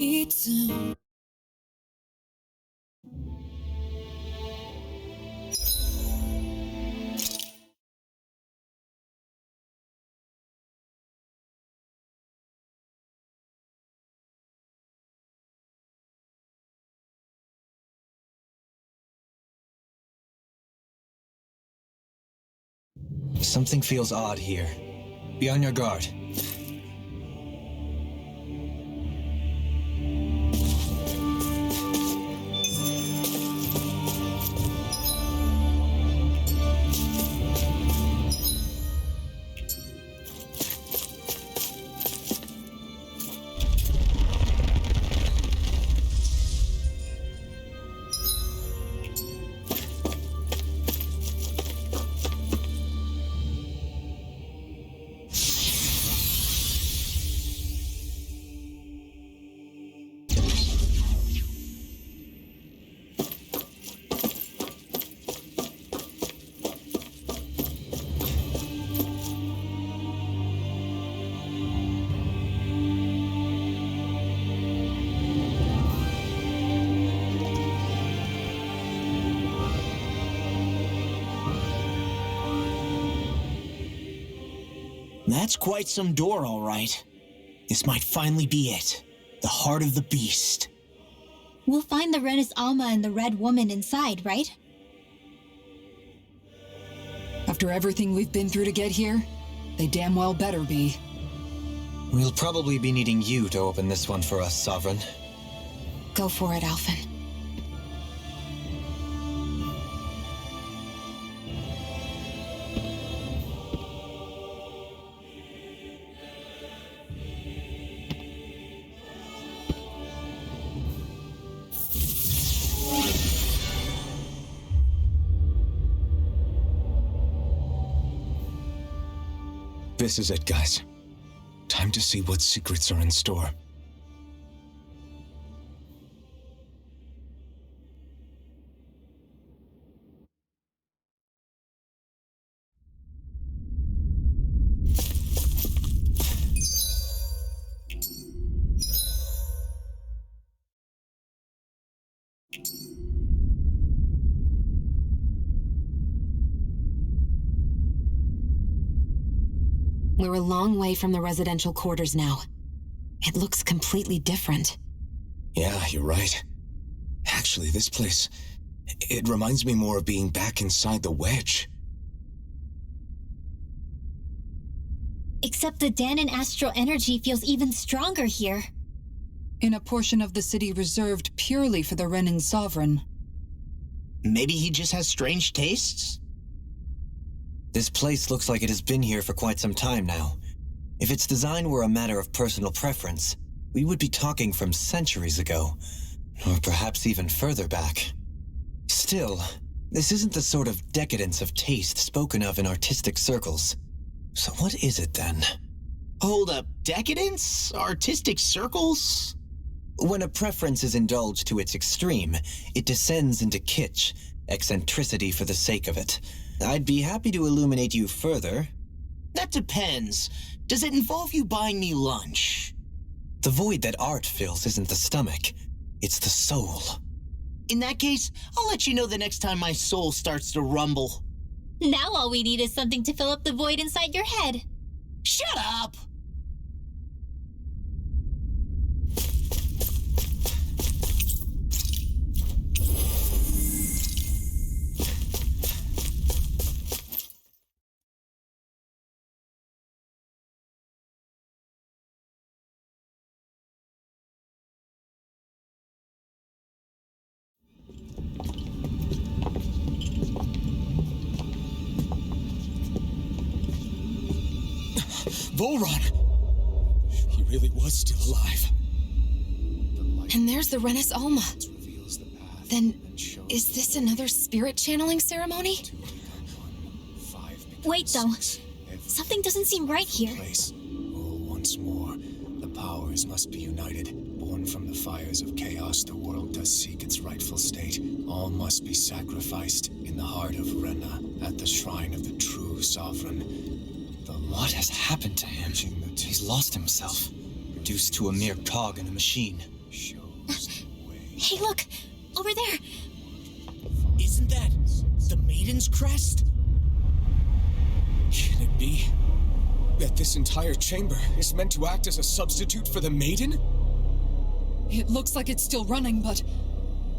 eaten. Something feels odd here. Be on your guard. That's quite some door, all right. This might finally be it. The heart of the beast. We'll find the Rena's Alma and the Red Woman inside, right? After everything we've been through to get here, they damn well better be. We'll probably be needing you to open this one for us, Sovereign. Go for it, Alphen. This is it, guys. Time to see what secrets are in store. We're a long way from the residential quarters now. It looks completely different. Yeah, you're right. Actually, this place, it reminds me more of being back inside the wedge. Except the Danon astral energy feels even stronger here. In a portion of the city reserved purely for the Renan Sovereign. Maybe he just has strange tastes? This place looks like it has been here for quite some time now. If its design were a matter of personal preference, we would be talking from centuries ago, or perhaps even further back. Still, this isn't the sort of decadence of taste spoken of in artistic circles. So what is it then? Hold up, decadence? Artistic circles? When a preference is indulged to its extreme, it descends into kitsch, eccentricity for the sake of it. I'd be happy to illuminate you further. That depends. Does it involve you buying me lunch? The void that art fills isn't the stomach, it's the soul. In that case, I'll let you know the next time my soul starts to rumble. Now all we need is something to fill up the void inside your head. Shut up! Volron! He really was still alive. And there's the Rena's Alma. Then, is this another spirit channeling ceremony? Wait, though. Something doesn't seem right here. Once more, the powers must be united. Born from the fires of chaos, the world does seek its rightful state. All must be sacrificed in the heart of Rena, at the shrine of the true sovereign. What has happened to him? He's lost himself, reduced to a mere cog in a machine. Hey, look! Over there! Isn't that the Maiden's crest? Can it be that this entire chamber is meant to act as a substitute for the Maiden? It looks like it's still running, but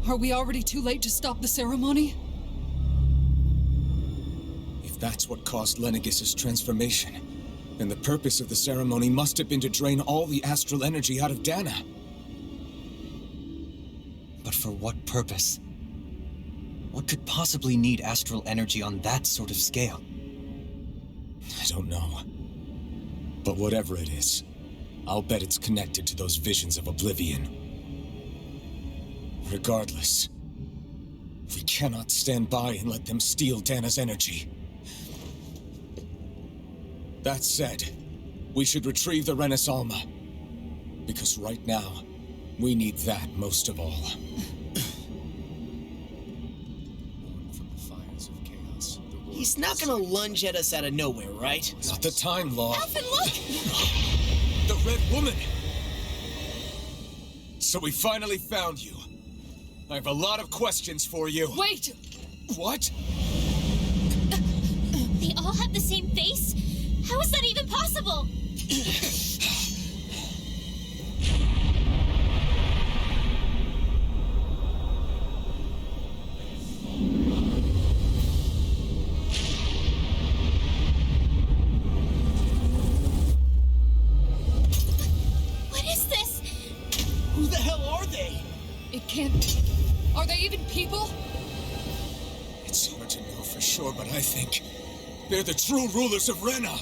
are we already too late to stop the ceremony? If that's what caused Lenegis' transformation, then the purpose of the ceremony must have been to drain all the astral energy out of Dana. But for what purpose? What could possibly need astral energy on that sort of scale? I don't know. But whatever it is, I'll bet it's connected to those visions of oblivion. Regardless, we cannot stand by and let them steal Dana's energy. That said, we should retrieve the Rena Alma. Because right now, we need that most of all. He's not gonna lunge at us out of nowhere, right? Not the time, Law. Alphen, look! The Red Woman! So we finally found you. I have a lot of questions for you. Wait! What? They all have the same face? How is that even possible? What is this? Who the hell are they? It can't... Are they even people? It's hard to know for sure, but I think they're the true rulers of Rena.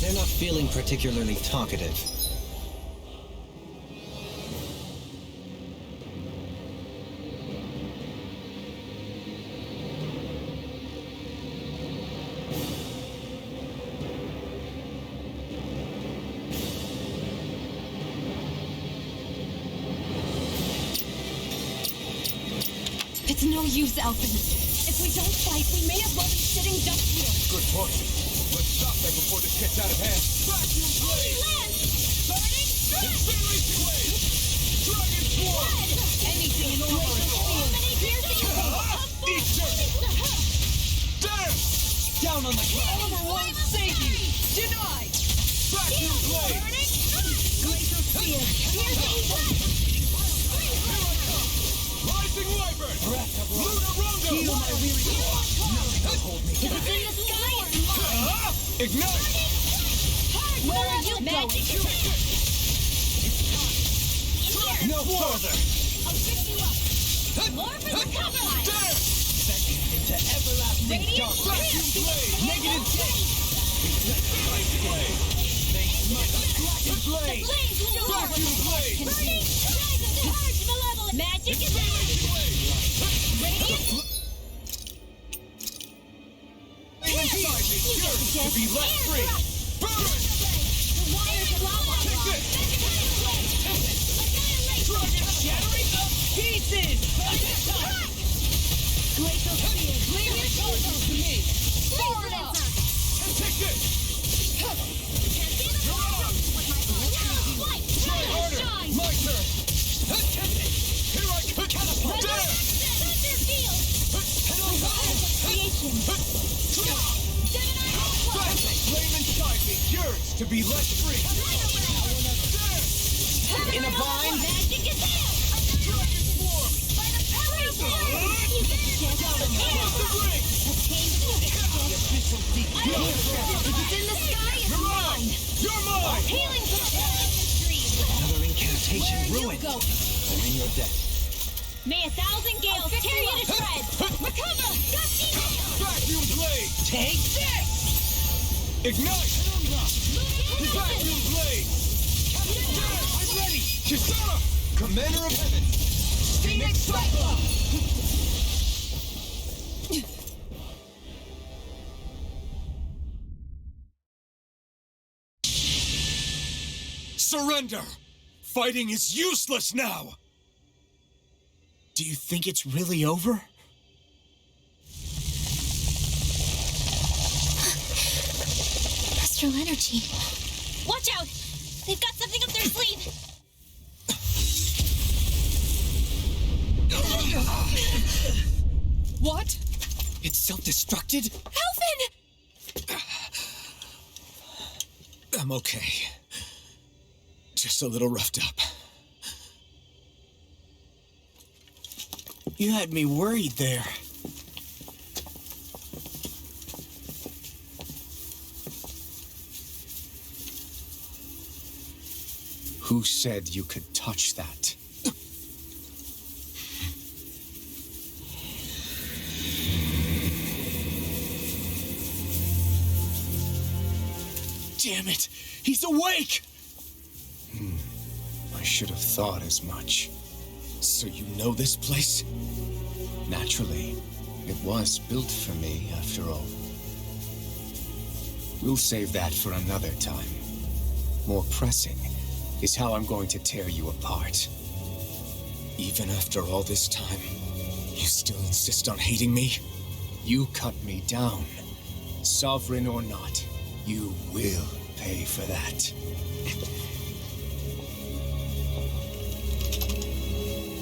They're not feeling particularly talkative. It's no use, Alphen. If we don't fight, we may as well be sitting ducks here. Good point. Let's stop them before this gets out of hand. Vacuum blade! Infinity blade! Dragon swarm! Anything in order. Damn! Down on the ground! Overworld, save you! Denied! Vacuum blade! Glacier spear! Rising wyvern! Luna Rondo! Heal my weary soul! Nothing can hold me If back. it's in the sky, it's mine. Ignite! Where are you going? No further! I'll pick you up. More for the cover. Damn! Into everlasting Radiant darkness! Vacuum blade! Negative change! Infinity blade! Blackened blade! Vacuum blade! Magic is Infinity blade! radiant. Inside me, yours to be let free! Burn! The wires of lava. Take this! Dragon Shattering the pieces! Glacial spear! Clear your shoulders to me! Forward up. Take this! You're on! Try harder! My turn! Here I come! Catapult! Damn! Flame inside me, yours to be let free! In a bind! Magic is there! Dragon swarm! Cross the ring! The official secret! If it's in the sky, it's mine! You're mine! Healing from the stream! Another incantation ruined. I'm in your debt. May 1,000 gales tear you to shreds! Recover! Gusty nail! Vacuum blade! Take this! Ignite! Vacuum blade! I'm ready! Kisara! Commander of Heaven! Phoenix Cyclone! Surrender! Fighting is useless now! Do you think it's really over? Astral energy. Watch out! They've got something up their sleeve! What? It's self-destructed? Alvin! I'm okay. Just a little roughed up. You had me worried there. Who said you could touch that? Damn it! He's awake! I should have thought as much. So you know this place? Naturally, it was built for me, after all. We'll save that for another time. More pressing is how I'm going to tear you apart. Even after all this time, you still insist on hating me? You cut me down. Sovereign or not, you will pay for that.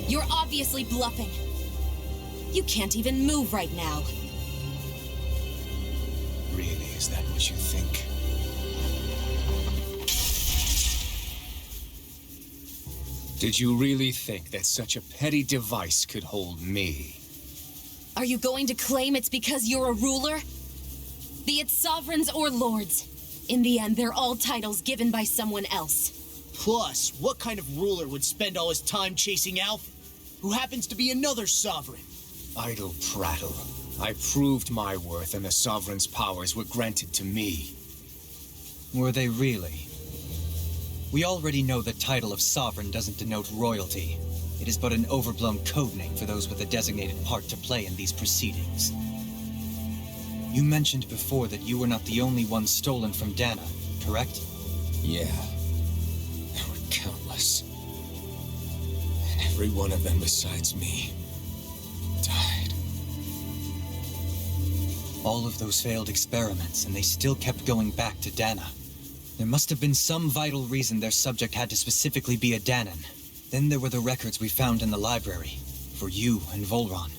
You're obviously bluffing. You can't even move right now. Really, is that what you think? Did you really think that such a petty device could hold me? Are you going to claim it's because you're a ruler? Be it sovereigns or lords. In the end, they're all titles given by someone else. Plus, what kind of ruler would spend all his time chasing Alpha, who happens to be another sovereign? Idle prattle. I proved my worth and the sovereign's powers were granted to me. Were they really? We already know the title of sovereign doesn't denote royalty. It is but an overblown codename for those with a designated part to play in these proceedings. You mentioned before that you were not the only one stolen from Dana, correct? Yeah. There were countless. And every one of them besides me died. All of those failed experiments, and they still kept going back to Dana. There must have been some vital reason their subject had to specifically be a Danan. Then there were the records we found in the library, for you and Volron.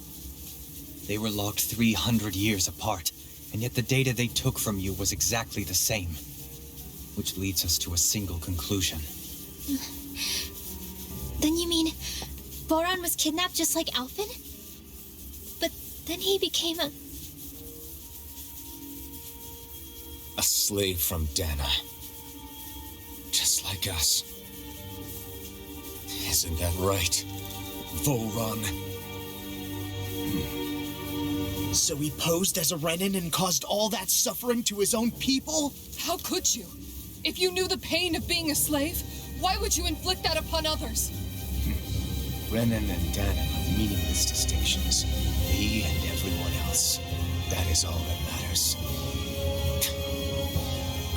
They were logged 300 years apart, and yet the data they took from you was exactly the same. Which leads us to a single conclusion. Then you mean Boron was kidnapped just like Alphen? But then he became a... A slave from Dana. Just like us. Isn't that right, Volron? So he posed as a Renan and caused all that suffering to his own people? How could you? If you knew the pain of being a slave, why would you inflict that upon others? Renan and Danan are meaningless distinctions. Me and everyone else. That is all that matters.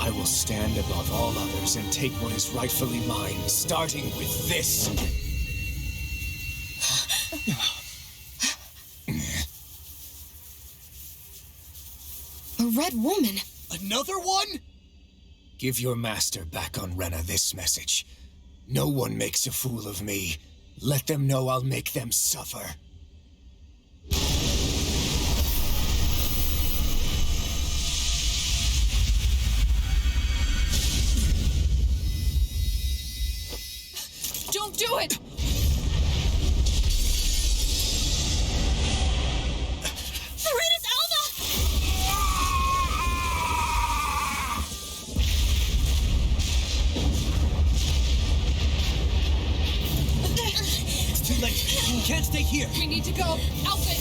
I will stand above all others and take what is rightfully mine, starting with this. A red woman? Another one? Give your master back on Rena this message. No one makes a fool of me. Let them know I'll make them suffer. Don't do it! The Rena Alma! It's too late. You can't stay here. We need to go. Alvin!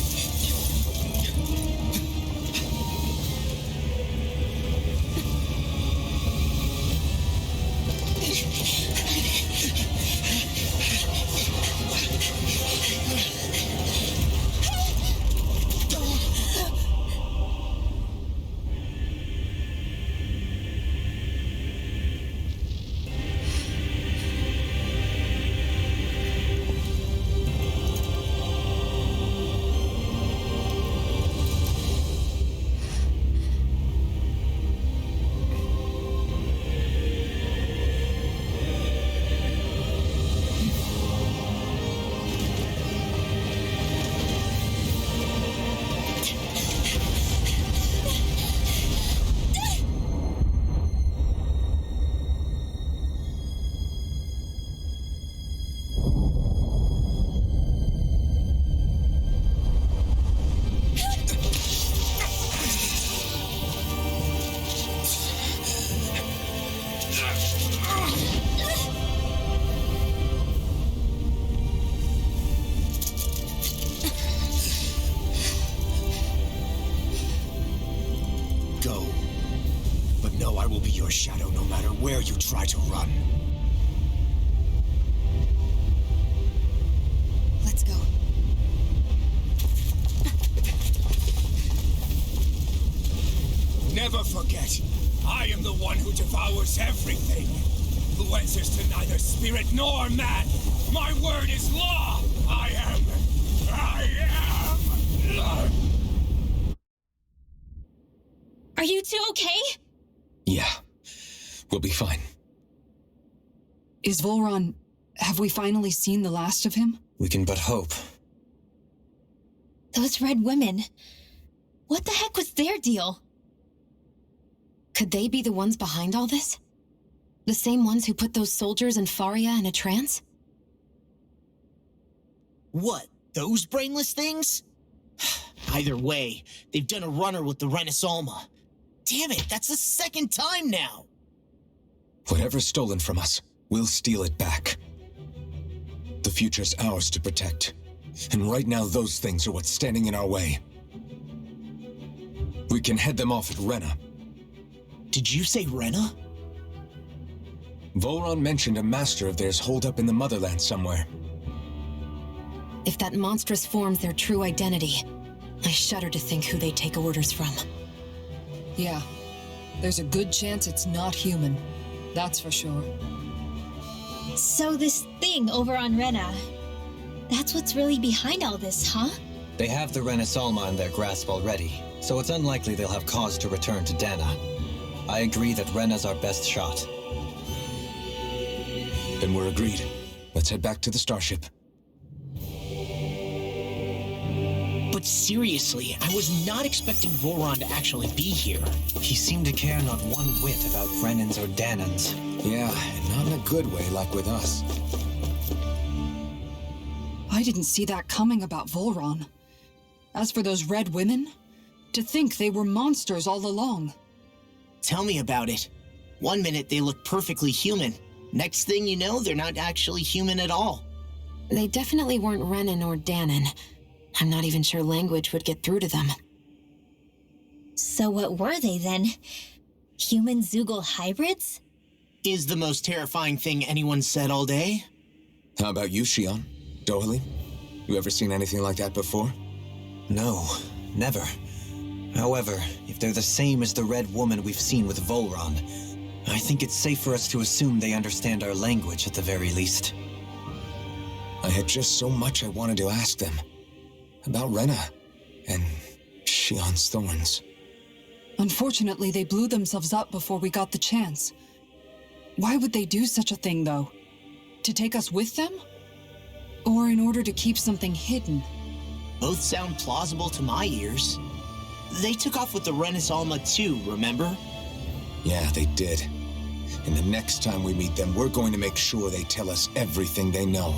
know I will be your shadow no matter where you try to run. Let's go. Never forget, I am the one who devours everything, who answers to neither spirit nor man. My word is law. I am. Are you two okay? Yeah, we'll be fine. Is Volron... Have we finally seen the last of him? We can but hope. Those red women. What the heck was their deal? Could they be the ones behind all this? The same ones who put those soldiers in Faria in a trance? What, those brainless things? Either way, they've done a runner with the Renasalma. Damn it, that's the second time now! Whatever's stolen from us, we'll steal it back. The future's ours to protect. And right now, those things are what's standing in our way. We can head them off at Rena. Did you say Rena? Volron mentioned a master of theirs holed up in the motherland somewhere. If that monstrous form's their true identity, I shudder to think who they take orders from. Yeah. There's a good chance it's not human. That's for sure. So this thing over on Rena, that's what's really behind all this, huh? They have the Renasalma in their grasp already, so it's unlikely they'll have cause to return to Dana. I agree that Rena's our best shot. Then we're agreed. Let's head back to the starship. But seriously, I was not expecting Voron to actually be here. He seemed to care not one whit about Renans or Danans. Yeah, and not in a good way like with us. I didn't see that coming about Volron. As for those red women, to think they were monsters all along. Tell me about it. One minute they look perfectly human. Next thing you know, they're not actually human at all. They definitely weren't Renan or Danan. I'm not even sure language would get through to them. So what were they then? Human Zoogle hybrids? Is the most terrifying thing anyone said all day. How about you, Shion? Dohalie? You ever seen anything like that before? No, never. However, if they're the same as the red woman we've seen with Volron, I think it's safe for us to assume they understand our language at the very least. I had just so much I wanted to ask them. About Rena and Shion's thorns. Unfortunately, they blew themselves up before we got the chance. Why would they do such a thing, though? To take us with them? Or in order to keep something hidden? Both sound plausible to my ears. They took off with the Renasalma too, remember? Yeah, they did. And the next time we meet them, we're going to make sure they tell us everything they know.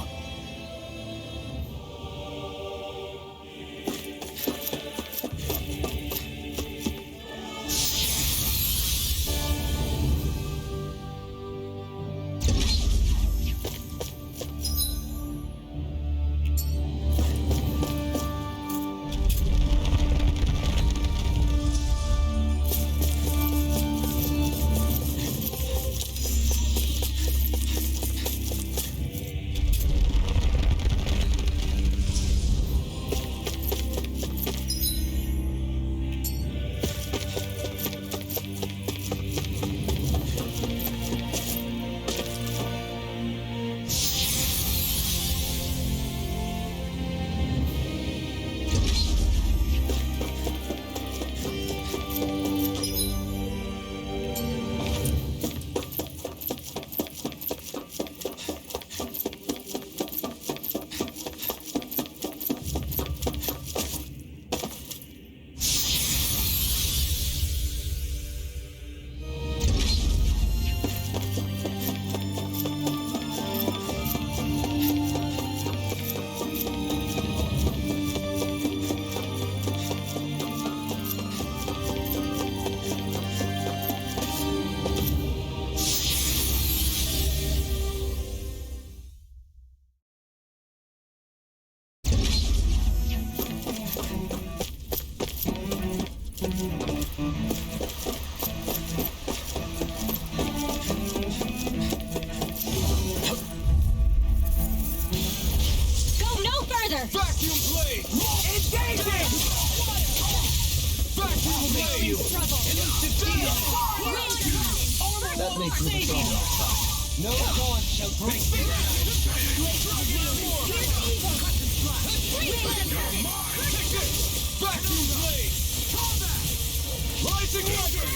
me through the door. No dawn shall break me. Vacuum blade! Rising Rider!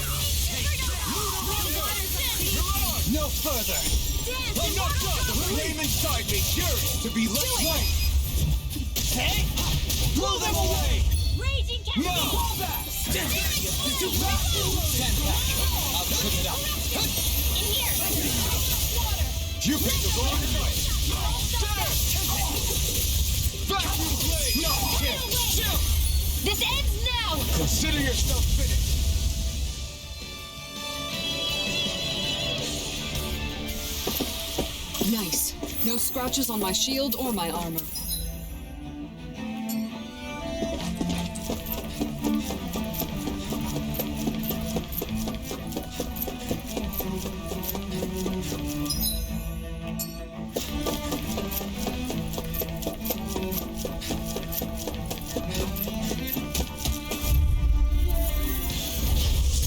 No further! I'm not done! The flame inside me yearns to be let go! Hey! Blow them away! Raging No! Cascade! Fall back! Stand back! I'll pick it up. In here! You picked the wrong fight! Vacuum blade! No! Chill! This ends now! Consider yourself finished! Nice. No scratches on my shield or my armor.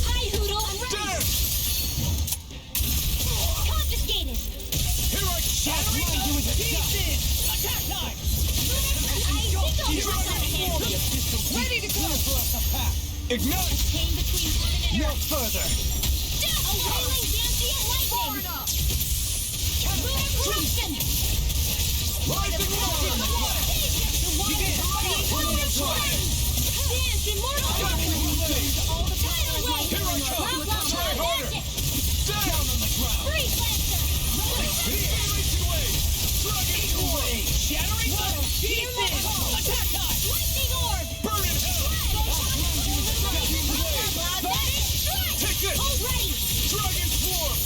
Hi, Hoodle! I'm ready! Damn! Confiscated! Here I shattering you into pieces! Attack time! Ready to go! Ignite! Came between heaven and No earth. further! A wailing Dancing lightning! Lunar corruption! Rising Rider! Dance immortal! All the tidal waves! Here I come! Try harder! Down on the ground! Freeze Lancer! Raging wave! Dragon Sword! Shattering pieces! Attack time! Lightning orb! Burn in hell! Take this! Already! Dragon Swarm!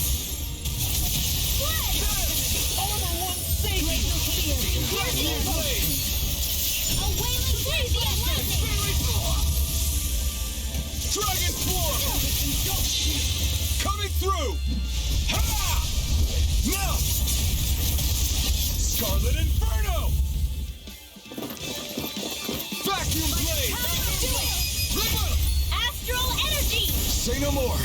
Flood! Armor one saving! Lightning blade! A wailing Dancing lightning! Dragon Swarm! Coming through! Ha! Now! Scarlet Inferno! Vacuum blade! Do it! Ripper! Astral energy! Say no more!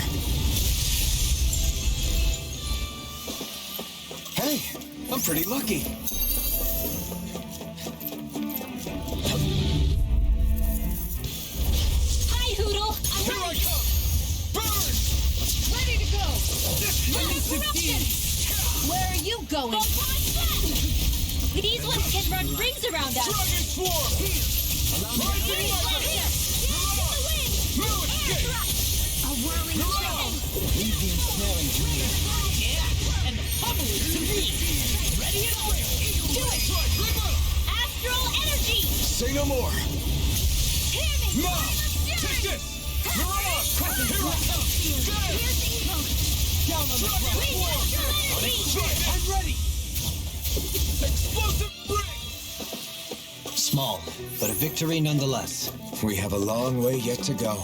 Hey, I'm pretty lucky. Hi, Hoodle! I'm Here I ready! come! Burn! Ready to go! Lunar corruption! Where are you going? These ones can run rings around us! Dragon Swarm! Rising Freeze Rider! Lancer! No escape! A whirling dragon! Leave the ensnaring to me. Yeah! And the pummel is to me! Ready and quick! Do it! Ripper! Astral energy! Say no more! Hear me! Now! Take this! Mirage! Here I come! Down on the ground. Freeze astral energy! I'm ready! Explosive break! Small, but a victory nonetheless. We have a long way yet to go.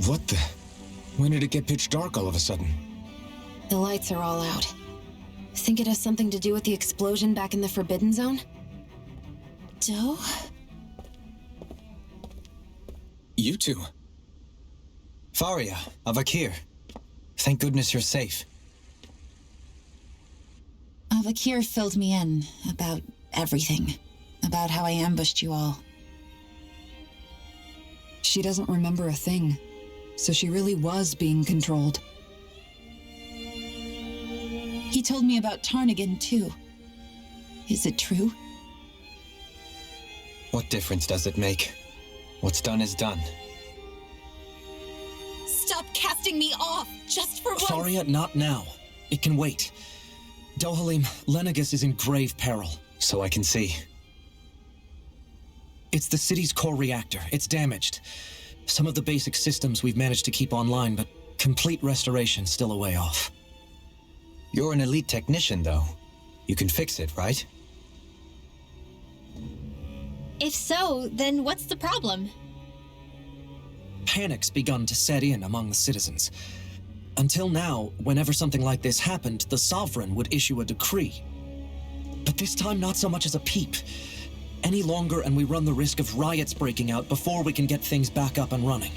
What the? When did it get pitch dark all of a sudden? The lights are all out. Think it has something to do with the explosion back in the Forbidden Zone? Doe? You two. Faria, Avakir. Thank goodness you're safe. Avakir filled me in about everything. About how I ambushed you all. She doesn't remember a thing, so she really was being controlled. He told me about Tarnigan, too. Is it true? What difference does it make? What's done is done. Stop casting me off, just for once! Faria, not now. It can wait. Dohalim, Lenegus is in grave peril. So I can see. It's the city's core reactor. It's damaged. Some of the basic systems we've managed to keep online, but complete restoration still a way off. You're an elite technician, though. You can fix it, right? If so, then what's the problem? Panic's begun to set in among the citizens. Until now, whenever something like this happened, the Sovereign would issue a decree. But this time, not so much as a peep. Any longer, and we run the risk of riots breaking out before we can get things back up and running.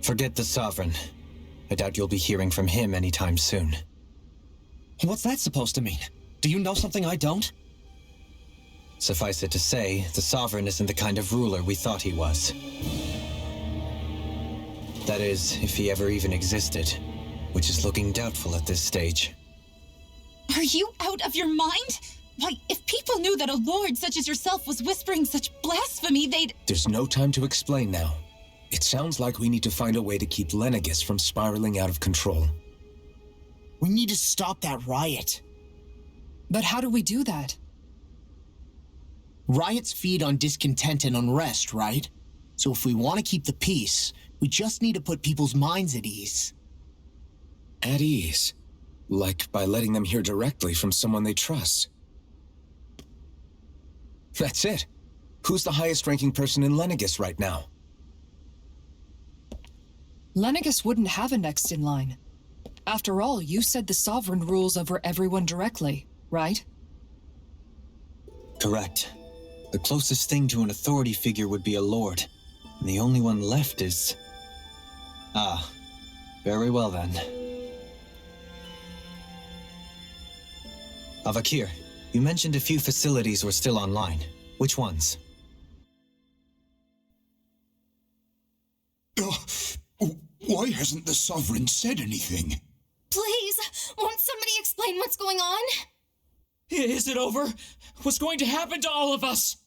Forget the Sovereign. I doubt you'll be hearing from him anytime soon. What's that supposed to mean? Do you know something I don't? Suffice it to say, the Sovereign isn't the kind of ruler we thought he was. That is, if he ever even existed, which is looking doubtful at this stage. Are you out of your mind? Why, if people knew that a lord such as yourself was whispering such blasphemy, they'd... There's no time to explain now. It sounds like we need to find a way to keep Lenegis from spiraling out of control. We need to stop that riot. But how do we do that? Riots feed on discontent and unrest, right? So if we want to keep the peace, we just need to put people's minds at ease. At ease? Like by letting them hear directly from someone they trust. That's it. Who's the highest-ranking person in Lenegis right now? Lenegis wouldn't have a next in line. After all, you said the Sovereign rules over everyone directly, right? Correct. The closest thing to an authority figure would be a lord, and the only one left is... Ah, very well then. Avakir, you mentioned a few facilities were still online. Which ones? Why hasn't the Sovereign said anything? Please, won't somebody explain what's going on? Is it over? What's going to happen to all of us?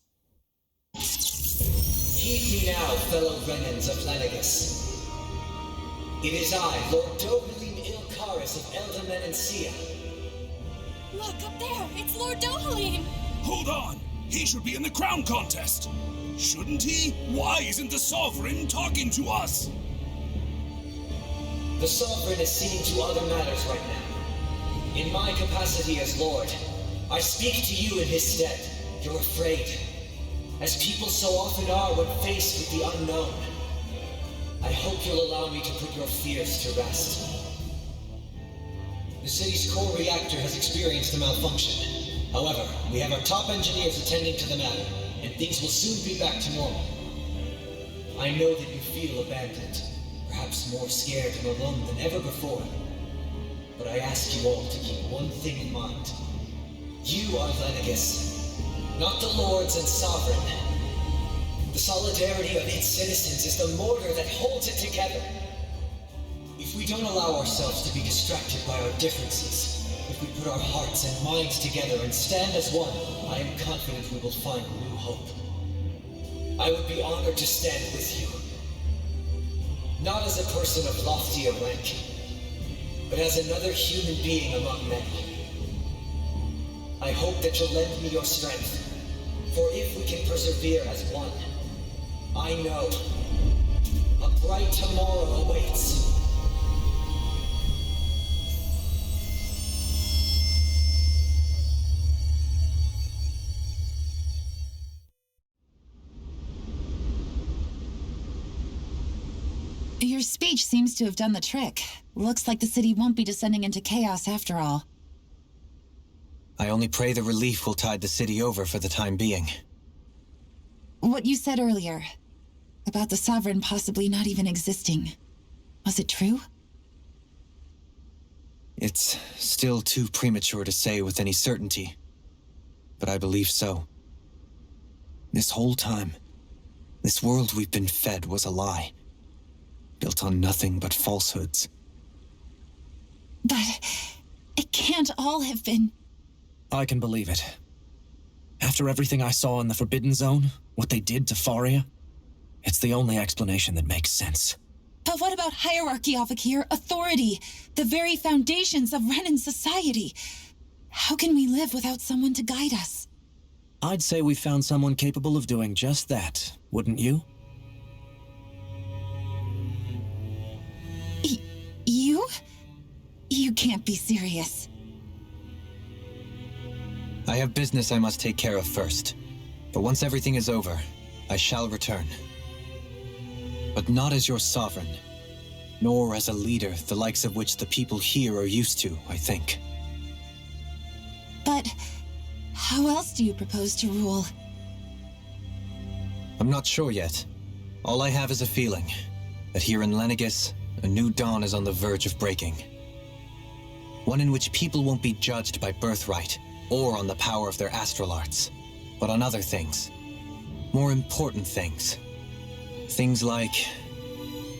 Heed me now, fellow Renans of Lenegis. It is I, Lord Dohalim Ilkaris of Elden Menancia. Look, up there! It's Lord Dohalim! Hold on! He should be in the crown contest! Shouldn't he? Why isn't the Sovereign talking to us? The Sovereign is seeing to other matters right now. In my capacity as Lord, I speak to you in his stead. You're afraid, as people so often are when faced with the unknown. I hope you'll allow me to put your fears to rest. The city's core reactor has experienced a malfunction. However, we have our top engineers attending to the matter, and things will soon be back to normal. I know that you feel abandoned, perhaps more scared and alone than ever before. But I ask you all to keep one thing in mind. You are Lenegis, not the lords and sovereign. The solidarity of its citizens is the mortar that holds it together. If we don't allow ourselves to be distracted by our differences, if we put our hearts and minds together and stand as one, I am confident we will find new hope. I would be honored to stand with you. Not as a person of loftier rank, but as another human being among many. I hope that you'll lend me your strength, for if we can persevere as one, I know a bright tomorrow awaits. Your speech seems to have done the trick. Looks like the city won't be descending into chaos after all. I only pray the relief will tide the city over for the time being. What you said earlier, about the Sovereign possibly not even existing, was it true? It's still too premature to say with any certainty, but I believe so. This whole time, this world we've been fed was a lie, built on nothing but falsehoods. But it can't all have been... I can believe it. After everything I saw in the Forbidden Zone, what they did to Faria, it's the only explanation that makes sense. But what about hierarchy, Avakir? Authority? The very foundations of Renan society? How can we live without someone to guide us? I'd say we found someone capable of doing just that, wouldn't you? You? You can't be serious. I have business I must take care of first. But once everything is over, I shall return. But not as your sovereign, nor as a leader the likes of which the people here are used to, I think. But how else do you propose to rule? I'm not sure yet. All I have is a feeling that here in Lenegis, a new dawn is on the verge of breaking. One in which people won't be judged by birthright or on the power of their astral arts, but on other things. More important things. Things like,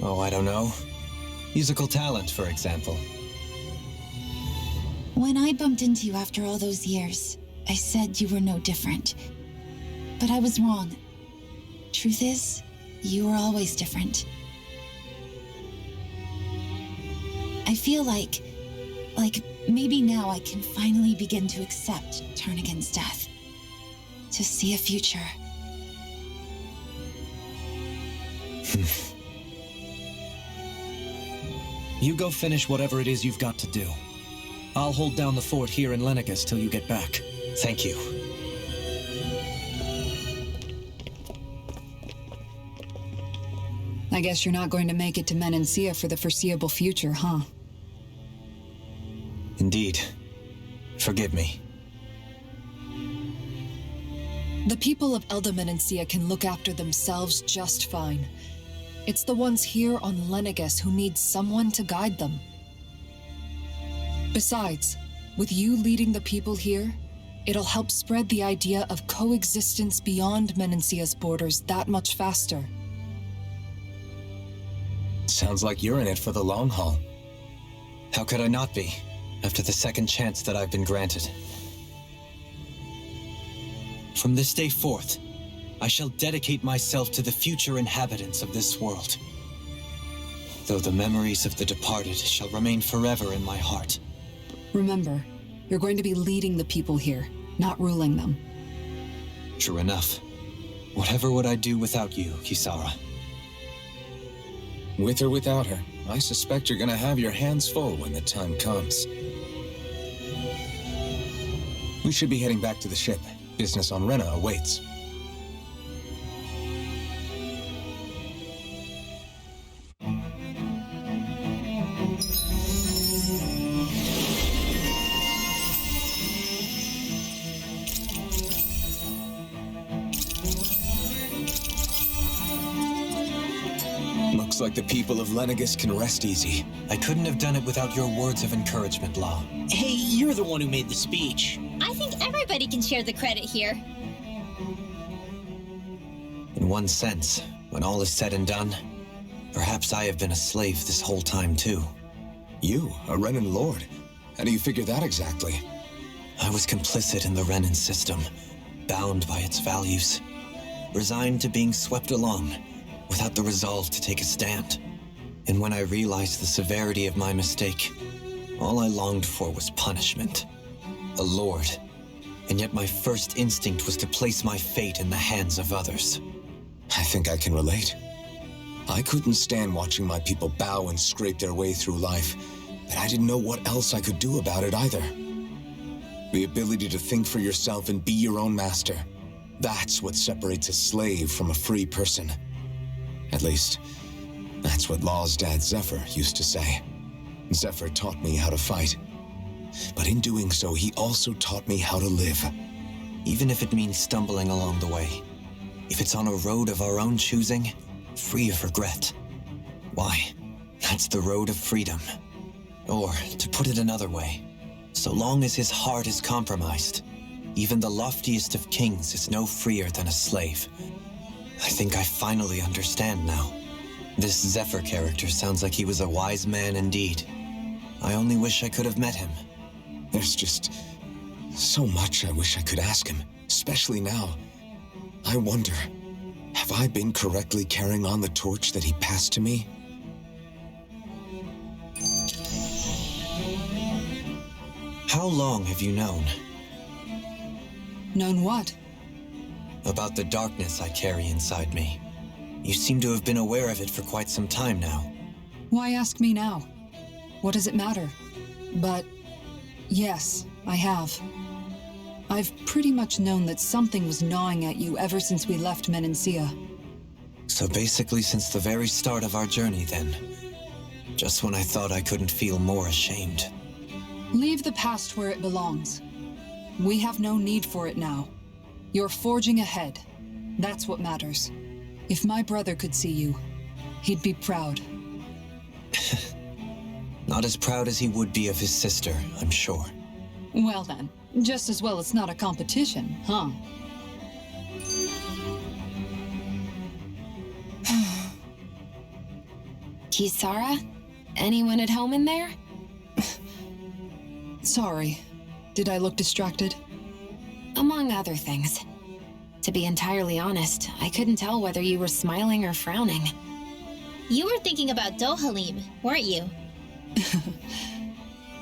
oh, I don't know, musical talent, for example. When I bumped into you after all those years, I said you were no different. But I was wrong. Truth is, you were always different. I feel like maybe now I can finally begin to accept Turnagain's death. To see a future. You go finish whatever it is you've got to do. I'll hold down the fort here in Lenegis till you get back. Thank you. I guess you're not going to make it to Menancia for the foreseeable future, huh? Indeed. Forgive me. The people of Elda Menancia can look after themselves just fine. It's the ones here on Lenegis who need someone to guide them. Besides, with you leading the people here, it'll help spread the idea of coexistence beyond Menancia's borders that much faster. Sounds like you're in it for the long haul. How could I not be, after the second chance that I've been granted? From this day forth, I shall dedicate myself to the future inhabitants of this world. Though the memories of the departed shall remain forever in my heart. Remember, you're going to be leading the people here, not ruling them. True enough. Whatever would I do without you, Kisara? With or without her, I suspect you're gonna have your hands full when the time comes. We should be heading back to the ship. Business on Rena awaits. Looks like the people of Lenegis can rest easy. I couldn't have done it without your words of encouragement, Law. Hey, you're the one who made the speech. I think everybody can share the credit here. In one sense, when all is said and done, perhaps I have been a slave this whole time too. You, a Renan lord? How do you figure that exactly? I was complicit in the Renan system, bound by its values, resigned to being swept along, without the resolve to take a stand. And when I realized the severity of my mistake, all I longed for was punishment. A lord. And yet my first instinct was to place my fate in the hands of others. I think I can relate. I couldn't stand watching my people bow and scrape their way through life, but I didn't know what else I could do about it either. The ability to think for yourself and be your own master. That's what separates a slave from a free person. At least, that's what Law's dad Zephyr used to say. Zephyr taught me how to fight. But in doing so, he also taught me how to live. Even if it means stumbling along the way. If it's on a road of our own choosing, free of regret. Why, that's the road of freedom. Or, to put it another way, so long as his heart is compromised, even the loftiest of kings is no freer than a slave. I think I finally understand now. This Zephyr character sounds like he was a wise man indeed. I only wish I could have met him. There's just so much I wish I could ask him, especially now. I wonder, have I been correctly carrying on the torch that he passed to me? How long have you known? Known what? About the darkness I carry inside me. You seem to have been aware of it for quite some time now. Why ask me now? What does it matter? But yes, I have. I've pretty much known that something was gnawing at you ever since we left Menancia. So basically since the very start of our journey then. Just when I thought I couldn't feel more ashamed. Leave the past where it belongs. We have no need for it now. You're forging ahead. That's what matters. If my brother could see you, he'd be proud. Not as proud as he would be of his sister, I'm sure. Well then, just as well it's not a competition, huh? Kisara? Anyone at home in there? Sorry. Did I look distracted? Among other things. To be entirely honest, I couldn't tell whether you were smiling or frowning. You were thinking about Dohalim, weren't you?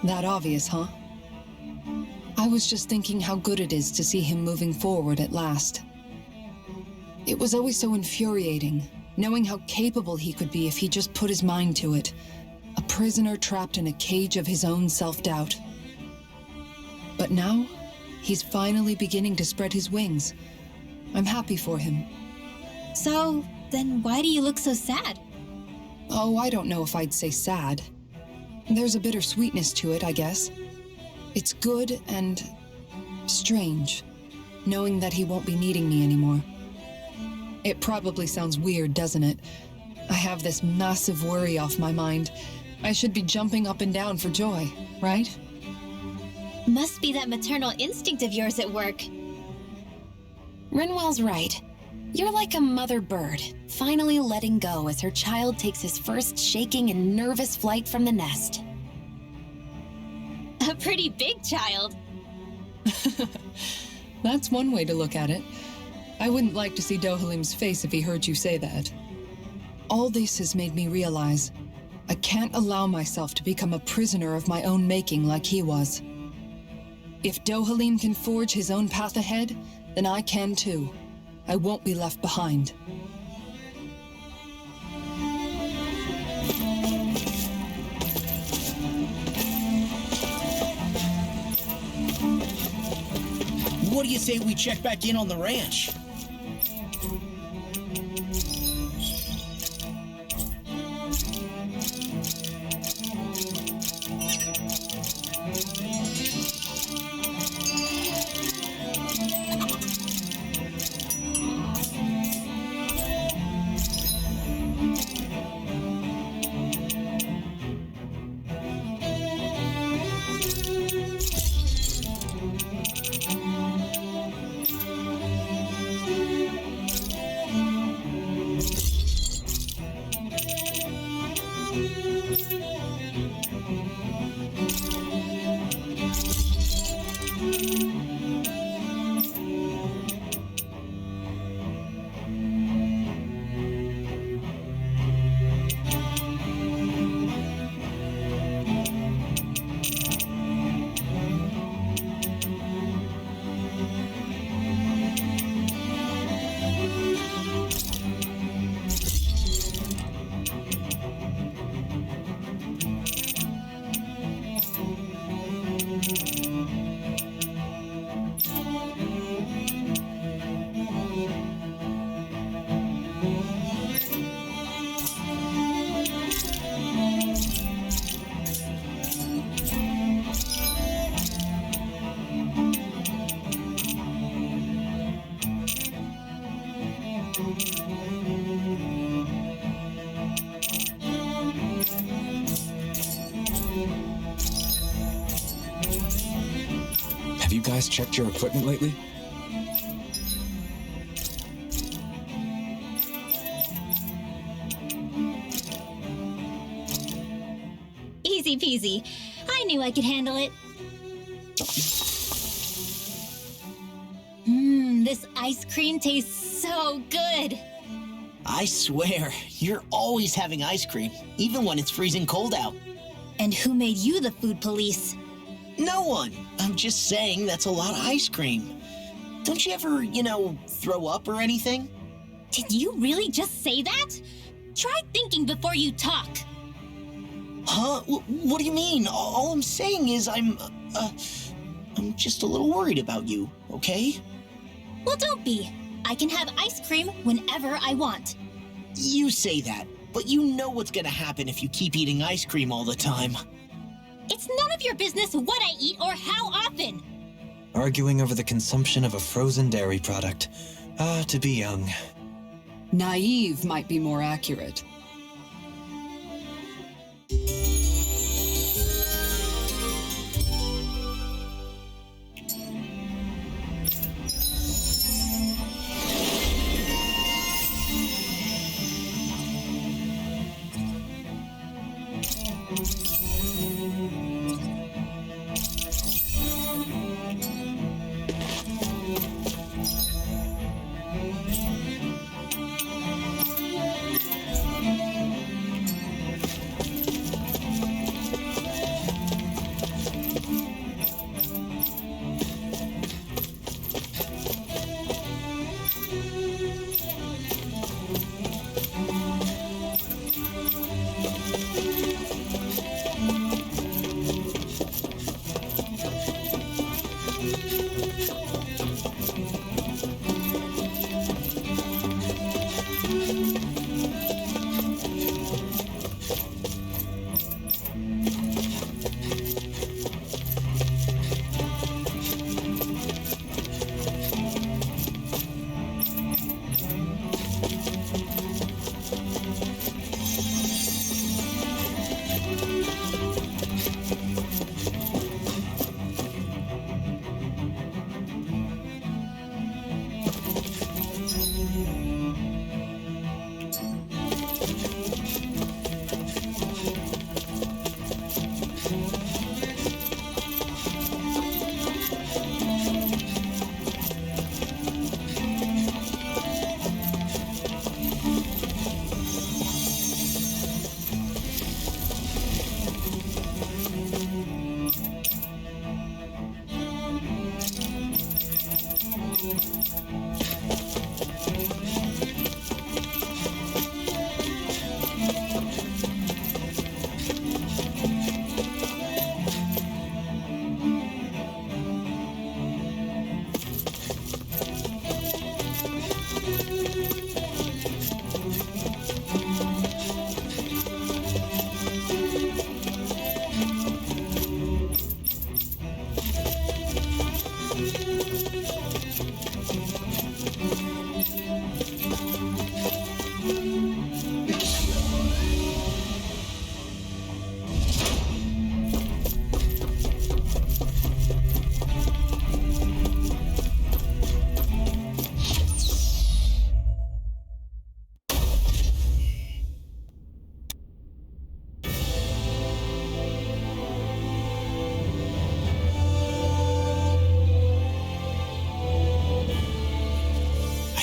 That obvious, huh? I was just thinking how good it is to see him moving forward at last. It was always so infuriating, knowing how capable he could be if he just put his mind to it. A prisoner trapped in a cage of his own self-doubt. But now, he's finally beginning to spread his wings. I'm happy for him. So, then why do you look so sad? Oh, I don't know if I'd say sad. There's a bittersweetness to it, I guess. It's good and strange, knowing that he won't be needing me anymore. It probably sounds weird, doesn't it? I have this massive worry off my mind. I should be jumping up and down for joy, right? Must be that maternal instinct of yours at work. Rinwell's right. You're like a mother bird, finally letting go as her child takes his first shaking and nervous flight from the nest. A pretty big child. That's one way to look at it. I wouldn't like to see Dohalim's face if he heard you say that. All this has made me realize I can't allow myself to become a prisoner of my own making like he was. If Dohalim can forge his own path ahead, then I can too. I won't be left behind. What do you say we check back in on the ranch? Have you guys checked your equipment lately? Easy peasy. I knew I could handle it. This ice cream tastes so good. I swear, you're always having ice cream, even when it's freezing cold out. And who made you the food police? No one. I'm just saying that's a lot of ice cream. Don't you ever, throw up or anything? Did you really just say that? Try thinking before you talk. Huh? What do you mean? All I'm saying is I'm just a little worried about you, okay? Well, don't be. I can have ice cream whenever I want. You say that, but you know what's gonna happen if you keep eating ice cream all the time. It's none of your business what I eat or how often. Arguing over the consumption of a frozen dairy product. Ah, to be young. Naive might be more accurate.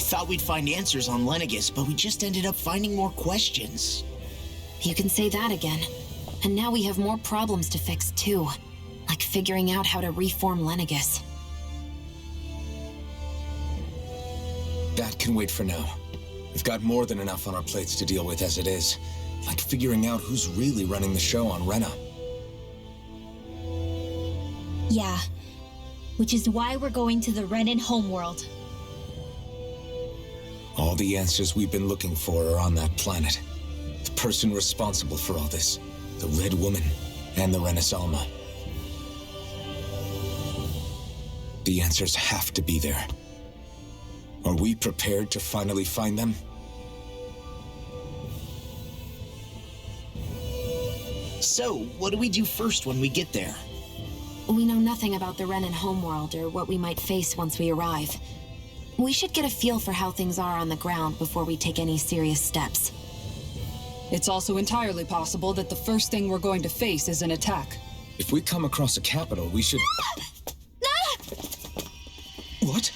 Thought we'd find answers on Lenegis, but we just ended up finding more questions. You can say that again. And now we have more problems to fix, too. Like figuring out how to reform Lenegis. That can wait for now. We've got more than enough on our plates to deal with as it is. Like figuring out who's really running the show on Rena. Yeah. Which is why we're going to the Renan homeworld. All the answers we've been looking for are on that planet. The person responsible for all this, the Red Woman, and the Renasalma. The answers have to be there. Are we prepared to finally find them? So, what do we do first when we get there? We know nothing about the Renan homeworld or what we might face once we arrive. We should get a feel for how things are on the ground before we take any serious steps. It's also entirely possible that the first thing we're going to face is an attack. If we come across a capital, we should... What?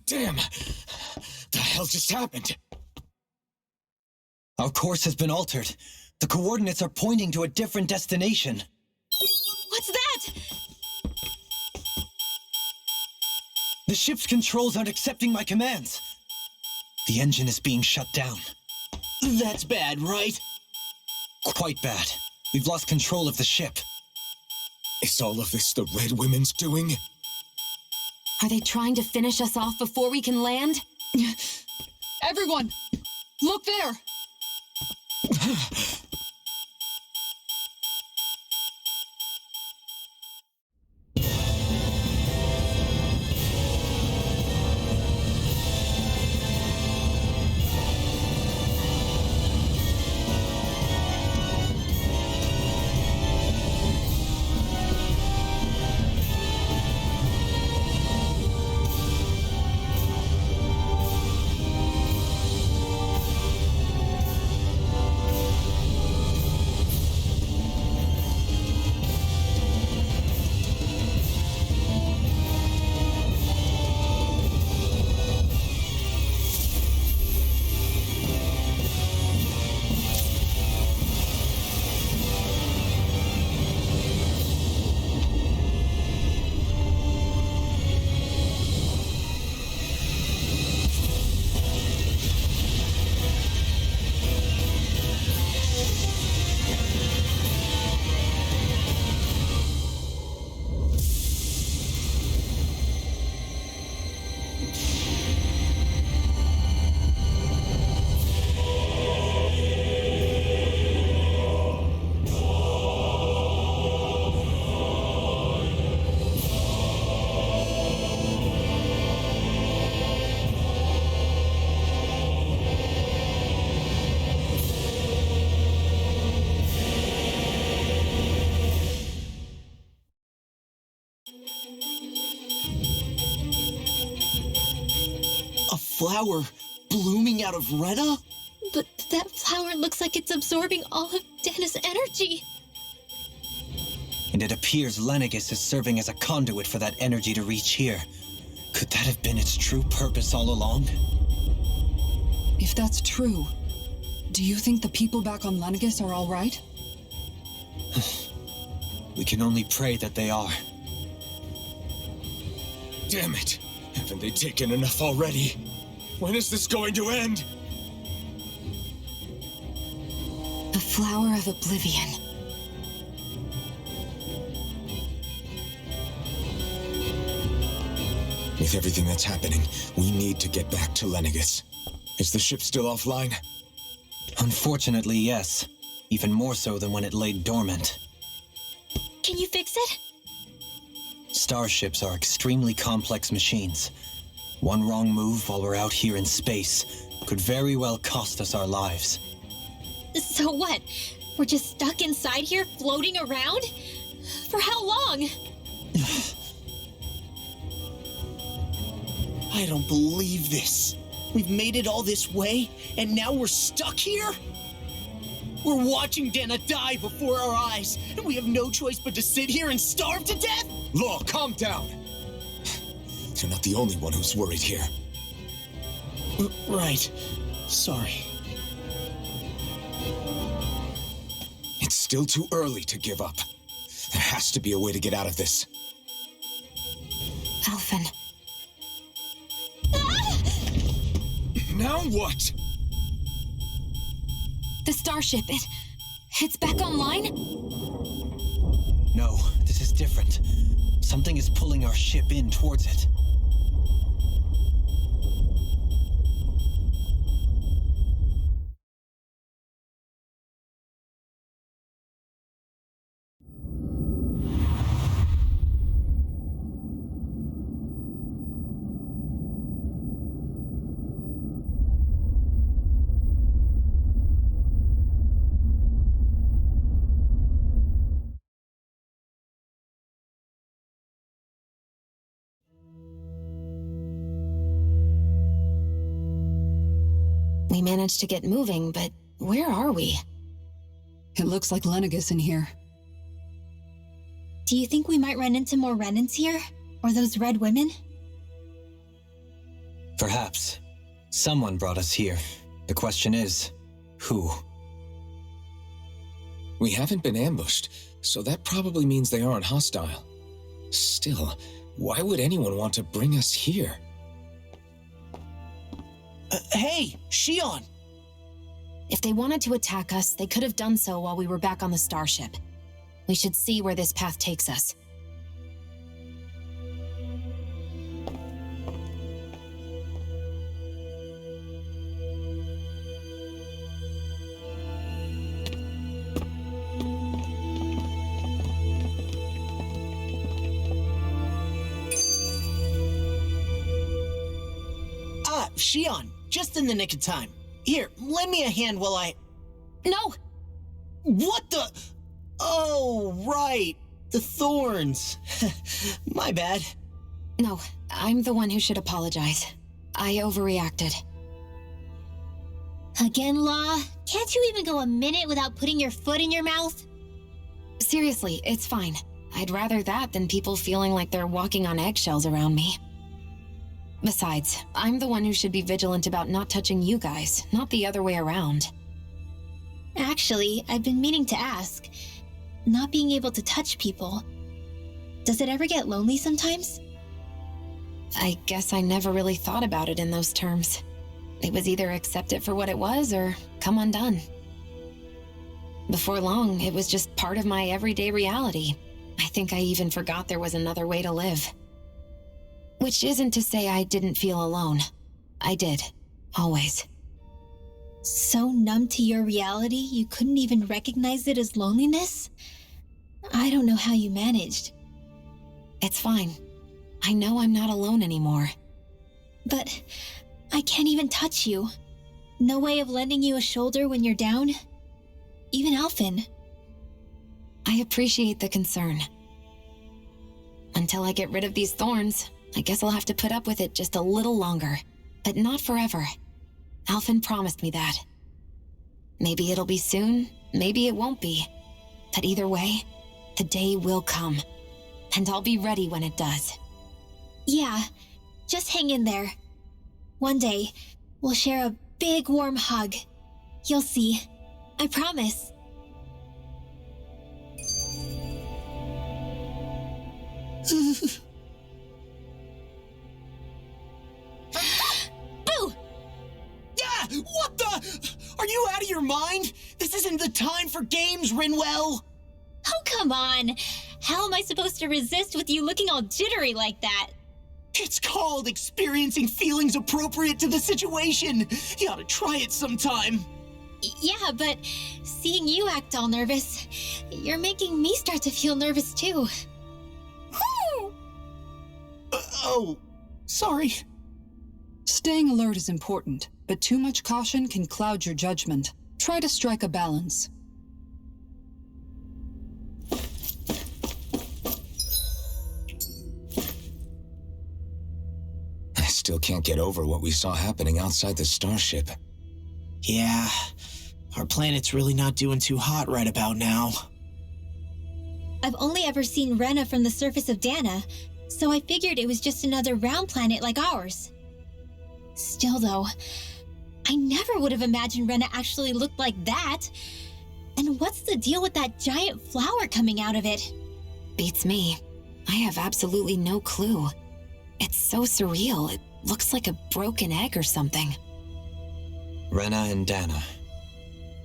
Damn! The hell just happened? Our course has been altered. The coordinates are pointing to a different destination. What's that? The ship's controls aren't accepting my commands. The engine is being shut down. That's bad, right? Quite bad. We've lost control of the ship. Is all of this the Red Women's doing? Are they trying to finish us off before we can land? Everyone! Look there! A flower blooming out of Rena? But that flower looks like it's absorbing all of Dana's energy. And it appears Lenegis is serving as a conduit for that energy to reach here. Could that have been its true purpose all along? If that's true, do you think the people back on Lenegis are all right? We can only pray that they are. Damn it! Haven't they taken enough already? When is this going to end? The Flower of Oblivion. With everything that's happening, we need to get back to Lenegis. Is the ship still offline? Unfortunately, yes. Even more so than when it lay dormant. Can you fix it? Starships are extremely complex machines. One wrong move while we're out here in space could very well cost us our lives. So what? We're just stuck inside here, floating around? For how long? I don't believe this. We've made it all this way, and now we're stuck here? We're watching Dana die before our eyes, and we have no choice but to sit here and starve to death? Law, calm down! You're not the only one who's worried here. Right. Sorry. It's still too early to give up. There has to be a way to get out of this. Alphen. Now what? The starship, it's back online? No, this is different. Something is pulling our ship in towards it. We managed to get moving, but where are we? It looks like Lenegis in here. Do you think we might run into more Renans here? Or those red women? Perhaps. Someone brought us here. The question is, who? We haven't been ambushed, so that probably means they aren't hostile. Still, why would anyone want to bring us here? Hey, Shion! If they wanted to attack us, they could have done so while we were back on the starship. We should see where this path takes us. Shion, just in the nick of time. Here, lend me a hand while I... No! What the... Oh, right. The thorns. My bad. No, I'm the one who should apologize. I overreacted. Again, Law? Can't you even go a minute without putting your foot in your mouth? Seriously, it's fine. I'd rather that than people feeling like they're walking on eggshells around me. Besides, I'm the one who should be vigilant about not touching you guys, not the other way around. Actually, I've been meaning to ask. Not being able to touch people, does it ever get lonely sometimes? I guess I never really thought about it in those terms. It was either accept it for what it was or come undone. Before long, it was just part of my everyday reality. I think I even forgot there was another way to live. Which isn't to say I didn't feel alone. I did. Always. So numb to your reality, you couldn't even recognize it as loneliness? I don't know how you managed. It's fine. I know I'm not alone anymore. But I can't even touch you. No way of lending you a shoulder when you're down? Even Alphen. I appreciate the concern. Until I get rid of these thorns, I guess I'll have to put up with it just a little longer. But not forever. Alphen promised me that. Maybe it'll be soon, maybe it won't be. But either way, the day will come. And I'll be ready when it does. Yeah, just hang in there. One day, we'll share a big warm hug. You'll see. I promise. Boo! Yeah, what the? Are you out of your mind? This isn't the time for games, Rinwell. Oh, come on. How am I supposed to resist with you looking all jittery like that? It's called experiencing feelings appropriate to the situation. You ought to try it sometime. Yeah, but seeing you act all nervous, you're making me start to feel nervous too. Oh, sorry. Staying alert is important, but too much caution can cloud your judgment. Try to strike a balance. I still can't get over what we saw happening outside the starship. Yeah, our planet's really not doing too hot right about now. I've only ever seen Rena from the surface of Dana, so I figured it was just another round planet like ours. Still though, I never would have imagined Rena actually looked like that. And what's the deal with that giant flower coming out of it? Beats me. I have absolutely no clue. It's so surreal. It looks like a broken egg or something. Rena and Dana.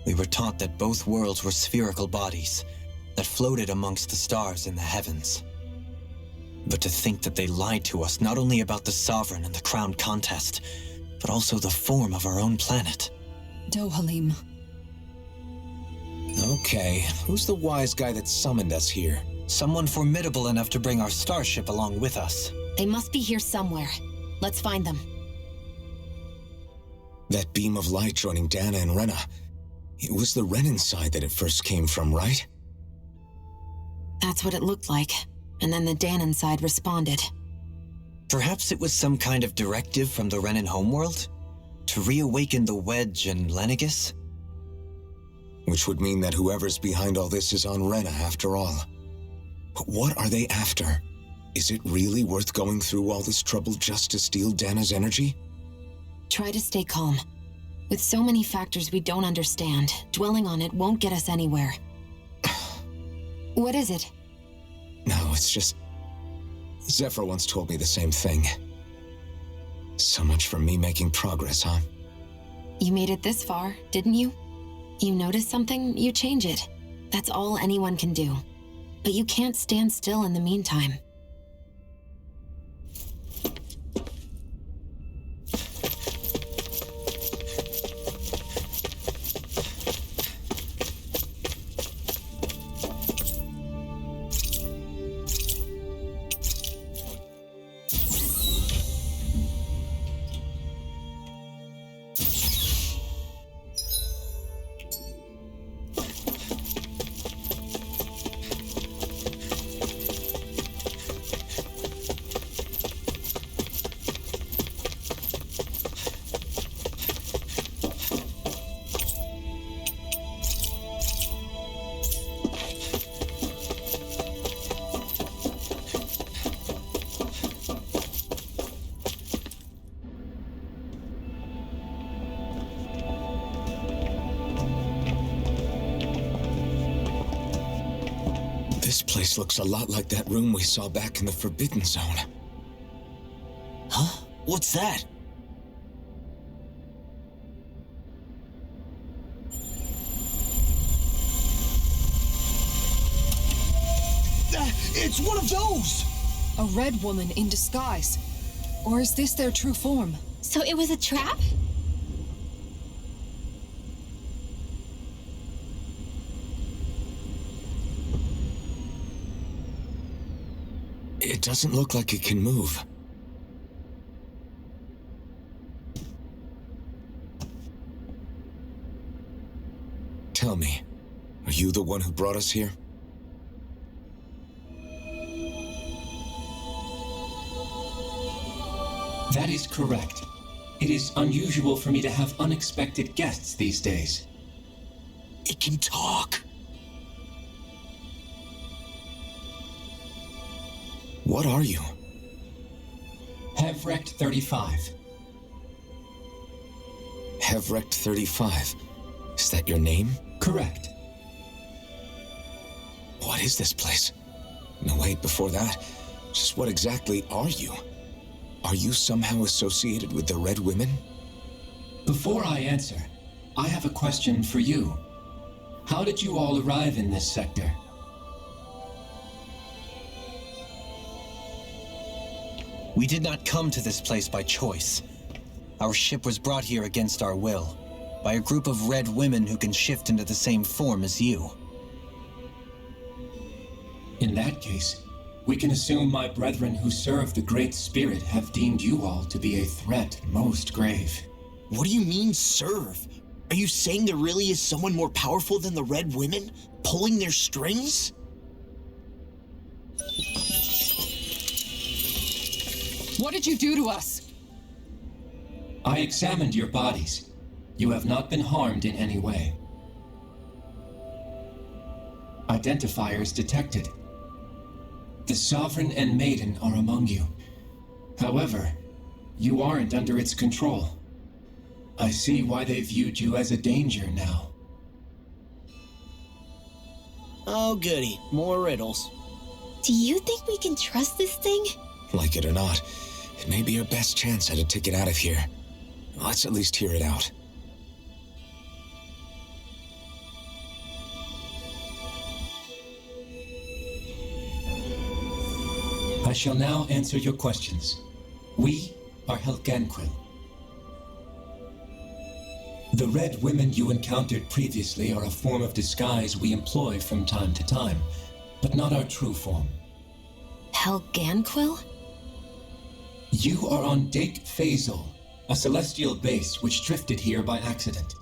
We were taught that both worlds were spherical bodies that floated amongst the stars in the heavens. But to think that they lied to us not only about the Sovereign and the Crown contest, but also the form of our own planet. Dohalim. Okay, who's the wise guy that summoned us here? Someone formidable enough to bring our starship along with us. They must be here somewhere. Let's find them. That beam of light joining Dana and Rena. It was the Renan side that it first came from, right? That's what it looked like. And then the Danon side responded. Perhaps it was some kind of directive from the Renan homeworld? To reawaken the Wedge and Lenegis? Which would mean that whoever's behind all this is on Rena after all. But what are they after? Is it really worth going through all this trouble just to steal Dana's energy? Try to stay calm. With so many factors we don't understand, dwelling on it won't get us anywhere. What is it? No, it's just... Zephyr once told me the same thing. So much for me making progress, huh? You made it this far, didn't you? You notice something, you change it. That's all anyone can do. But you can't stand still in the meantime. This place looks a lot like that room we saw back in the Forbidden Zone. Huh? What's that? It's one of those! A red woman in disguise. Or is this their true form? So it was a trap? It doesn't look like it can move. Tell me, are you the one who brought us here? That is correct. It is unusual for me to have unexpected guests these days. It can talk. What are you? Hevrect 35. Hevrect 35. Is that your name? Correct. What is this place? No, wait, before that, just what exactly are you? Are you somehow associated with the Red Women? Before I answer, I have a question for you. How did you all arrive in this sector? We did not come to this place by choice. Our ship was brought here against our will, by a group of red women who can shift into the same form as you. In that case, we can assume my brethren who serve the Great Spirit have deemed you all to be a threat most grave. What do you mean, serve? Are you saying there really is someone more powerful than the Red Women, pulling their strings? What did you do to us? I examined your bodies. You have not been harmed in any way. Identifiers detected. The Sovereign and Maiden are among you. However, you aren't under its control. I see why they viewed you as a danger now. Oh, goody. More riddles. Do you think we can trust this thing? Like it or not, it may be our best chance at a ticket out of here. Let's at least hear it out. I shall now answer your questions. We are Helganquil. The Red Women you encountered previously are a form of disguise we employ from time to time, but not our true form. Helganquil? You are on Dake Phasal, a celestial base which drifted here by accident.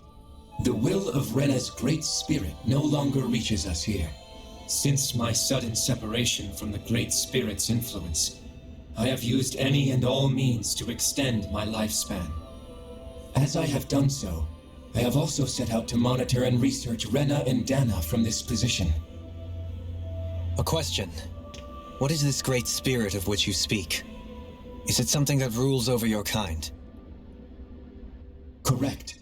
The will of Rena's Great Spirit no longer reaches us here. Since my sudden separation from the Great Spirit's influence, I have used any and all means to extend my lifespan. As I have done so, I have also set out to monitor and research Rena and Dana from this position. A question. What is this great spirit of which you speak? Is it something that rules over your kind? Correct.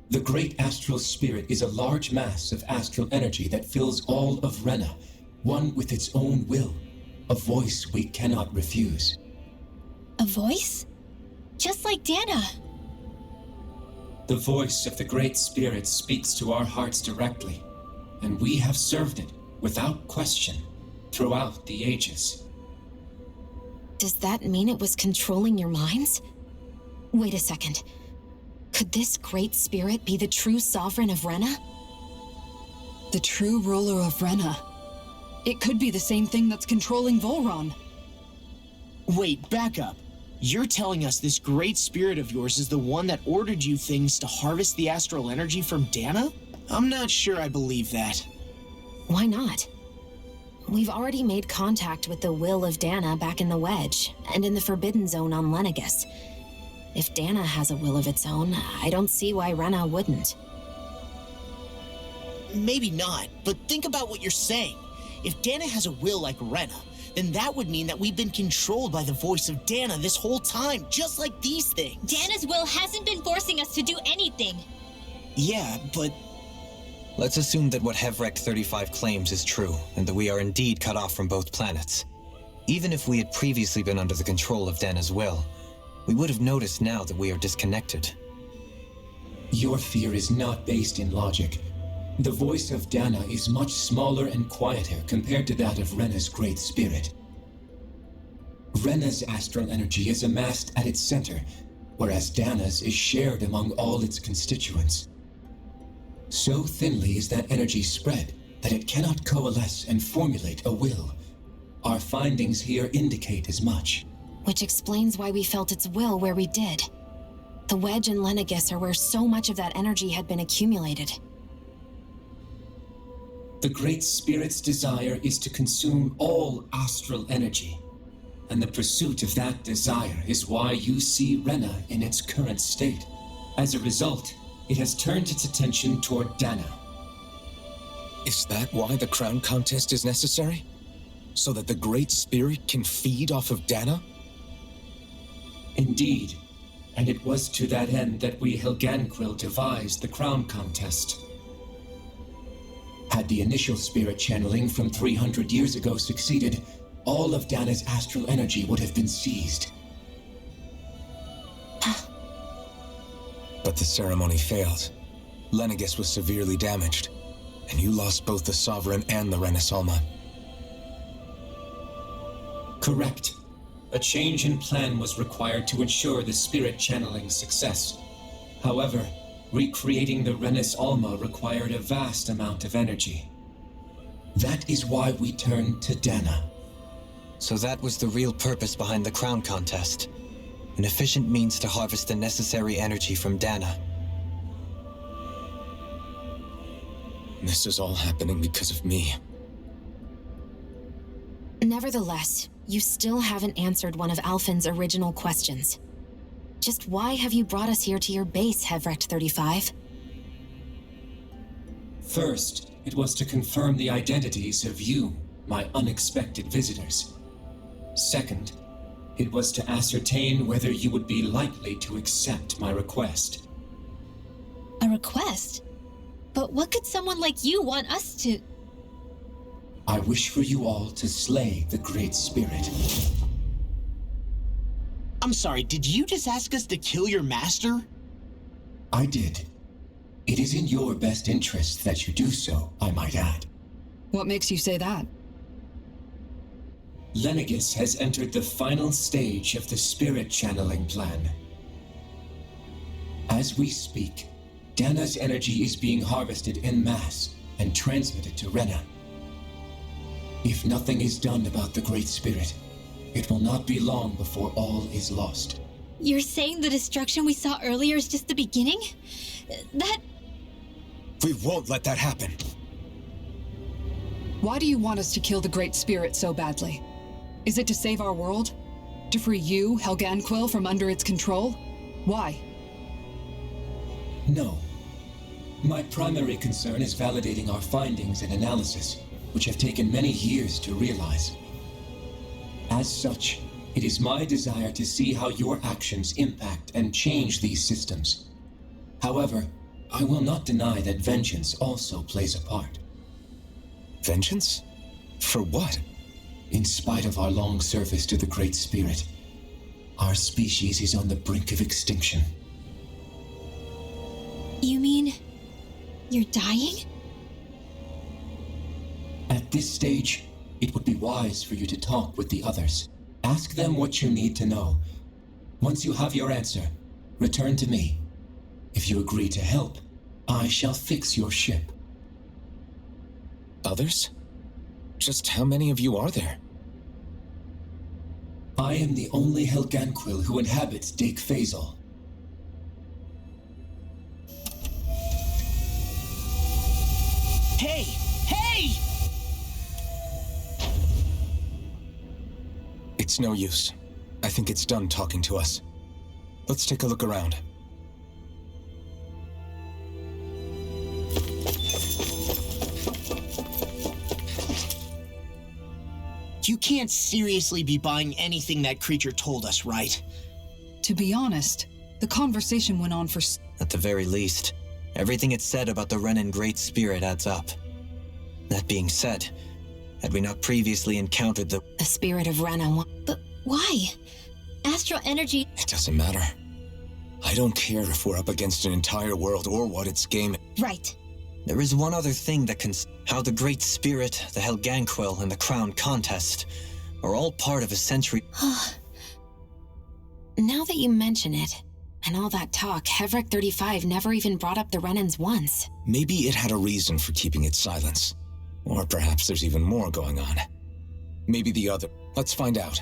The Great Astral Spirit is a large mass of astral energy that fills all of Rena, one with its own will, a voice we cannot refuse. A voice? Just like Dana. The voice of the Great Spirit speaks to our hearts directly, and we have served it, without question, throughout the ages. Does that mean it was controlling your minds? Wait a second. Could this Great Spirit be the true sovereign of Rena? The true ruler of Rena. It could be the same thing that's controlling Volron. Wait, back up. You're telling us this great spirit of yours is the one that ordered you things to harvest the astral energy from Dana? I'm not sure I believe that. Why not? We've already made contact with the will of Dana back in the Wedge, and in the Forbidden Zone on Lenegus. If Dana has a will of its own, I don't see why Rena wouldn't. Maybe not, but think about what you're saying. If Dana has a will like Rena, then that would mean that we've been controlled by the voice of Dana this whole time, just like these things. Dana's will hasn't been forcing us to do anything. Yeah, but... Let's assume that what Hevrect 35 claims is true, and that we are indeed cut off from both planets. Even if we had previously been under the control of Dana's will, we would have noticed now that we are disconnected. Your fear is not based in logic. The voice of Dana is much smaller and quieter compared to that of Rena's Great Spirit. Rena's astral energy is amassed at its center, whereas Dana's is shared among all its constituents. So thinly is that energy spread that it cannot coalesce and formulate a will. Our findings here indicate as much. Which explains why we felt its will where we did. The Wedge and Lenegus are where so much of that energy had been accumulated. The Great Spirit's desire is to consume all astral energy, and the pursuit of that desire is why you see Rena in its current state. As a result, it has turned its attention toward Dana. Is that why the crown contest is necessary? So that the Great Spirit can feed off of Dana? Indeed, and it was to that end that we Helganquil devised the crown contest. Had the initial spirit channeling from 300 years ago succeeded, all of Dana's astral energy would have been seized. But the ceremony failed. Lenegus was severely damaged, and you lost both the Sovereign and the Renasalma. Correct. A change in plan was required to ensure the spirit channeling's success. However, recreating the Renis Alma required a vast amount of energy. That is why we turned to Dana. So that was the real purpose behind the crown contest. An efficient means to harvest the necessary energy from Dana. This is all happening because of me. Nevertheless, you still haven't answered one of Alphen's original questions. Just why have you brought us here to your base, Hevrect 35? First, it was to confirm the identities of you, my unexpected visitors. Second, it was to ascertain whether you would be likely to accept my request. A request? But what could someone like you want us to... I wish for you all to slay the Great Spirit. I'm sorry, did you just ask us to kill your master? I did. It is in your best interest that you do so, I might add. What makes you say that? Lenegus has entered the final stage of the spirit channeling plan. As we speak, Dana's energy is being harvested en masse and transmitted to Rena. If nothing is done about the Great Spirit, it will not be long before all is lost. You're saying the destruction we saw earlier is just the beginning? That... We won't let that happen. Why do you want us to kill the Great Spirit so badly? Is it to save our world? To free you, Helganquil, from under its control? Why? No. My primary concern is validating our findings and analysis, which have taken many years to realize. As such, it is my desire to see how your actions impact and change these systems. However, I will not deny that vengeance also plays a part. Vengeance? For what? In spite of our long service to the Great Spirit, our species is on the brink of extinction. You mean you're dying? At this stage, it would be wise for you to talk with the others. Ask them what you need to know. Once you have your answer, return to me. If you agree to help, I shall fix your ship. Others? Just how many of you are there? I am the only Helganquil who inhabits Dake Phasal. Hey! Hey! It's no use. I think it's done talking to us. Let's take a look around. You can't seriously be buying anything that creature told us, right? To be honest, the conversation went on for At the very least, everything it said about the Renan Great Spirit adds up. That being said, had we not previously encountered the spirit of Rena. But why? Astral energy. It doesn't matter. I don't care if we're up against an entire world or what its game. Right. There is one other thing that can... How the Great Spirit, the Helganquil, and the Crown Contest are all part of a century... Now that you mention it, and all that talk, Hevric 35 never even brought up the Renans once. Maybe it had a reason for keeping its silence. Or perhaps there's even more going on. Maybe the other... Let's find out.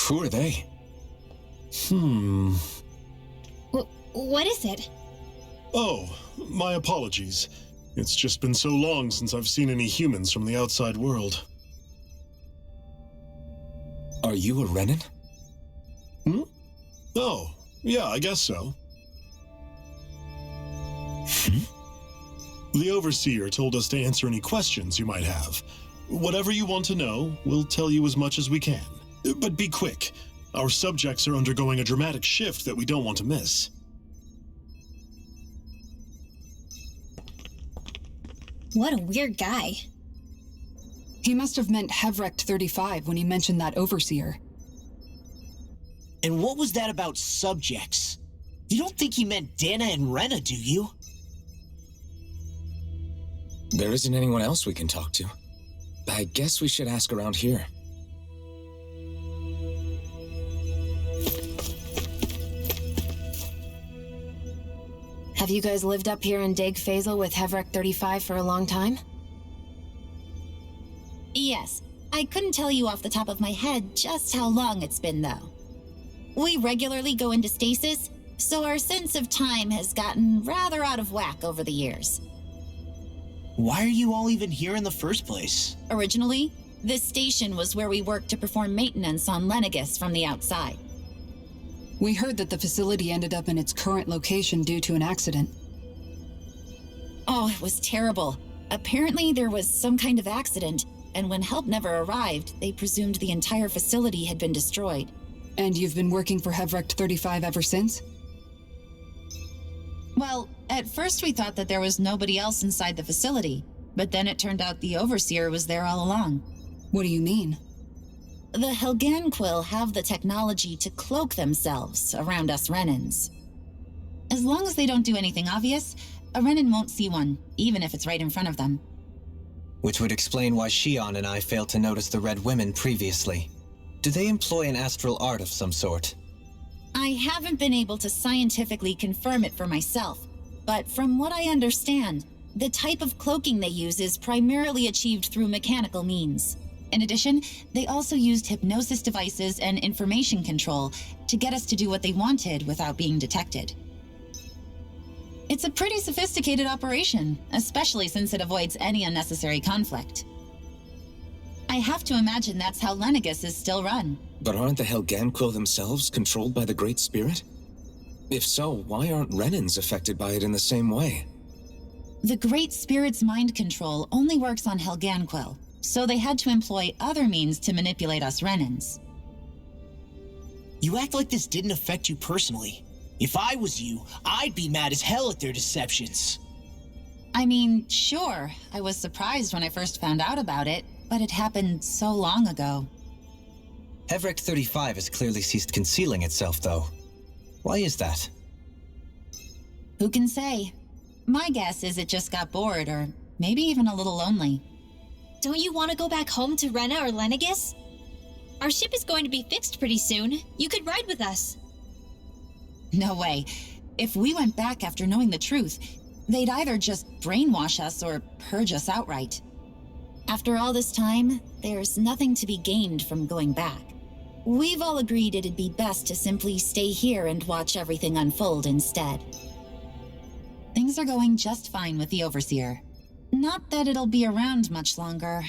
Who are they? What is it? Oh, my apologies. It's just been so long since I've seen any humans from the outside world. Are you a Renan? Oh, yeah, I guess so. The Overseer told us to answer any questions you might have. Whatever you want to know, we'll tell you as much as we can. But be quick. Our subjects are undergoing a dramatic shift that we don't want to miss. What a weird guy. He must have meant Hevric 35 when he mentioned that Overseer. And what was that about subjects? You don't think he meant Dana and Rena, do you? There isn't anyone else we can talk to. I guess we should ask around here. Have you guys lived up here in Dake Phasal with Hevric 35 for a long time? Yes. I couldn't tell you off the top of my head just how long it's been, though. We regularly go into stasis, so our sense of time has gotten rather out of whack over the years. Why are you all even here in the first place? Originally, This station was where we worked to perform maintenance on Lenegis from the outside. We heard that the facility ended up in its current location due to an accident. Oh, it was terrible. Apparently there was some kind of accident, and when help never arrived, they presumed the entire facility had been destroyed. And you've been working for Hevrecht 35 ever since? Well, at first we thought that there was nobody else inside the facility, but then it turned out the Overseer was there all along. What do you mean? The Helganquil have the technology to cloak themselves around us Renans. As long as they don't do anything obvious, a Renan won't see one, even if it's right in front of them. Which would explain why Shion and I failed to notice the Red Women previously. Do they employ an astral art of some sort? I haven't been able to scientifically confirm it for myself, but from what I understand, the type of cloaking they use is primarily achieved through mechanical means. In addition, they also used hypnosis devices and information control to get us to do what they wanted without being detected. It's a pretty sophisticated operation, especially since it avoids any unnecessary conflict. I have to imagine that's how Lenegis is still run. But aren't the Helganquil themselves controlled by the Great Spirit? If so, why aren't Renans affected by it in the same way? The Great Spirit's mind control only works on Helganquil, so they had to employ other means to manipulate us Renans. You act like this didn't affect you personally. If I was you, I'd be mad as hell at their deceptions. I mean, sure, I was surprised when I first found out about it, but it happened so long ago. Hevrecht 35 has clearly ceased concealing itself, though. Why is that? Who can say? My guess is it just got bored, or maybe even a little lonely. Don't you want to go back home to Rena or Lenegis? Our ship is going to be fixed pretty soon. You could ride with us. No way. If we went back after knowing the truth, they'd either just brainwash us or purge us outright. After all this time, there's nothing to be gained from going back. We've all agreed it'd be best to simply stay here and watch everything unfold instead. Things are going just fine with the Overseer. Not that it'll be around much longer.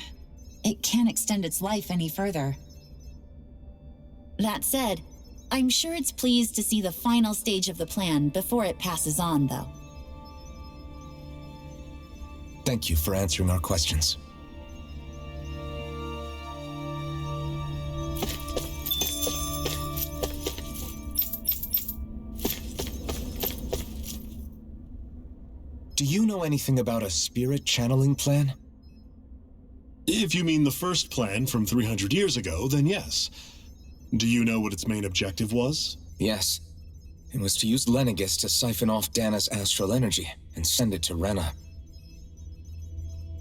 It can't extend its life any further. That said, I'm sure it's pleased to see the final stage of the plan before it passes on, though. Thank you for answering our questions. Do you know anything about a spirit channeling plan? If you mean the first plan from 300 years ago, then yes. Do you know what its main objective was? Yes. It was to use Lenegis to siphon off Dana's astral energy and send it to Rena.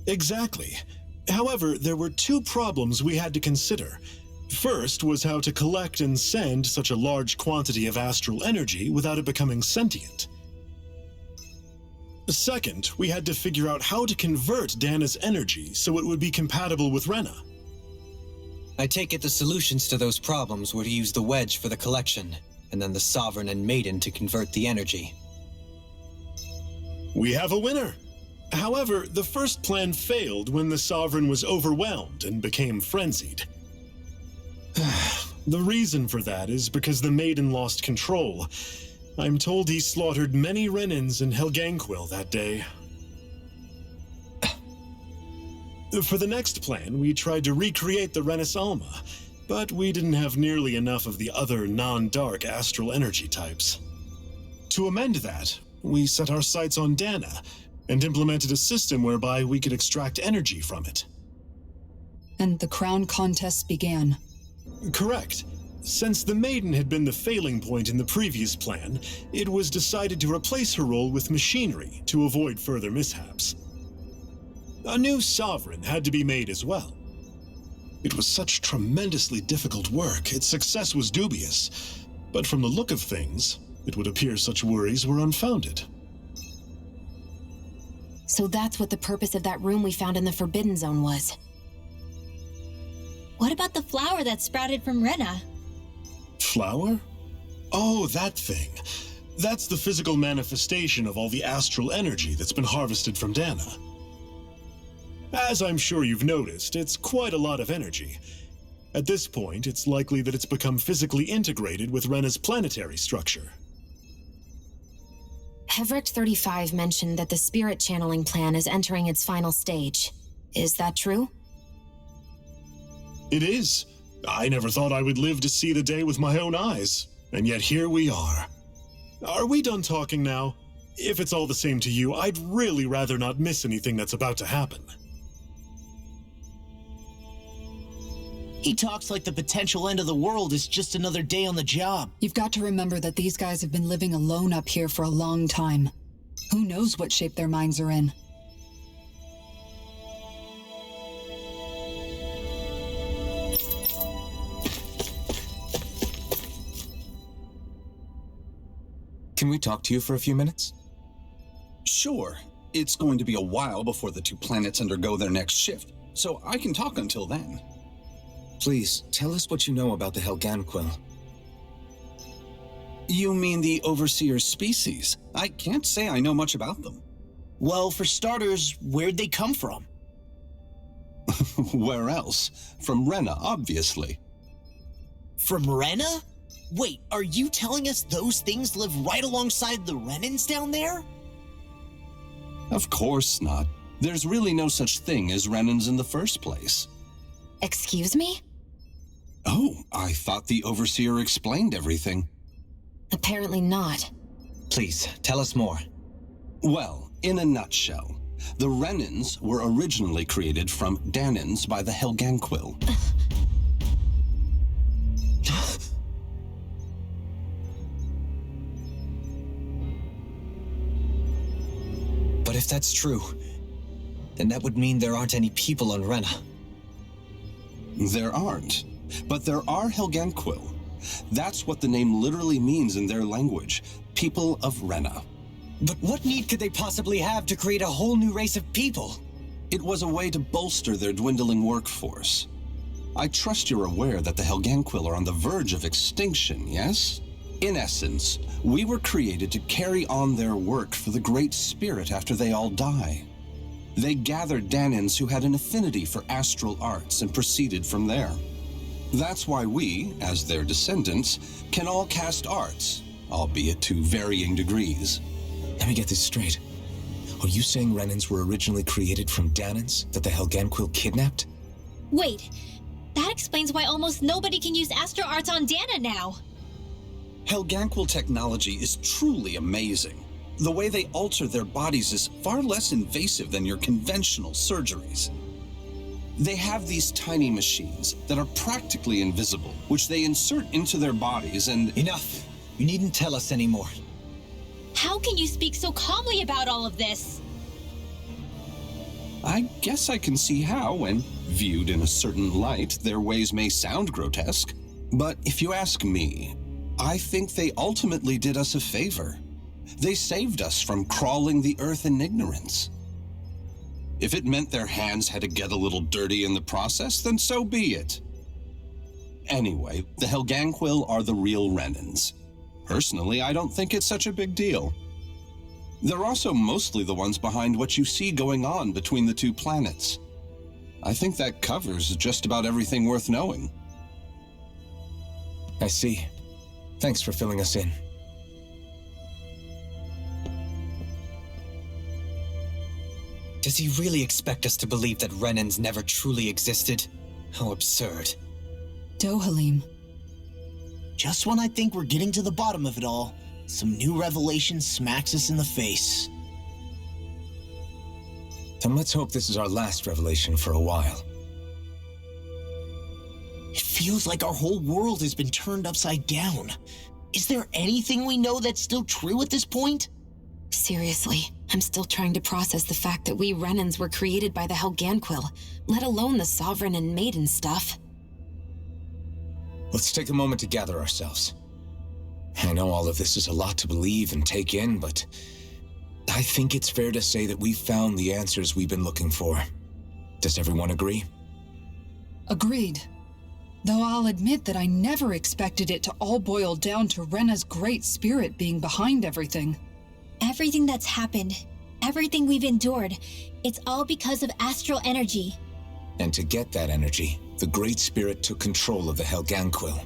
Exactly. However, there were two problems we had to consider. First was how to collect and send such a large quantity of astral energy without it becoming sentient. Second, we had to figure out how to convert Dana's energy so it would be compatible with Rena. I take it the solutions to those problems were to use the wedge for the collection, and then the Sovereign and Maiden to convert the energy. We have a winner! However, the first plan failed when the Sovereign was overwhelmed and became frenzied. The reason for that is because the Maiden lost control. I'm told he slaughtered many Renans in Helganquil that day. For the next plan, we tried to recreate the Renis Alma, but we didn't have nearly enough of the other non-dark astral energy types. To amend that, we set our sights on Dana and implemented a system whereby we could extract energy from it. And the crown contests began. Correct. Since the Maiden had been the failing point in the previous plan, it was decided to replace her role with machinery to avoid further mishaps. A new Sovereign had to be made as well. It was such tremendously difficult work, its success was dubious, but from the look of things, it would appear such worries were unfounded. So that's what the purpose of that room we found in the Forbidden Zone was. What about the flower that sprouted from Rena? Flower? Oh, that thing. That's the physical manifestation of all the astral energy that's been harvested from Dana. As I'm sure you've noticed, it's quite a lot of energy. At this point, it's likely that it's become physically integrated with Rena's planetary structure. Hevrect 35 mentioned that the spirit channeling plan is entering its final stage. Is that true? It is. I never thought I would live to see the day with my own eyes, and yet here we are. Are we done talking now? If it's all the same to you, I'd really rather not miss anything that's about to happen. He talks like the potential end of the world is just another day on the job. You've got to remember that these guys have been living alone up here for a long time. Who knows what shape their minds are in? Can we talk to you for a few minutes? Sure. It's going to be a while before the two planets undergo their next shift, so I can talk until then. Please, tell us what you know about the Helganquil. You mean the Overseer species? I can't say I know much about them. Well, for starters, where'd they come from? Where else? From Rena, obviously. From Rena? Wait, are you telling us those things live right alongside the Renans down there? Of course not. There's really no such thing as Renans in the first place. Excuse me? Oh, I thought the Overseer explained everything. Apparently not. Please, tell us more. Well, in a nutshell, the Renans were originally created from Danans by the Helganquil. But if that's true, then that would mean there aren't any people on Rena. There aren't, but there are Helganquil. That's what the name literally means in their language, people of Rena. But what need could they possibly have to create a whole new race of people? It was a way to bolster their dwindling workforce. I trust you're aware that the Helganquil are on the verge of extinction, yes? In essence, we were created to carry on their work for the Great Spirit after they all die. They gathered Danans who had an affinity for astral arts and proceeded from there. That's why we, as their descendants, can all cast arts, albeit to varying degrees. Let me get this straight. Are you saying Renans were originally created from Danans that the Helganquil kidnapped? Wait, that explains why almost nobody can use astral arts on Dana now. Helganquil technology is truly amazing. The way they alter their bodies is far less invasive than your conventional surgeries. They have these tiny machines that are practically invisible, which they insert into their bodies and— Enough! You needn't tell us anymore. How can you speak so calmly about all of this? I guess I can see how, when viewed in a certain light, their ways may sound grotesque. But if you ask me, I think they ultimately did us a favor. They saved us from crawling the earth in ignorance. If it meant their hands had to get a little dirty in the process, then so be it. Anyway, the Helganquil are the real Renans. Personally, I don't think it's such a big deal. They're also mostly the ones behind what you see going on between the two planets. I think that covers just about everything worth knowing. I see. Thanks for filling us in. Does he really expect us to believe that Renans never truly existed? How absurd. Dohalim. Just when I think we're getting to the bottom of it all, some new revelation smacks us in the face. Then let's hope this is our last revelation for a while. It feels like our whole world has been turned upside down. Is there anything we know that's still true at this point? Seriously, I'm still trying to process the fact that we Renans were created by the Helganquil, let alone the Sovereign and Maiden stuff. Let's take a moment to gather ourselves. I know all of this is a lot to believe and take in, but I think it's fair to say that we've found the answers we've been looking for. Does everyone agree? Agreed. Though I'll admit that I never expected it to all boil down to Rena's great spirit being behind everything. Everything that's happened, everything we've endured, it's all because of astral energy. And to get that energy, the Great Spirit took control of the Helganquil.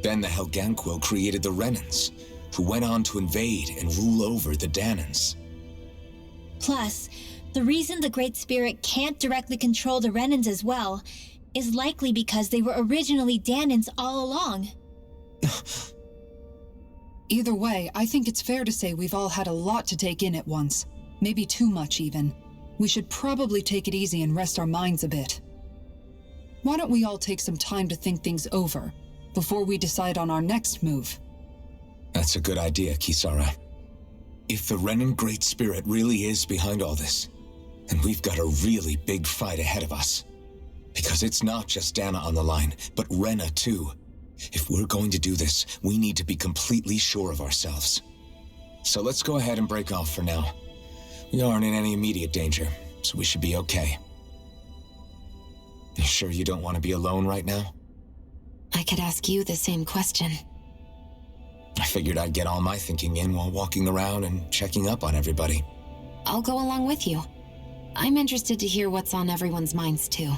Then the Helganquil created the Renans, who went on to invade and rule over the Danans. Plus, the reason the Great Spirit can't directly control the Renans as well is likely because they were originally Danans all along. Either way, I think it's fair to say we've all had a lot to take in at once. Maybe too much, even. We should probably take it easy and rest our minds a bit. Why don't we all take some time to think things over before we decide on our next move? That's a good idea, Kisara. If the Renan Great Spirit really is behind all this, then we've got a really big fight ahead of us. Because it's not just Dana on the line, but Rena too. If we're going to do this, we need to be completely sure of ourselves. So let's go ahead and break off for now. We aren't in any immediate danger, so we should be okay. You sure you don't want to be alone right now? I could ask you the same question. I figured I'd get all my thinking in while walking around and checking up on everybody. I'll go along with you. I'm interested to hear what's on everyone's minds too.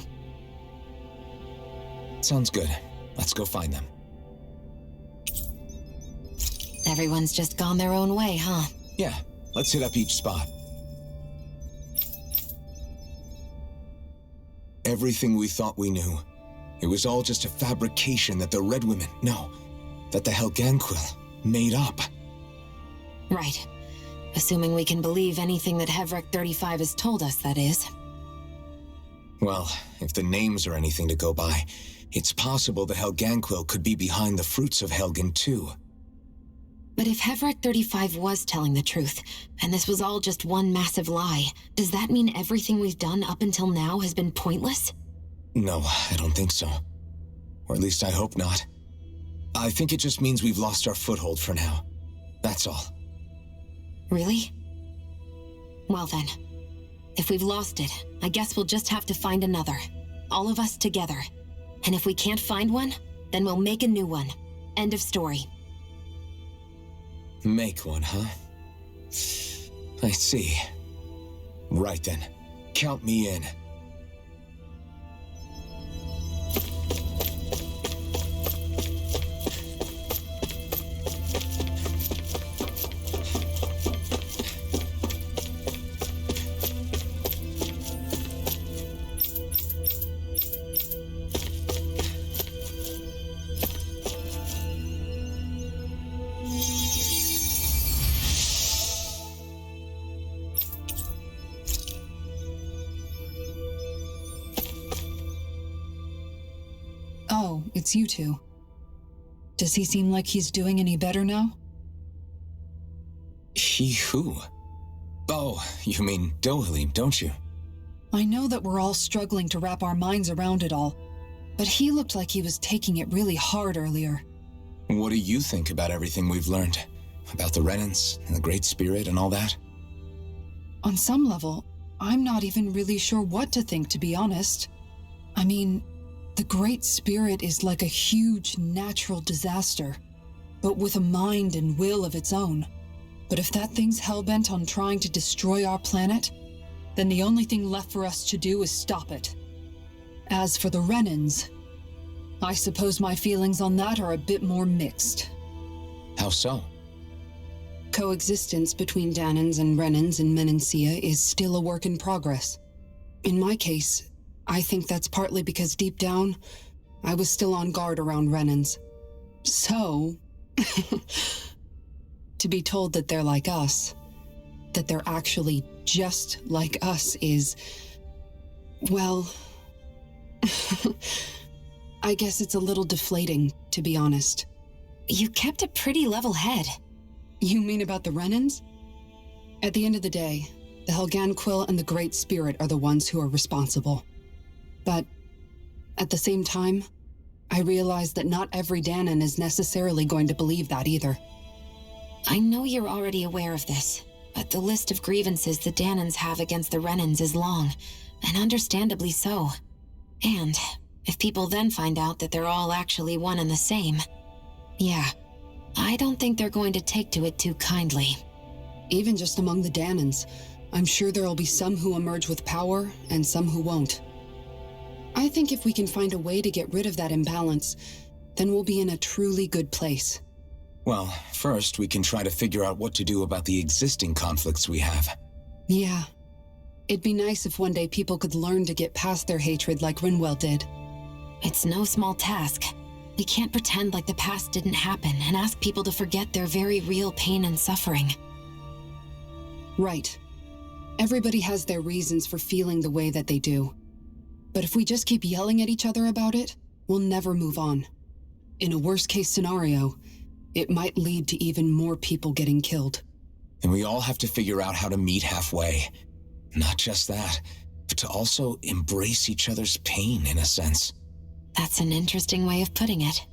Sounds good. Let's go find them. Everyone's just gone their own way, huh? Yeah, let's hit up each spot. Everything we thought we knew, it was all just a fabrication that the Red Women, that the Helganquil made up. Right. Assuming we can believe anything that Hevrek 35 has told us, that is. Well, if the names are anything to go by, it's possible the Helganquil could be behind the fruits of Helgen too. But if Hevrek 35 was telling the truth, and this was all just one massive lie, does that mean everything we've done up until now has been pointless? No, I don't think so. Or at least I hope not. I think it just means we've lost our foothold for now. That's all. Really? Well then, if we've lost it, I guess we'll just have to find another. All of us together. And if we can't find one, then we'll make a new one. End of story. Make one, huh? I see. Right then. Count me in. Oh, it's you two. Does he seem like he's doing any better now? He who? Oh, you mean Dohalim, don't you? I know that we're all struggling to wrap our minds around it all, but he looked like he was taking it really hard earlier. What do you think about everything we've learned? About the Renans and the Great Spirit and all that? On some level, I'm not even really sure what to think, to be honest. I mean, the Great Spirit is like a huge natural disaster, but with a mind and will of its own. But if that thing's hellbent on trying to destroy our planet, then the only thing left for us to do is stop it. As for the Renans, I suppose my feelings on that are a bit more mixed. How so? Coexistence between Danans and Renans in Menancia is still a work in progress. In my case, I think that's partly because deep down, I was still on guard around Renans. So, to be told that they're like us, that they're actually just like us is, well, I guess it's a little deflating, to be honest. You kept a pretty level head. You mean about the Renans? At the end of the day, the Helganquil and the Great Spirit are the ones who are responsible. But at the same time, I realize that not every Danan is necessarily going to believe that either. I know you're already aware of this, but the list of grievances the Danans have against the Renans is long, and understandably so. And if people then find out that they're all actually one and the same, yeah, I don't think they're going to take to it too kindly. Even just among the Danans, I'm sure there'll be some who emerge with power and some who won't. I think if we can find a way to get rid of that imbalance, then we'll be in a truly good place. Well, first we can try to figure out what to do about the existing conflicts we have. Yeah. It'd be nice if one day people could learn to get past their hatred like Rinwell did. It's no small task. We can't pretend like the past didn't happen and ask people to forget their very real pain and suffering. Right. Everybody has their reasons for feeling the way that they do. But if we just keep yelling at each other about it, we'll never move on. In a worst-case scenario, it might lead to even more people getting killed. And we all have to figure out how to meet halfway. Not just that, but to also embrace each other's pain in a sense. That's an interesting way of putting it.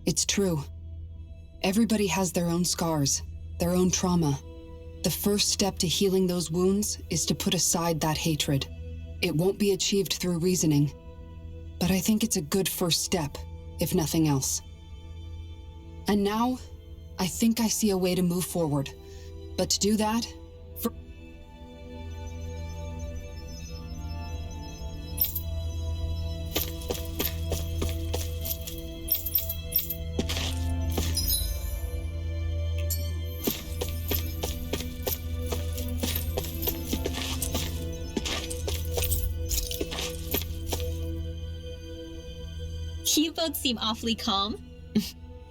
It's true. Everybody has their own scars, their own trauma. The first step to healing those wounds is to put aside that hatred. It won't be achieved through reasoning, but I think it's a good first step, if nothing else. And now, I think I see a way to move forward. But to do that, You both seem awfully calm.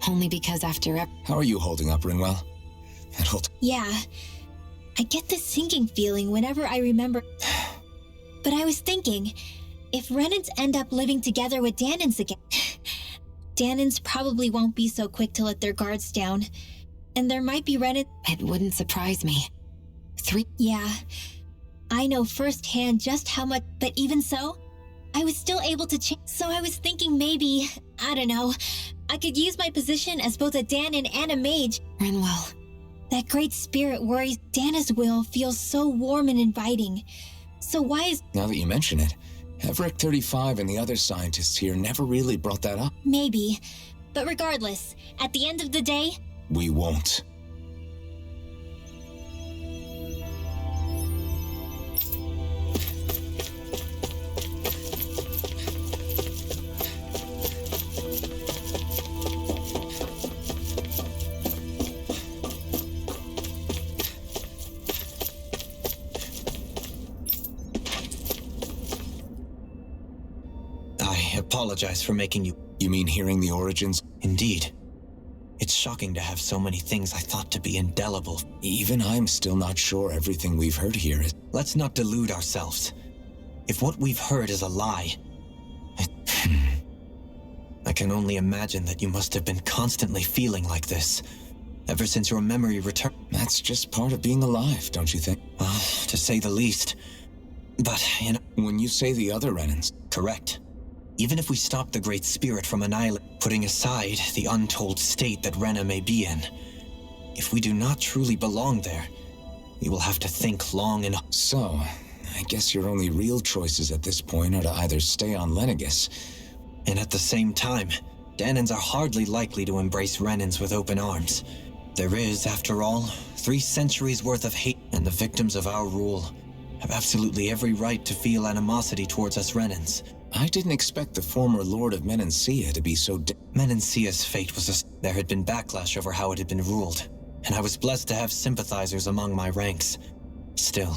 Only because after How are you holding up, Rinwell? Yeah. I get this sinking feeling whenever I remember. But I was thinking, if Renans end up living together with Danans again, Danans probably won't be so quick to let their guards down. And there might be Renans. It wouldn't surprise me. Yeah. I know firsthand just how much, but even so, I was still able to change. So I was thinking maybe, I don't know, I could use my position as both a Danan and a mage. Rinwell. That great spirit worries. Dana's will feels so warm and inviting. So why is... Now that you mention it, Everett 35 and the other scientists here never really brought that up. Maybe. But regardless, at the end of the day... We won't. I apologize for making you... You mean hearing the origins? Indeed. It's shocking to have so many things I thought to be indelible. Even I'm still not sure everything we've heard here is... Let's not delude ourselves. If what we've heard is a lie... I can only imagine that you must have been constantly feeling like this, ever since your memory returned. That's just part of being alive, don't you think? Well, to say the least. But, you know... When you say the other Renans... Correct. Even if we stop the Great Spirit from annihilating, putting aside the untold state that Rena may be in, if we do not truly belong there, we will have to think long and... So, I guess your only real choices at this point are to either stay on Lenegis... And at the same time, Danans are hardly likely to embrace Renans with open arms. There is, after all, 3 centuries worth of hate, and the victims of our rule have absolutely every right to feel animosity towards us Renans. I didn't expect the former Lord of Menancia to be so... Menancia's fate was there had been backlash over how it had been ruled, and I was blessed to have sympathizers among my ranks. Still,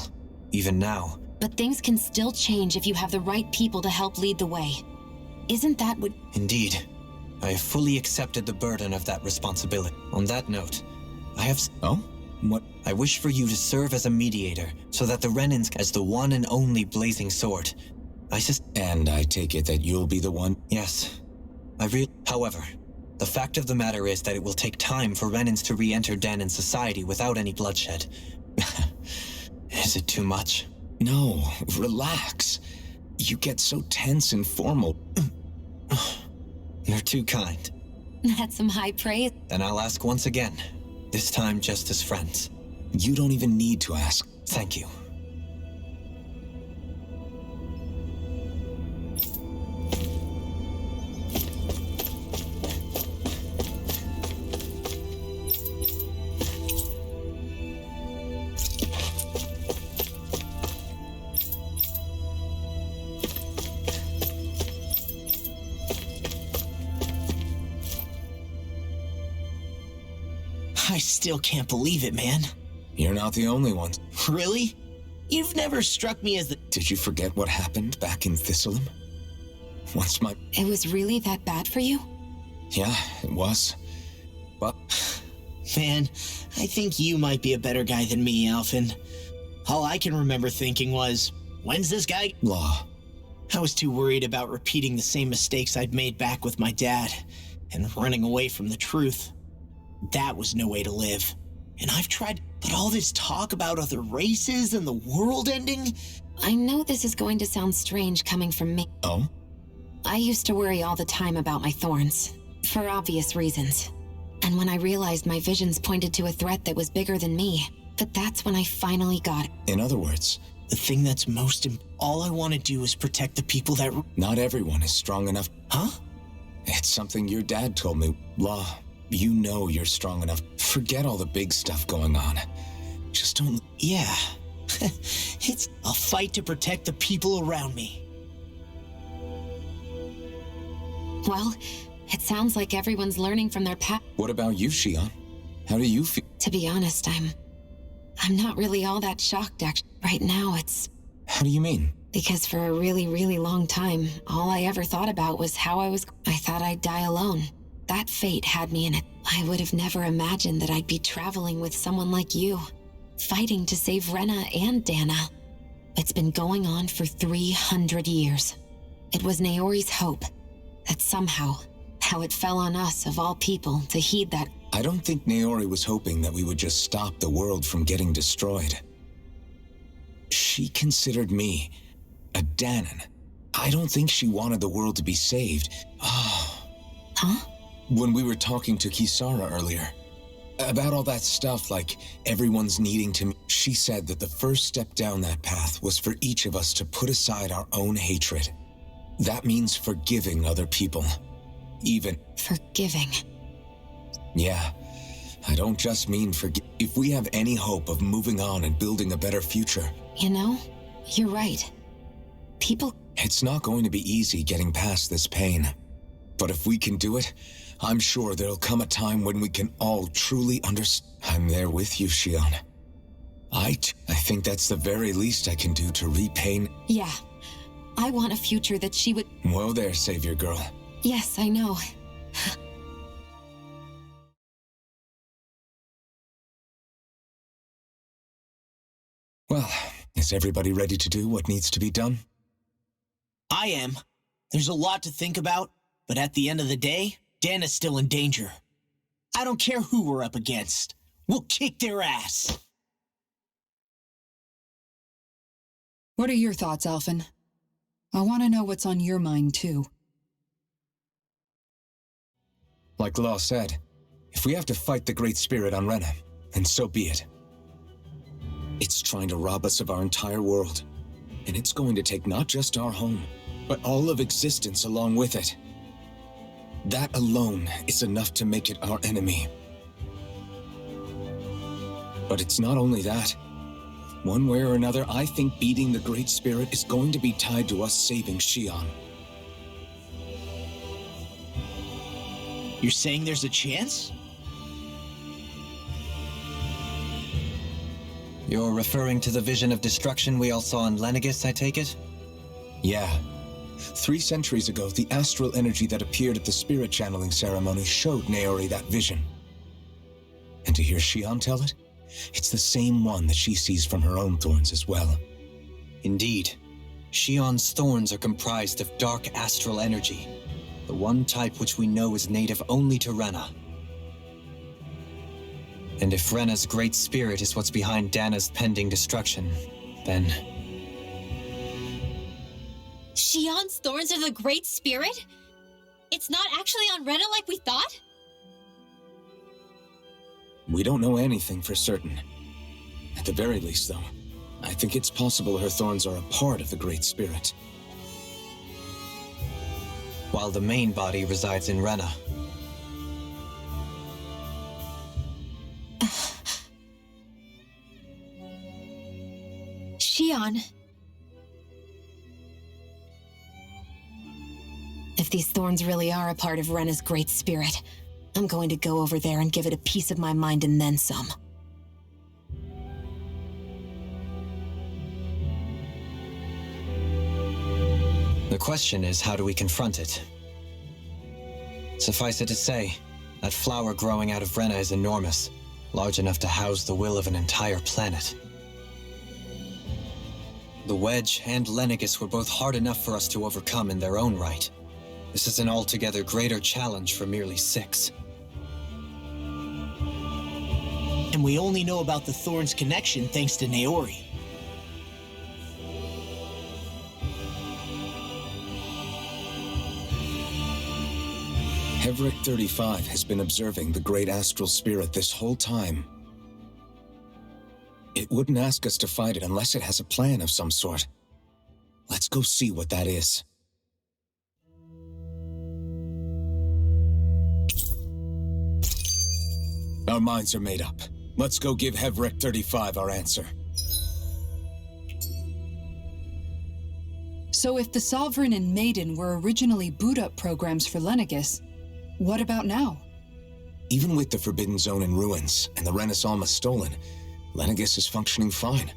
even now... But things can still change if you have the right people to help lead the way. Isn't that what... Indeed. I have fully accepted the burden of that responsibility. On that note, I have... Oh? What? I wish for you to serve as a mediator, so that the Renans, as the one and only blazing sword... And I take it that you'll be the one? Yes. However, the fact of the matter is that it will take time for Renans to re-enter Danan society without any bloodshed. Is it too much? No, relax. You get so tense and formal. You're too kind. That's some high praise. Then I'll ask once again, this time just as friends. You don't even need to ask. Thank you. I still can't believe it, man. You're not the only one. Really? You've never struck me as the... Did you forget what happened back in Thistleum? Once my... It was really that bad for you? Yeah, it was. But... Man, I think you might be a better guy than me, Alphen. All I can remember thinking was, when's this guy... Law. I was too worried about repeating the same mistakes I'd made back with my dad, and running away from the truth. That was no way to live. And I've tried, but all this talk about other races and the world ending... I know this is going to sound strange coming from me. Oh? I used to worry all the time about my thorns, for obvious reasons. And when I realized my visions pointed to a threat that was bigger than me, but that's when I finally got it. In other words... The thing that's all I want to do is protect the people that... Not everyone is strong enough. Huh? It's something your dad told me. Law, you know you're strong enough. Forget all the big stuff going on. Just don't... Yeah. It's a fight to protect the people around me. Well, it sounds like everyone's learning from their past. What about you, Shion? How do you feel? To be honest, I'm not really all that shocked, actually. Right now, it's... How do you mean? Because for a really, really long time, all I ever thought about was how I thought I'd die alone. That fate had me in it. I would have never imagined that I'd be traveling with someone like you, fighting to save Rena and Dana. It's been going on for 300 years. It was Naori's hope that somehow, how it fell on us, of all people, to heed that. I don't think Naori was hoping that we would just stop the world from getting destroyed. She considered me a Danon. I don't think she wanted the world to be saved. Huh? When we were talking to Kisara earlier, about all that stuff like everyone's needing to... She said that the first step down that path was for each of us to put aside our own hatred. That means forgiving other people. Even... Forgiving? Yeah. I don't just mean forgive. If we have any hope of moving on and building a better future... You know, you're right. People... It's not going to be easy getting past this pain. But if we can do it, I'm sure there'll come a time when we can all truly understand. I'm there with you, Shion. I think that's the very least I can do to repay... Yeah. I want a future that she would... Whoa there, Savior Girl. Yes, I know. Well, is everybody ready to do what needs to be done? I am. There's a lot to think about, but at the end of the day, Dana's still in danger. I don't care who we're up against. We'll kick their ass. What are your thoughts, Alphen? I want to know what's on your mind, too. Like Law said, if we have to fight the Great Spirit on Rena, then so be it. It's trying to rob us of our entire world, and it's going to take not just our home, but all of existence along with it. That alone is enough to make it our enemy. But it's not only that. One way or another, I think beating the Great Spirit is going to be tied to us saving Shion. You're saying there's a chance? You're referring to the vision of destruction we all saw in Lenegis, I take it? Yeah. 3 centuries ago, the astral energy that appeared at the spirit channeling ceremony showed Naori that vision. And to hear Shion tell it, it's the same one that she sees from her own thorns as well. Indeed. Shion's thorns are comprised of dark astral energy, the one type which we know is native only to Rena. And if Rena's great spirit is what's behind Dana's pending destruction, then... Shion's thorns are the Great Spirit? It's not actually on Rena like we thought? We don't know anything for certain. At the very least, though, I think it's possible her thorns are a part of the Great Spirit. While the main body resides in Rena. Shion. If these thorns really are a part of Rena's Great Spirit, I'm going to go over there and give it a piece of my mind and then some. The question is, how do we confront it? Suffice it to say, that flower growing out of Rena is enormous, large enough to house the will of an entire planet. The Wedge and Lenegis were both hard enough for us to overcome in their own right. This is an altogether greater challenge for merely 6. And we only know about the Thorn's connection thanks to Naori. Hevric 35 has been observing the great astral spirit this whole time. It wouldn't ask us to fight it unless it has a plan of some sort. Let's go see what that is. Our minds are made up. Let's go give Hevric 35 our answer. So if the Sovereign and Maiden were originally boot-up programs for Lenegis, what about now? Even with the Forbidden Zone in ruins and the Renaissance stolen, Lenegis is functioning fine.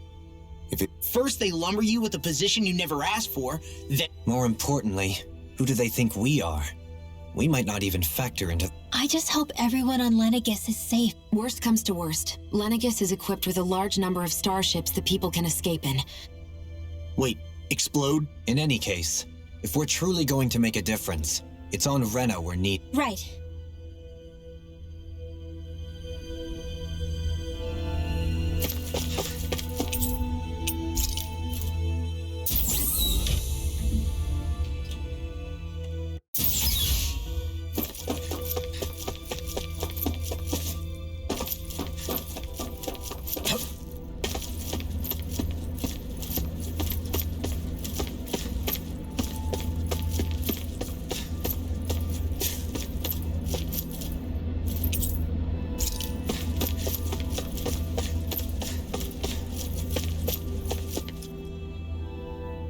First they lumber you with a position you never asked for, then... More importantly, who do they think we are? We might not even factor into... I just hope everyone on Lenegis is safe. Worst comes to worst, Lenegis is equipped with a large number of starships that people can escape in. Wait, explode? In any case, if we're truly going to make a difference, it's on Rena we're needed. Right.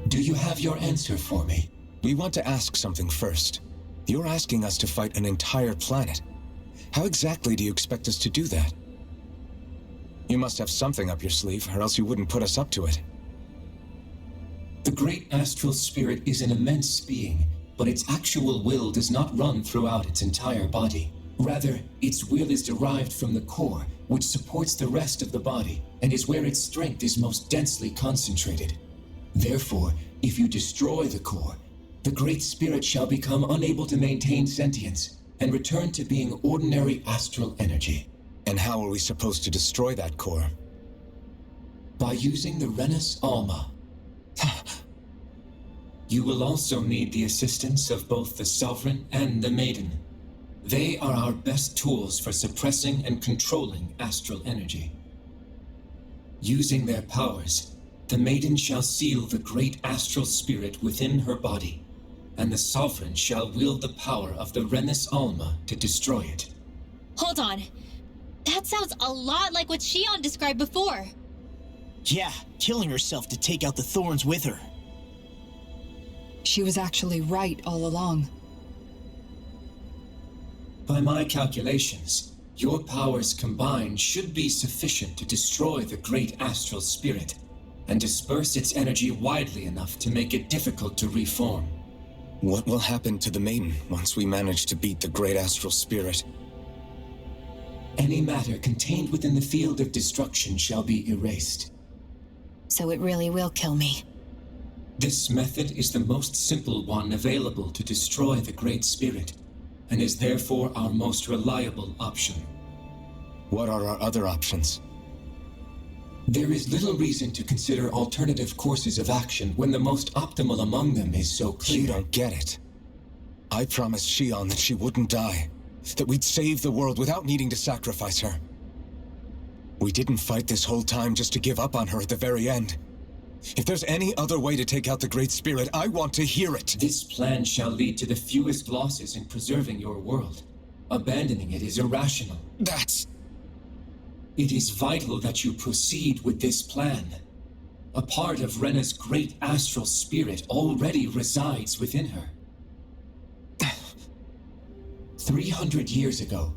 Do you have your answer for me? We want to ask something first. You're asking us to fight an entire planet. How exactly do you expect us to do that? You must have something up your sleeve, or else you wouldn't put us up to it. The great astral spirit is an immense being, but its actual will does not run throughout its entire body. Rather, its will is derived from the core, which supports the rest of the body, and is where its strength is most densely concentrated. Therefore, if you destroy the core, the Great Spirit shall become unable to maintain sentience and return to being ordinary astral energy. And how are we supposed to destroy that core? By using the Renus Alma. You will also need the assistance of both the Sovereign and the Maiden. They are our best tools for suppressing and controlling astral energy. Using their powers, the Maiden shall seal the great astral spirit within her body, and the Sovereign shall wield the power of the Renus Alma to destroy it. Hold on. That sounds a lot like what Shion described before. Yeah, killing herself to take out the Thorns with her. She was actually right all along. By my calculations, your powers combined should be sufficient to destroy the great astral spirit and disperse its energy widely enough to make it difficult to reform. What will happen to the Maiden once we manage to beat the great astral spirit? Any matter contained within the field of destruction shall be erased. So it really will kill me. This method is the most simple one available to destroy the Great Spirit, and is therefore our most reliable option. What are our other options? There is little reason to consider alternative courses of action when the most optimal among them is so clear. You don't get it. I promised Shion that she wouldn't die, that we'd save the world without needing to sacrifice her. We didn't fight this whole time just to give up on her at the very end. If there's any other way to take out the Great Spirit, I want to hear it. This plan shall lead to the fewest losses in preserving your world. Abandoning it is irrational. It is vital that you proceed with this plan. A part of Rena's great astral spirit already resides within her. 300 years ago,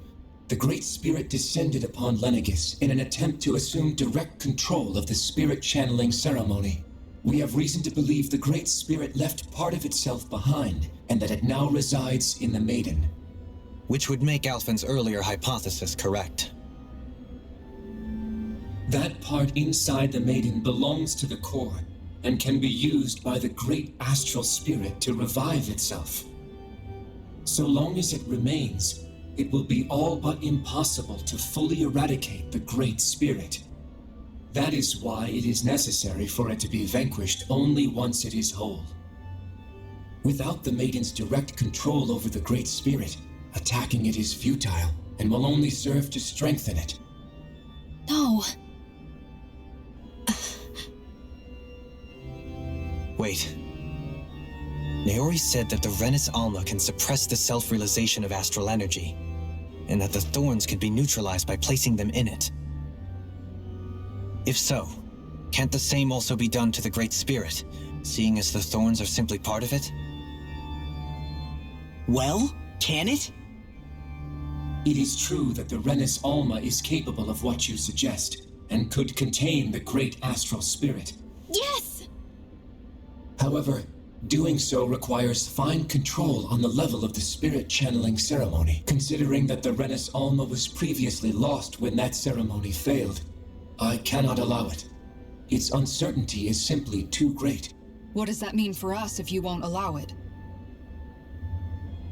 the Great Spirit descended upon Lenegis in an attempt to assume direct control of the spirit channeling ceremony. We have reason to believe the Great Spirit left part of itself behind, and that it now resides in the Maiden. Which would make Alphen's earlier hypothesis correct. That part inside the Maiden belongs to the core, and can be used by the Great Astral Spirit to revive itself. So long as it remains, it will be all but impossible to fully eradicate the Great Spirit. That is why it is necessary for it to be vanquished only once it is whole. Without the Maiden's direct control over the Great Spirit, attacking it is futile and will only serve to strengthen it. No. Wait. Naori said that the Renis Alma can suppress the self-realization of astral energy, and that the thorns could be neutralized by placing them in it. If so, can't the same also be done to the Great Spirit, seeing as the thorns are simply part of it? Well, can it? It is true that the Renis Alma is capable of what you suggest, and could contain the Great Astral Spirit. Yes! However, doing so requires fine control on the level of the spirit channeling ceremony, considering that the Renis Alma was previously lost when that ceremony failed. I cannot allow it. Its uncertainty is simply too great. What does that mean for us if you won't allow it?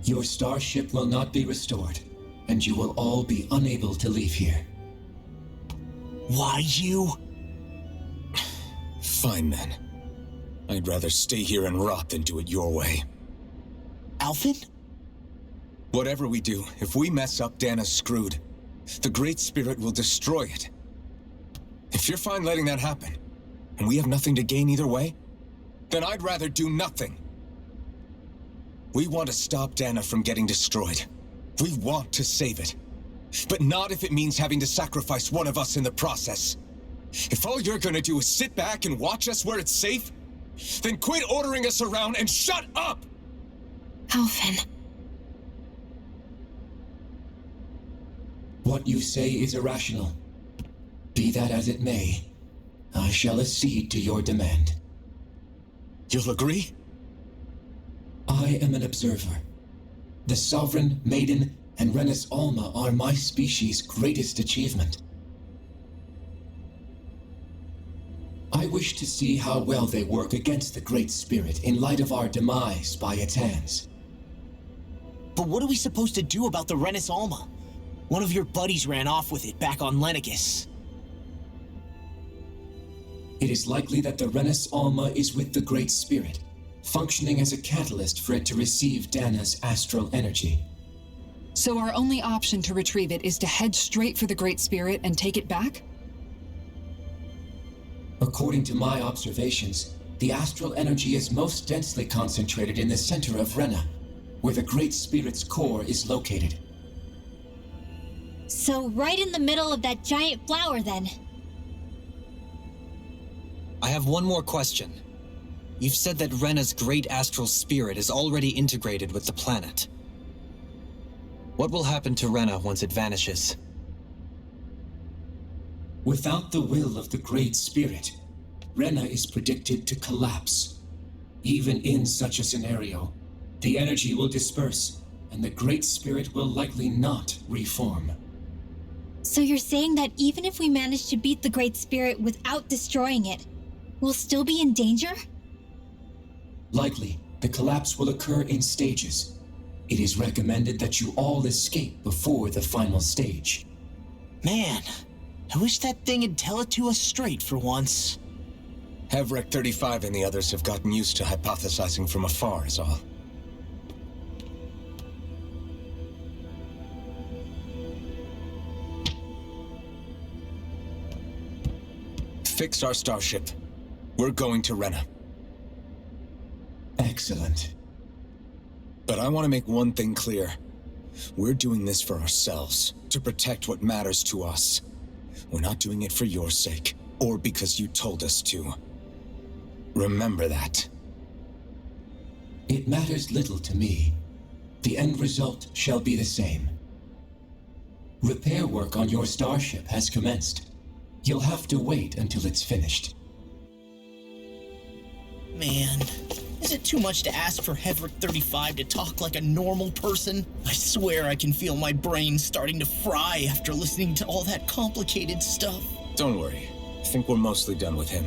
Your starship will not be restored, and you will all be unable to leave here. Why you? Fine then. I'd rather stay here and rot than do it your way. Alphen? Whatever we do, if we mess up, Dana's screwed. The Great Spirit will destroy it. If you're fine letting that happen, and we have nothing to gain either way, then I'd rather do nothing. We want to stop Dana from getting destroyed. We want to save it. But not if it means having to sacrifice one of us in the process. If all you're gonna do is sit back and watch us where it's safe, then quit ordering us around and shut up! Alphen. What you say is irrational. Be that as it may, I shall accede to your demand. You'll agree? I am an observer. The Sovereign, Maiden, and Renis Alma are my species' greatest achievement. I wish to see how well they work against the Great Spirit in light of our demise by its hands. But what are we supposed to do about the Renis Alma? One of your buddies ran off with it back on Lenegis. It is likely that the Renis Alma is with the Great Spirit, functioning as a catalyst for it to receive Dana's astral energy. So our only option to retrieve it is to head straight for the Great Spirit and take it back? According to my observations, the astral energy is most densely concentrated in the center of Rena, where the Great Spirit's core is located. So right in the middle of that giant flower, then. I have one more question. You've said that Rena's great astral spirit is already integrated with the planet. What will happen to Rena once it vanishes? Without the will of the Great Spirit, Rena is predicted to collapse. Even in such a scenario, the energy will disperse, and the Great Spirit will likely not reform. So you're saying that even if we manage to beat the Great Spirit without destroying it, we'll still be in danger? Likely, the collapse will occur in stages. It is recommended that you all escape before the final stage. Man, I wish that thing would tell it to us straight for once. Hevrek 35 and the others have gotten used to hypothesizing from afar is all. Fix our starship. We're going to Rena. Excellent. But I want to make one thing clear. We're doing this for ourselves, to protect what matters to us. We're not doing it for your sake, or because you told us to. Remember that. It matters little to me. The end result shall be the same. Repair work on your starship has commenced. You'll have to wait until it's finished. Man, is it too much to ask for Hevrick 35 to talk like a normal person? I swear I can feel my brain starting to fry after listening to all that complicated stuff. Don't worry. I think we're mostly done with him.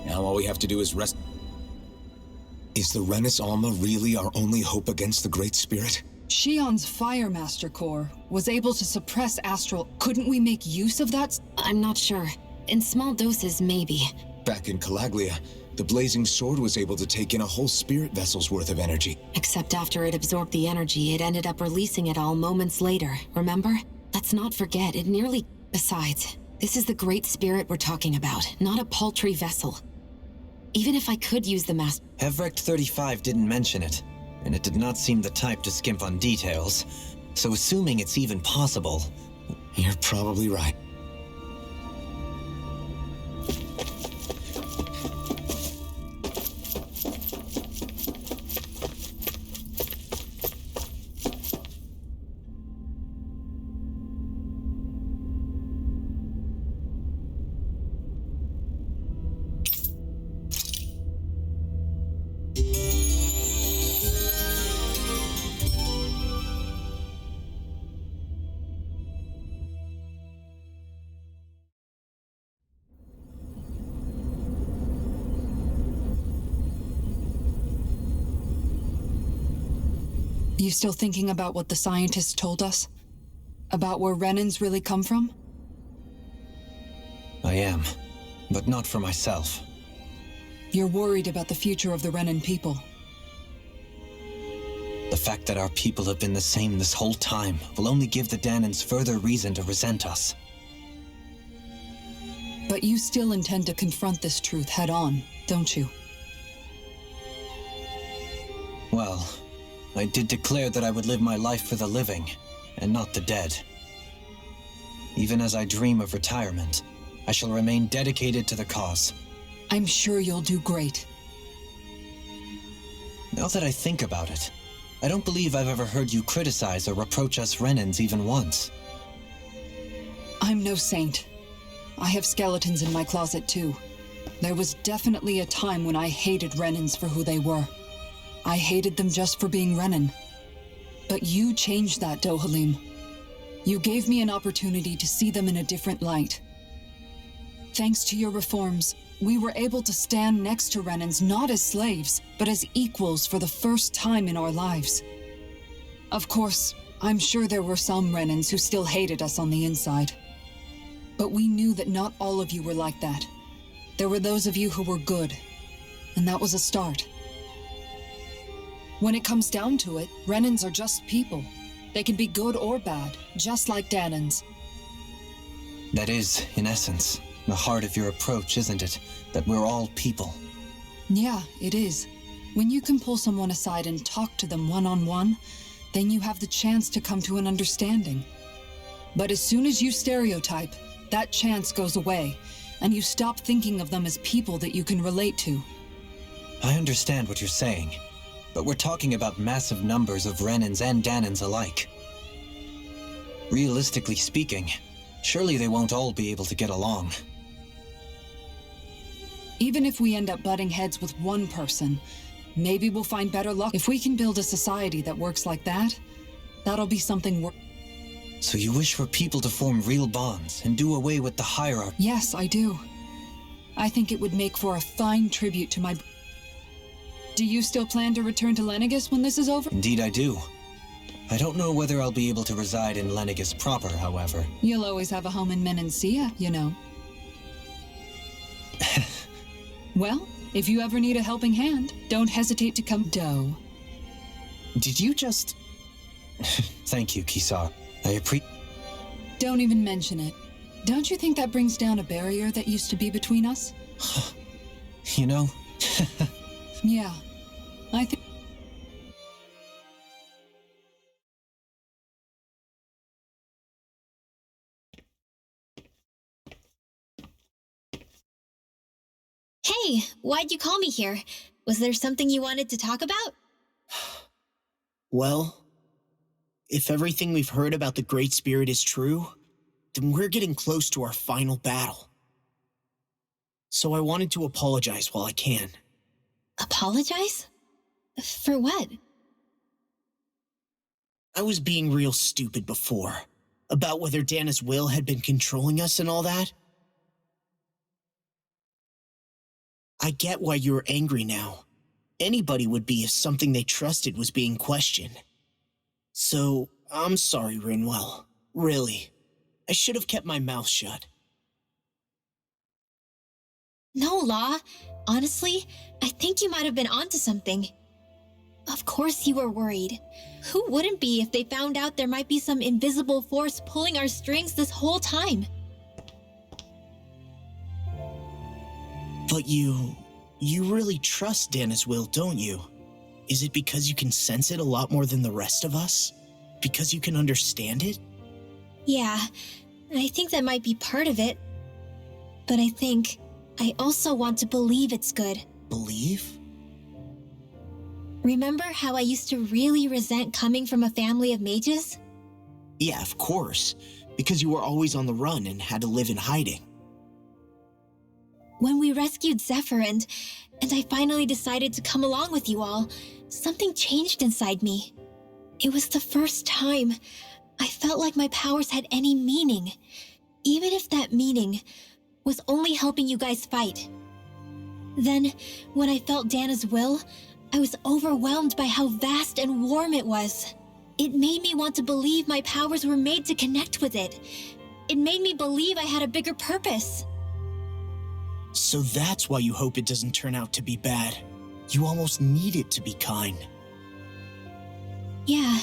Now all we have to do is rest. Is the Renis Alma really our only hope against the Great Spirit? Shion's Fire Master Core was able to suppress astral. Couldn't we make use of that? I'm not sure. In small doses, maybe. Back in Calaglia, the Blazing Sword was able to take in a whole spirit vessel's worth of energy. Except after it absorbed the energy, it ended up releasing it all moments later, remember? Let's not forget, it nearly... Besides, this is the Great Spirit we're talking about, not a paltry vessel. Even if I could use the mass... Hevrick 35 didn't mention it, and it did not seem the type to skimp on details. So assuming it's even possible... You're probably right. You still thinking about what the scientists told us? About where Renans really come from? I am, but not for myself. You're worried about the future of the Renan people. The fact that our people have been the same this whole time will only give the Danans further reason to resent us. But you still intend to confront this truth head-on, don't you? Well, I did declare that I would live my life for the living, and not the dead. Even as I dream of retirement, I shall remain dedicated to the cause. I'm sure you'll do great. Now that I think about it, I don't believe I've ever heard you criticize or reproach us Renans even once. I'm no saint. I have skeletons in my closet too. There was definitely a time when I hated Renans for who they were. I hated them just for being Renan. But you changed that, Dohalim. You gave me an opportunity to see them in a different light. Thanks to your reforms, we were able to stand next to Renans not as slaves, but as equals for the first time in our lives. Of course, I'm sure there were some Renans who still hated us on the inside. But we knew that not all of you were like that. There were those of you who were good, and that was a start. When it comes down to it, Renans are just people. They can be good or bad, just like Danans. That is, in essence, the heart of your approach, isn't it? That we're all people. Yeah, it is. When you can pull someone aside and talk to them one-on-one, then you have the chance to come to an understanding. But as soon as you stereotype, that chance goes away, and you stop thinking of them as people that you can relate to. I understand what you're saying, but we're talking about massive numbers of Renans and Danans alike. Realistically speaking, surely they won't all be able to get along. Even if we end up butting heads with one person, maybe we'll find better luck. If we can build a society that works like that, that'll be something worth. So you wish for people to form real bonds and do away with the hierarchy? Yes, I do. I think it would make for a fine tribute to my... Do you still plan to return to Lenegis when this is over? Indeed I do. I don't know whether I'll be able to reside in Lenegis proper, however. You'll always have a home in Menancia, you know. Well, if you ever need a helping hand, don't hesitate to come. Doe. Did you just... Thank you, Kisar. Don't even mention it. Don't you think that brings down a barrier that used to be between us? You know... Yeah, I think... Hey, why'd you call me here? Was there something you wanted to talk about? Well, if everything we've heard about the Great Spirit is true, then we're getting close to our final battle. So I wanted to apologize while I can. Apologize? For what? I was being real stupid before, about whether Dana's will had been controlling us and all that. I get why you're angry now. Anybody would be if something they trusted was being questioned. So, I'm sorry, Rinwell. Really. I should have kept my mouth shut. No, Law. Honestly, I think you might have been onto something. Of course you were worried. Who wouldn't be if they found out there might be some invisible force pulling our strings this whole time? But you really trust Dana's will, don't you? Is it because you can sense it a lot more than the rest of us? Because you can understand it? Yeah, I think that might be part of it. But I also want to believe it's good. Believe? Remember how I used to really resent coming from a family of mages? Yeah, of course. Because you were always on the run and had to live in hiding. When we rescued Zephyr and I finally decided to come along with you all, something changed inside me. It was the first time I felt like my powers had any meaning, even if that meaning was only helping you guys fight. Then, when I felt Dana's will, I was overwhelmed by how vast and warm it was. It made me want to believe my powers were made to connect with it. It made me believe I had a bigger purpose. So that's why you hope it doesn't turn out to be bad. You almost need it to be kind. Yeah.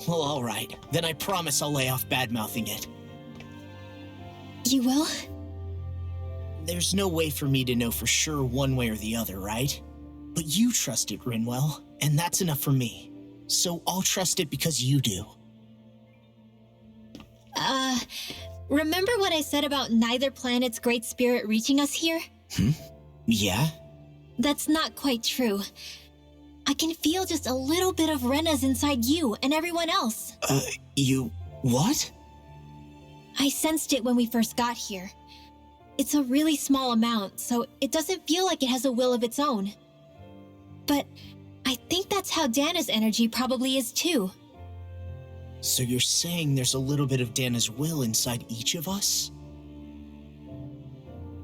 Well, alright. Then I promise I'll lay off bad-mouthing it. You will? There's no way for me to know for sure one way or the other, right? But you trust it, Rinwell, and that's enough for me. So I'll trust it because you do. Remember what I said about neither planet's great spirit reaching us here? Yeah? That's not quite true. I can feel just a little bit of Rena's inside you and everyone else. You... what? I sensed it when we first got here. It's a really small amount, so it doesn't feel like it has a will of its own. But I think that's how Dana's energy probably is too. So you're saying there's a little bit of Dana's will inside each of us?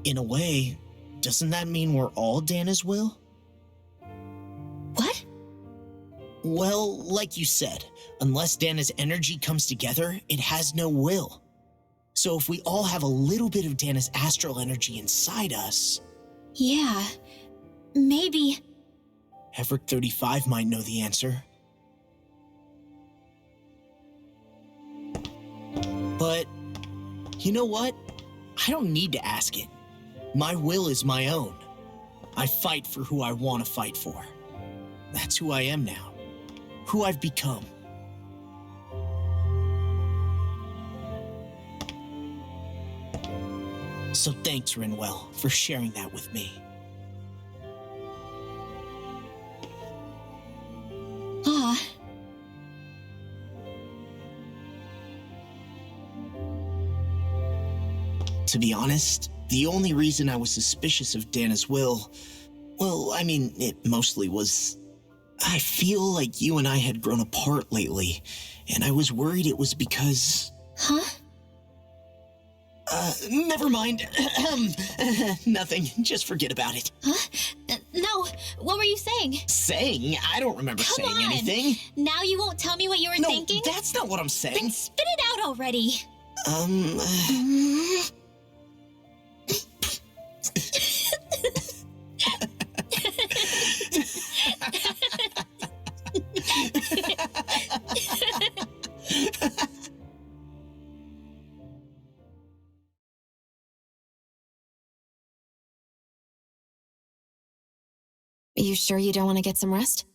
In a way, doesn't that mean we're all Dana's will? What? Well, like you said, unless Dana's energy comes together, it has no will. So if we all have a little bit of Dana's astral energy inside us... Yeah, maybe... Everett 35 might know the answer. But, you know what? I don't need to ask it. My will is my own. I fight for who I want to fight for. That's who I am now. Who I've become. So thanks, Rinwell, for sharing that with me. To be honest, the only reason I was suspicious of Dana's will, well, I mean, it mostly was... I feel like you and I had grown apart lately, and I was worried it was because... Huh? Never mind. Nothing. Just forget about it. Huh? No, what were you saying? Saying? I don't remember Come saying on. anything. Now you won't tell me what you were No, thinking? that's not what I'm saying. Then spit it out already. Are you sure you don't want to get some rest?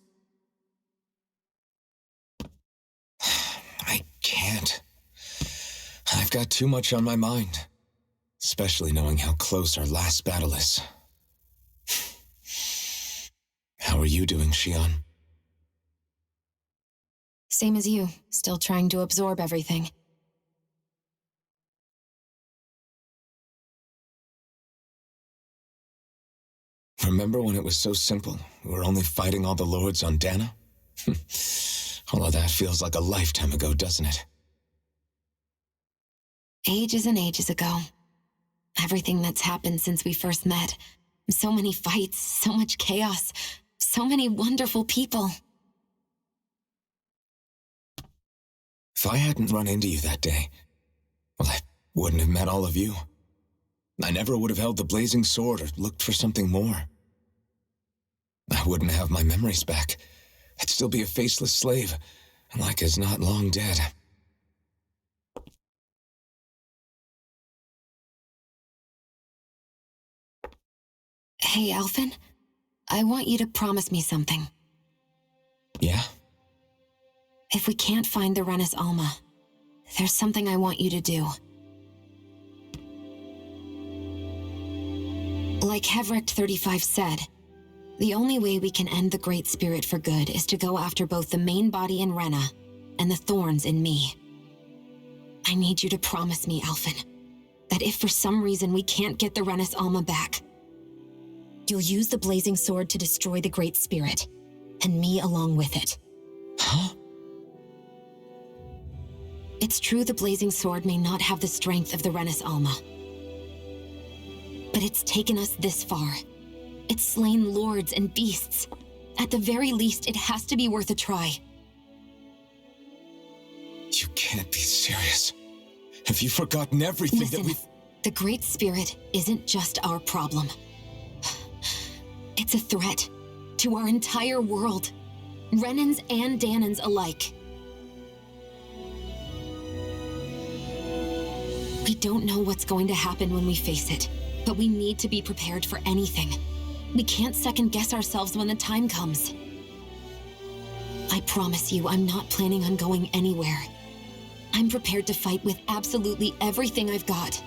I can't. I've got too much on my mind. Especially knowing how close our last battle is. How are you doing, Shion? Same as you, still trying to absorb everything. Remember when it was so simple? We were only fighting all the lords on Dana? All of that feels like a lifetime ago, doesn't it? Ages and ages ago. Everything that's happened since we first met. So many fights, so much chaos, so many wonderful people. If I hadn't run into you that day, well, I wouldn't have met all of you. I never would have held the blazing sword or looked for something more. I wouldn't have my memories back. I'd still be a faceless slave, like as not long dead. Hey, Alphen, I want you to promise me something. Yeah? If we can't find the Rena's Alma, there's something I want you to do. Like Hevricht 35 said, the only way we can end the Great Spirit for good is to go after both the main body in Rena and the thorns in me. I need you to promise me, Alphen, that if for some reason we can't get the Rena's Alma back, you'll use the blazing sword to destroy the Great Spirit, and me along with it. Huh? It's true the blazing sword may not have the strength of the Rena's Alma, but it's taken us this far. It's slain lords and beasts. At the very least, it has to be worth a try. You can't be serious. Have you forgotten everything Listen, that we've... The Great Spirit isn't just our problem. It's a threat to our entire world, Renans and Danans alike. We don't know what's going to happen when we face it, but we need to be prepared for anything. We can't second-guess ourselves when the time comes. I promise you, I'm not planning on going anywhere. I'm prepared to fight with absolutely everything I've got.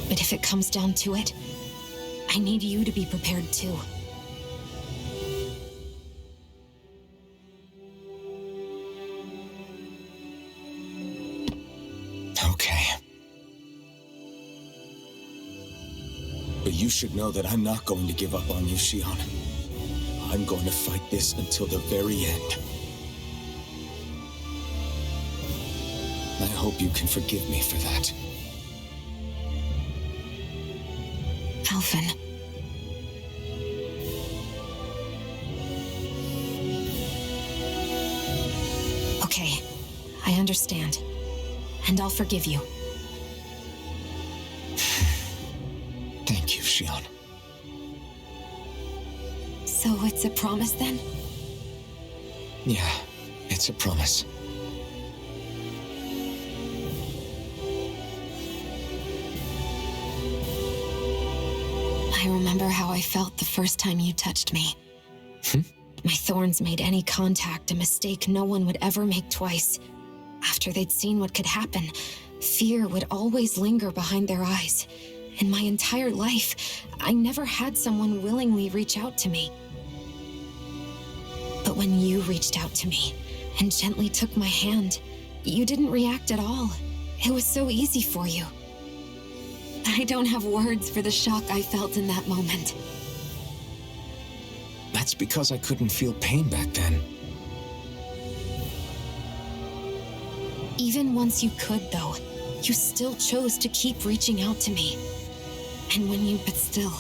But if it comes down to it, I need you to be prepared too. Okay. But you should know that I'm not going to give up on you, Shion. I'm going to fight this until the very end. I hope you can forgive me for that. Alphen. Okay, I understand. And I'll forgive you. Thank you, Shion. So it's a promise then? Yeah, it's a promise. I remember how I felt the first time you touched me. My thorns made any contact a mistake no one would ever make twice. After they'd seen what could happen, fear would always linger behind their eyes. In my entire life, I never had someone willingly reach out to me. But when you reached out to me and gently took my hand, you didn't react at all. It was so easy for you. I don't have words for the shock I felt in that moment. That's because I couldn't feel pain back then. Even once you could, though, you still chose to keep reaching out to me. And but still,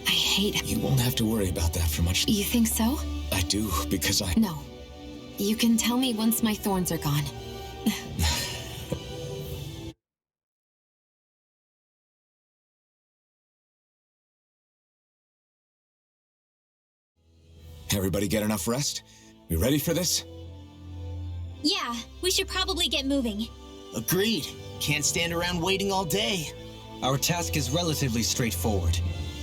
I hate it. You won't have to worry about that for much. You think so? I do, because I... No. You can tell me once my thorns are gone. Everybody get enough rest? You ready for this? Yeah, we should probably get moving. Agreed. Can't stand around waiting all day. Our task is relatively straightforward.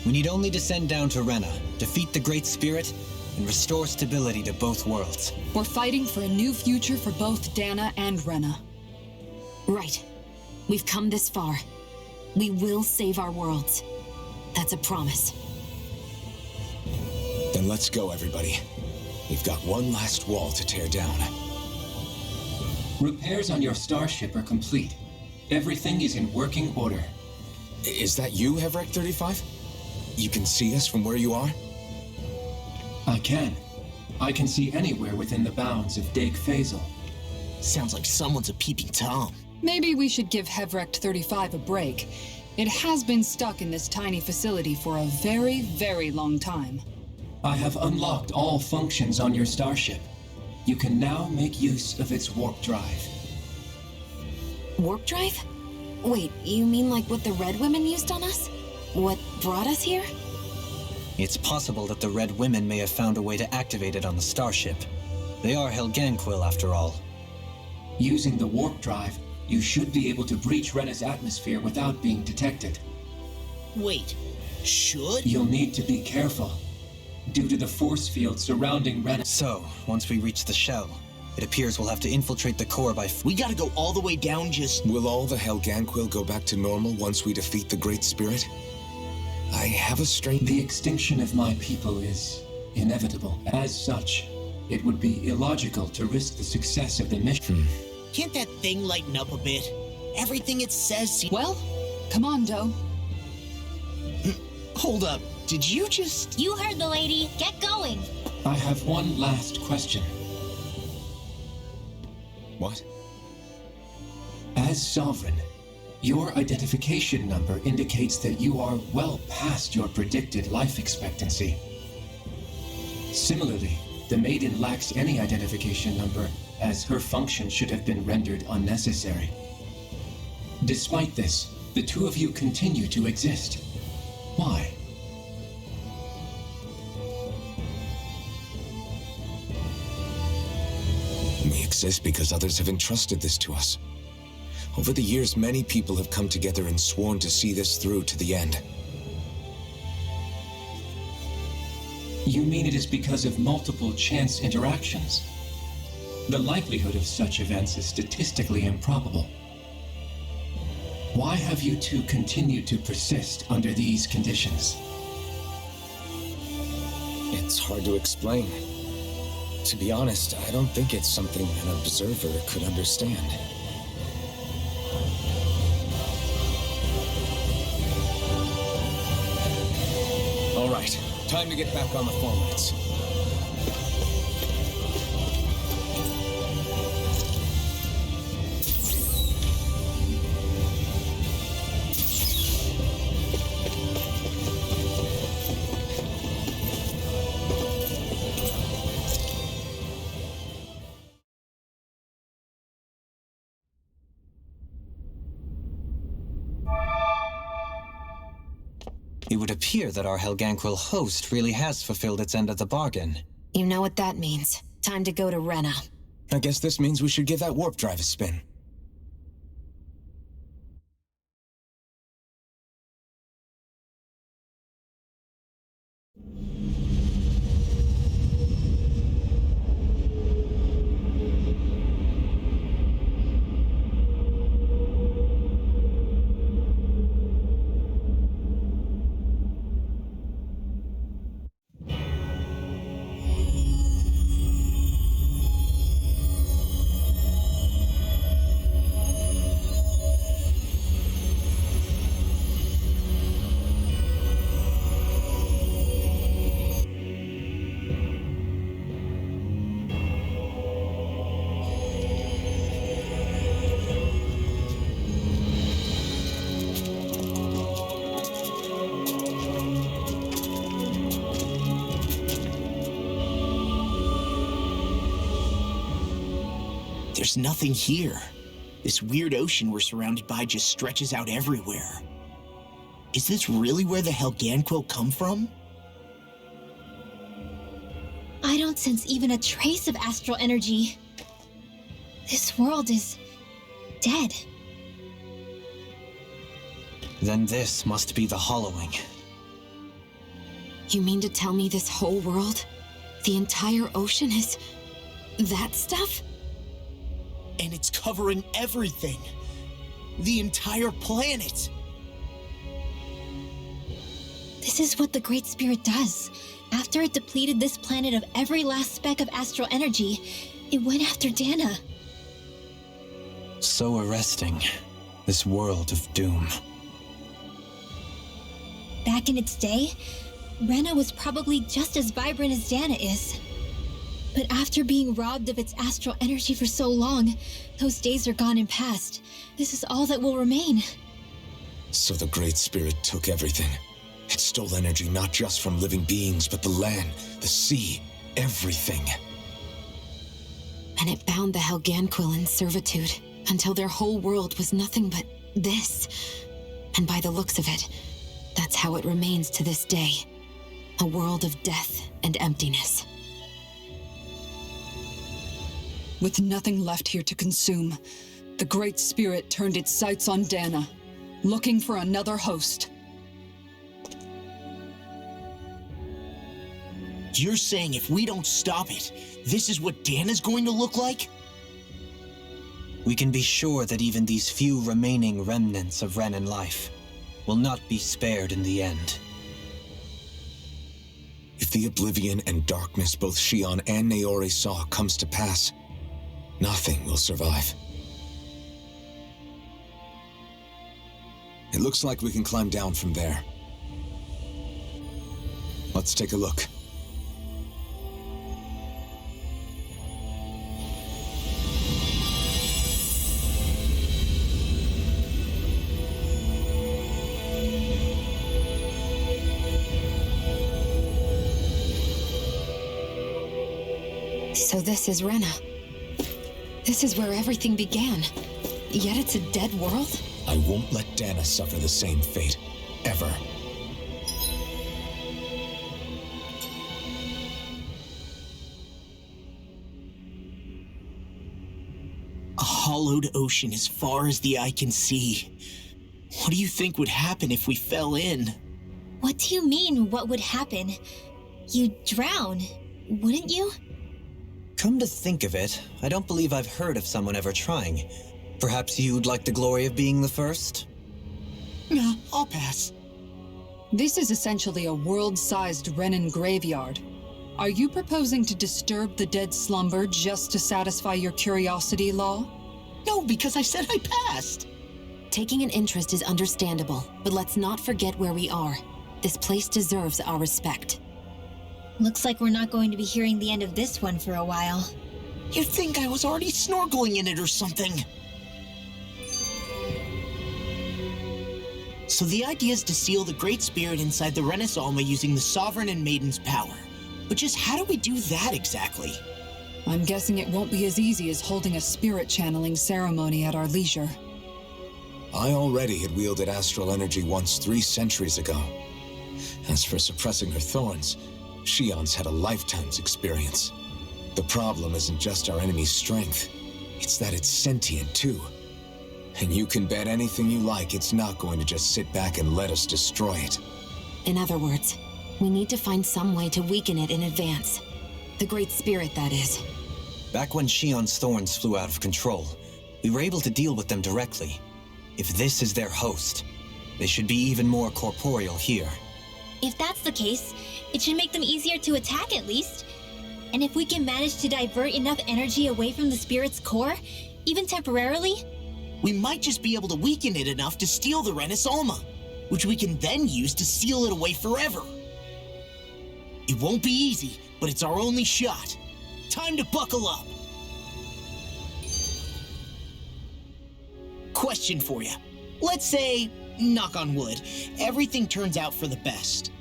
We need only descend down to Rena, defeat the Great Spirit, and restore stability to both worlds. We're fighting for a new future for both Dana and Rena. Right. We've come this far. We will save our worlds. That's a promise. Then let's go, everybody. We've got one last wall to tear down. Repairs on your starship are complete. Everything is in working order. Is that you, Hevrek 35? You can see us from where you are? I can. I can see anywhere within the bounds of Dake Faisal. Sounds like someone's a peeping Tom. Maybe we should give Hevrect 35 a break. It has been stuck in this tiny facility for a very, very long time. I have unlocked all functions on your starship. You can now make use of its warp drive. Warp drive? Wait, you mean like what the Red Women used on us? What brought us here? It's possible that the Red Women may have found a way to activate it on the starship. They are Helganquil, after all. Using the warp drive, you should be able to breach Rena's atmosphere without being detected. Wait, should? You'll need to be careful, due to the force field surrounding Rena. So, once we reach the shell, it appears we'll have to infiltrate the core by... We gotta go all the way down just... Will all the Helganquil go back to normal once we defeat the Great Spirit? I have a strange... The extinction of my people is inevitable. As such, it would be illogical to risk the success of the mission. Can't that thing lighten up a bit? Everything it says... Well, come on, Doe. Hold up. Did you just... You heard the lady. Get going. I have one last question. What? As Sovereign, your identification number indicates that you are well past your predicted life expectancy. Similarly, the Maiden lacks any identification number, as her function should have been rendered unnecessary. Despite this, the two of you continue to exist. Why? We exist because others have entrusted this to us. Over the years, many people have come together and sworn to see this through to the end. You mean it is because of multiple chance interactions? The likelihood of such events is statistically improbable. Why have you two continued to persist under these conditions? It's hard to explain. To be honest, I don't think it's something an observer could understand. All right, time to get back on the formats. It would appear that our Helganquil host really has fulfilled its end of the bargain. You know what that means. Time to go to Rena. I guess this means we should give that warp drive a spin. There's nothing here. This weird ocean we're surrounded by just stretches out everywhere. Is this really where the Helganquil come from? I don't sense even a trace of astral energy. This world is dead. Then this must be the Hollowing. You mean to tell me this whole world, the entire ocean is that stuff? And it's covering everything. The entire planet. This is what the Great Spirit does. After it depleted this planet of every last speck of astral energy, it went after Dana. So arresting. This world of doom. Back in its day, Rena was probably just as vibrant as Dana is. But after being robbed of its astral energy for so long, those days are gone and past. This is all that will remain. So the Great Spirit took everything. It stole energy not just from living beings, but the land, the sea, everything. And it bound the Helganquil in servitude until their whole world was nothing but this. And by the looks of it, that's how it remains to this day. A world of death and emptiness. With nothing left here to consume, the Great Spirit turned its sights on Dana, looking for another host. You're saying if we don't stop it, this is what Dana's going to look like? We can be sure that even these few remaining remnants of Renan life will not be spared in the end. If the oblivion and darkness both Shion and Naori saw comes to pass, nothing will survive. It looks like we can climb down from there. Let's take a look. So this is Rena. This is where everything began. Yet it's a dead world? I won't let Dana suffer the same fate. Ever. A hollowed ocean as far as the eye can see. What do you think would happen if we fell in? What do you mean, what would happen? You'd drown, wouldn't you? Come to think of it, I don't believe I've heard of someone ever trying. Perhaps you'd like the glory of being the first? Nah, I'll pass. This is essentially a world-sized Renan graveyard. Are you proposing to disturb the dead slumber just to satisfy your curiosity, Law? No, because I said I passed. Taking an interest is understandable, but let's not forget where we are. This place deserves our respect. Looks like we're not going to be hearing the end of this one for a while. You'd think I was already snorkeling in it or something. So the idea is to seal the Great Spirit inside the Renis Alma using the Sovereign and Maiden's power. But just how do we do that exactly? I'm guessing it won't be as easy as holding a spirit channeling ceremony at our leisure. I already had wielded astral energy once 3 centuries ago. As for suppressing her thorns, Shion's had a lifetime's experience. The problem isn't just our enemy's strength, it's that it's sentient too. And you can bet anything you like it's not going to just sit back and let us destroy it. In other words, we need to find some way to weaken it in advance. The Great Spirit, that is. Back when Shion's thorns flew out of control, we were able to deal with them directly. If this is their host, they should be even more corporeal here. If that's the case, it should make them easier to attack at least. And if we can manage to divert enough energy away from the spirit's core, even temporarily, we might just be able to weaken it enough to steal the Renis Alma, which we can then use to seal it away forever. It won't be easy, but it's our only shot. Time to buckle up. Question for you. Let's say, knock on wood, everything turns out for the best.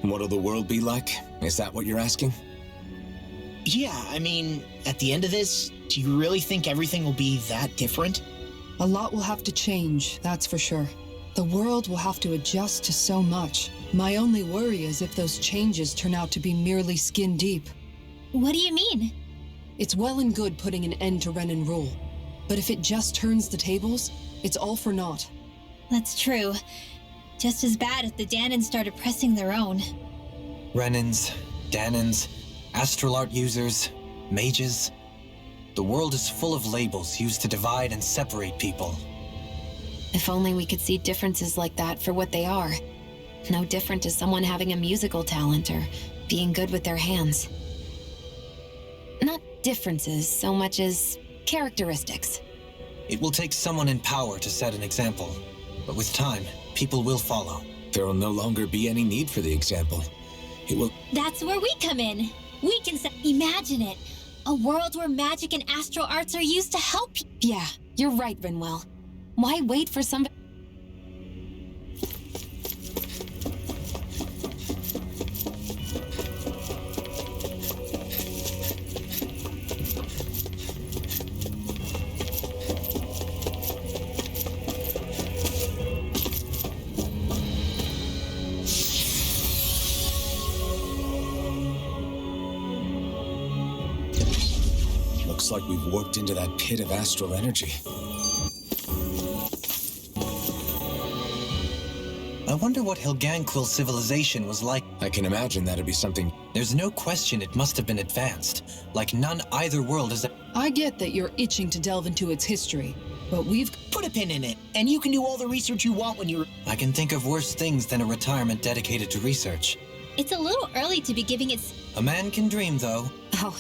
What'll the world be like? Is that what you're asking? Yeah, I mean, at the end of this, do you really think everything will be that different? A lot will have to change, that's for sure. The world will have to adjust to so much. My only worry is if those changes turn out to be merely skin deep. What do you mean? It's well and good putting an end to Renan rule, but if it just turns the tables, it's all for naught. That's true. Just as bad if the Danans started pressing their own. Renans, Danans, astral art users, mages. The world is full of labels used to divide and separate people. If only we could see differences like that for what they are. No different to someone having a musical talent or being good with their hands. Not differences so much as characteristics. It will take someone in power to set an example, but with time, people will follow. There will no longer be any need for the example. It will... That's where we come in. We can imagine it. A world where magic and astral arts are used to help. Yeah, you're right, Rinwell. Why wait for some... Looks like we've warped into that pit of astral energy. I wonder what Hilganquil civilization was like. I can imagine that'd be something... There's no question it must have been advanced, like none either world has... I get that you're itching to delve into its history, but we've... Put a pin in it, and you can do all the research you want when you're... I can think of worse things than a retirement dedicated to research. It's a little early to be giving it... A man can dream, though. Oh,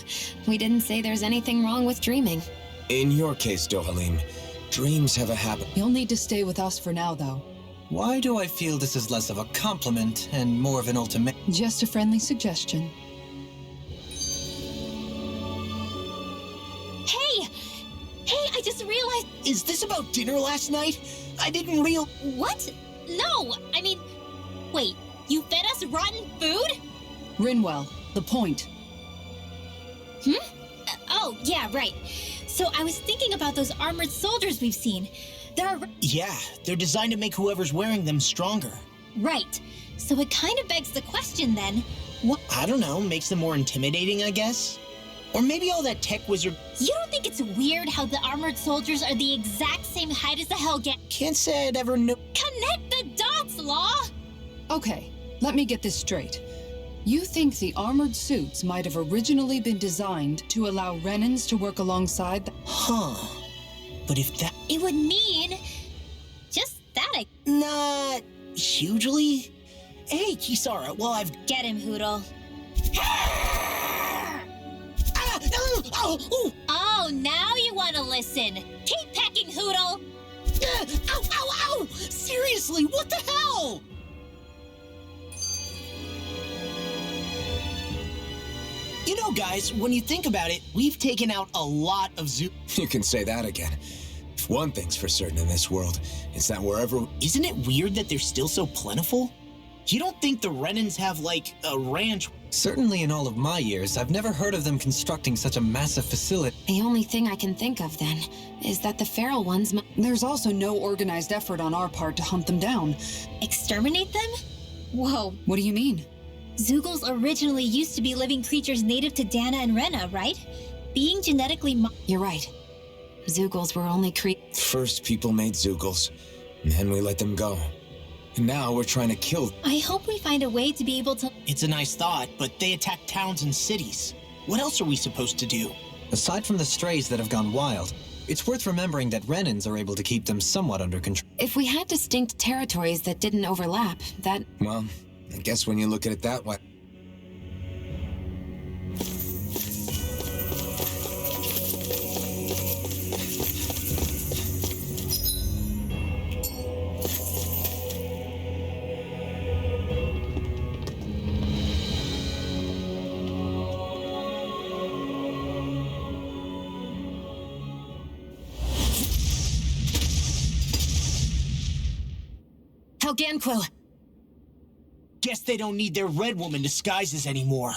we didn't say there's anything wrong with dreaming. In your case, Dohalim, dreams have a habit. You'll need to stay with us for now, though. Why do I feel this is less of a compliment and more of an ultimatum? Just a friendly suggestion. Hey! Hey, I just realized... Is this about dinner last night? I didn't What? No, I mean... Wait, you fed us rotten food? Rinwell, the point. Oh, yeah, right. So I was thinking about those armored soldiers we've seen. There are... Yeah, they're designed to make whoever's wearing them stronger. Right. So it kind of begs the question then, what... I don't know, makes them more intimidating, I guess? Or maybe all that tech wizard... You don't think it's weird how the armored soldiers are the exact same height as the Helgen... Can't say I'd ever know... Connect the dots, Law! Okay, let me get this straight. You think the armored suits might have originally been designed to allow Renans to work alongside the... Huh. But if that... It would mean... just that Not... hugely? Hey, Kisara, well, I've... Get him, Hootle. Oh, now you want to listen. Keep pecking, Hootle! Ow, ow, ow! Seriously, what the hell? You know, guys, when you think about it, we've taken out a lot of zoo... You can say that again. If one thing's for certain in this world, it's that wherever... Isn't it weird that they're still so plentiful? You don't think the Renans have, like, a ranch? Certainly in all of my years, I've never heard of them constructing such a massive facility. The only thing I can think of, then, is that the feral ones... There's also no organized effort on our part to hunt them down. Exterminate them? Whoa. What do you mean? Zeugles originally used to be living creatures native to Dana and Rena, right? Being genetically You're right. Zeugles were only First people made Zeugles, and then we let them go. And now we're trying to kill... I hope we find a way to be able to... It's a nice thought, but they attack towns and cities. What else are we supposed to do? Aside from the strays that have gone wild, it's worth remembering that Renans are able to keep them somewhat under control. If we had distinct territories that didn't overlap, that... Well, I guess when you look at it that way... Helganquil! Guess they don't need their Red Woman disguises anymore.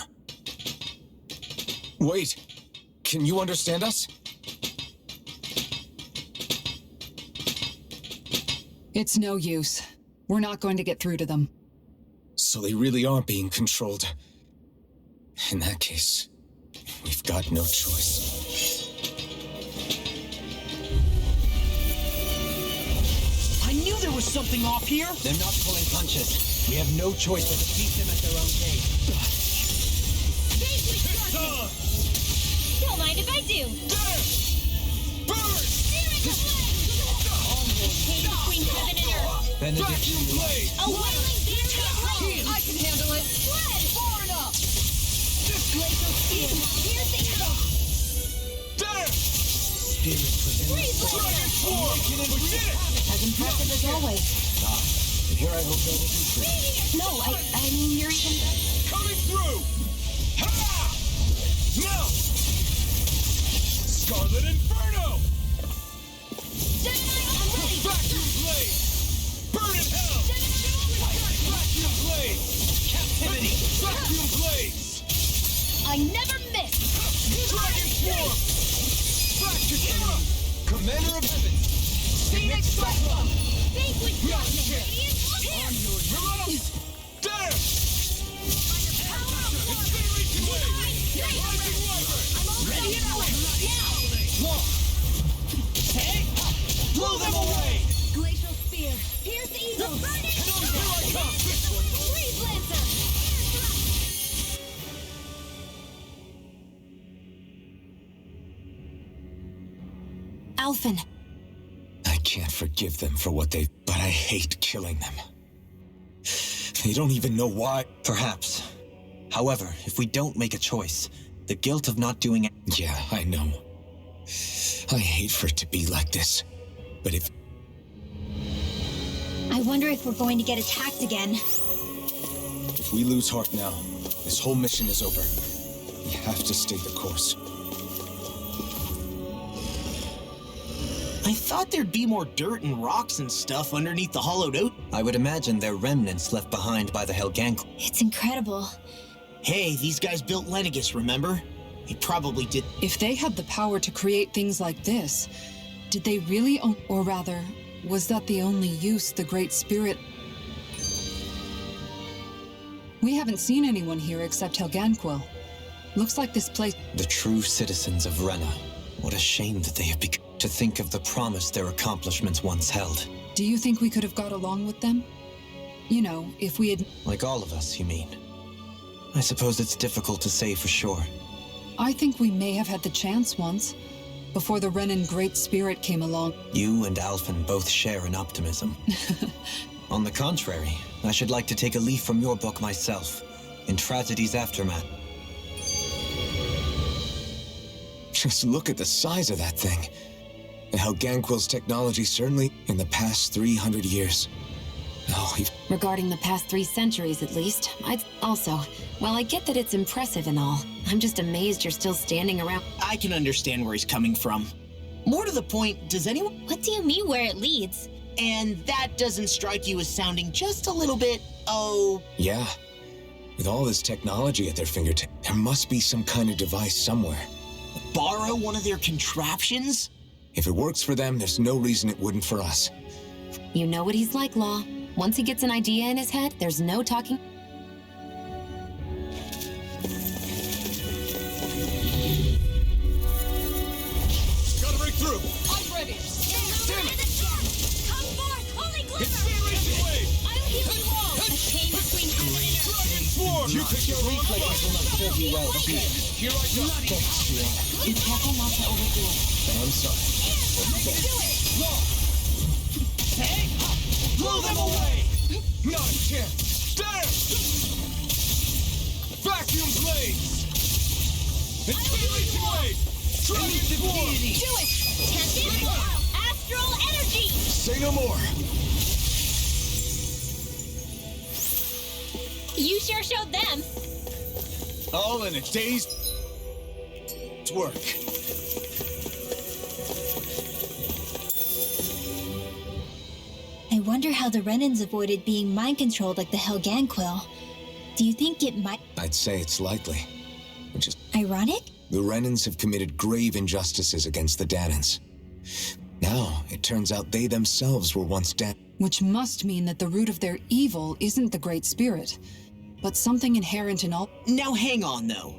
Wait, can you understand us? It's no use. We're not going to get through to them. So they really are being controlled. In that case, we've got no choice. I knew there was something off here! They're not pulling punches. We have no choice but to beat them at their own game. Don't mind if I do. Between heaven and earth. Benediction. A wailing damn blade. I can handle it. Blood. Far enough. Glacial Spear. Piercing out. There! Dragon Swarm! We did it! As impressive as always. And here I hope there will be free. No, I mean, you're even... Coming through! Ha! Now! Scarlet Inferno! I'm ready. Vacuum Blade! Burn in hell! Vacuum Blade! Captivity! Vacuum Blades! I never miss. Dragon Swarm! Vacuum! Commander of Heaven! Phoenix Cyclone. Vanquish darkness. There! Incineration Wave! Rising Wyvern! Ready and ready. Now. One! Hey! Blow them away! Glacial Spear. Pierce Eagle. Here I come! Freeze Lancer. Alphen. I can't forgive them for what they've... But I hate killing them. They don't even know why. Perhaps. However, if we don't make a choice, the guilt of not doing it... Yeah, I know. I hate for it to be like this. But if... I wonder if we're going to get attacked again. If we lose heart now, this whole mission is over. We have to stay the course. I thought there'd be more dirt and rocks and stuff underneath the hollowed out. I would imagine they're remnants left behind by the Helgank. It's incredible. Hey, these guys built Lenegus, remember? They probably did. If they had the power to create things like this, did they really or rather, was that the only use the Great Spirit... We haven't seen anyone here except Helganquil. Looks like this place... The true citizens of Rena. What a shame that they have become... To think of the promise their accomplishments once held. Do you think we could have got along with them? You know, if we had... Like all of us, you mean? I suppose it's difficult to say for sure. I think we may have had the chance once, before the Renan Great Spirit came along. You and Alphen both share an optimism. On the contrary, I should like to take a leaf from your book myself, In Tragedy's Aftermath. Just look at the size of that thing. And how Helganquil's technology certainly in the past 300 years. Oh, Regarding the past 3 centuries, at least, I'd also... Well, I get that it's impressive and all. I'm just amazed you're still standing around. I can understand where he's coming from. More to the point, does anyone... What do you mean where it leads? And that doesn't strike you as sounding just a little bit, oh... Yeah. With all this technology at their fingertips, there must be some kind of device somewhere. Borrow one of their contraptions? If it works for them, there's no reason it wouldn't for us. You know what he's like, Law. Once he gets an idea in his head, there's no talking. Gotta break through! I'm ready. Damn it! Come forth, Holy Glimmer. Incineration Wave! I'll heal you all. A chain between heaven and earth. Dragon Swarm! You pick your reflexes will not serve you well. Here I come. Be careful not to overdo it. I'm sorry. Do it. Hey! Blow them away! Not a chance! There! Vacuum Blades! Incineration Wave! Dragon Swarm! Do it. Tangential astral energy. Say no more. You sure showed them. All in a day's work. I wonder how the Renans avoided being mind-controlled like the Helganquil. Do you think it might... I'd say it's likely. Which is... Ironic? The Renans have committed grave injustices against the Danans. Now, it turns out they themselves were once Which must mean that the root of their evil isn't the Great Spirit, but something inherent in all... Now hang on, though.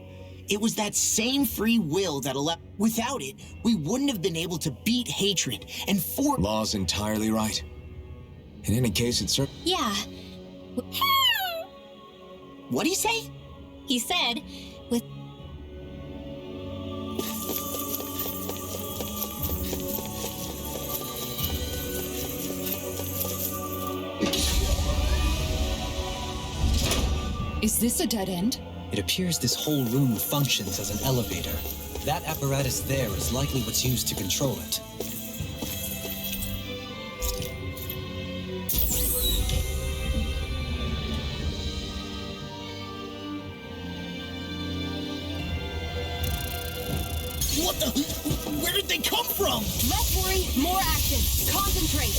It was that same free will that allowed... Without it, we wouldn't have been able to beat hatred and for... Law's entirely right. In any case, it's certain... Yeah. What'd he say? He said, with... Is this a dead end? It appears this whole room functions as an elevator. That apparatus there is likely what's used to control it. What the? Where did they come from? Less worry, more action. Concentrate.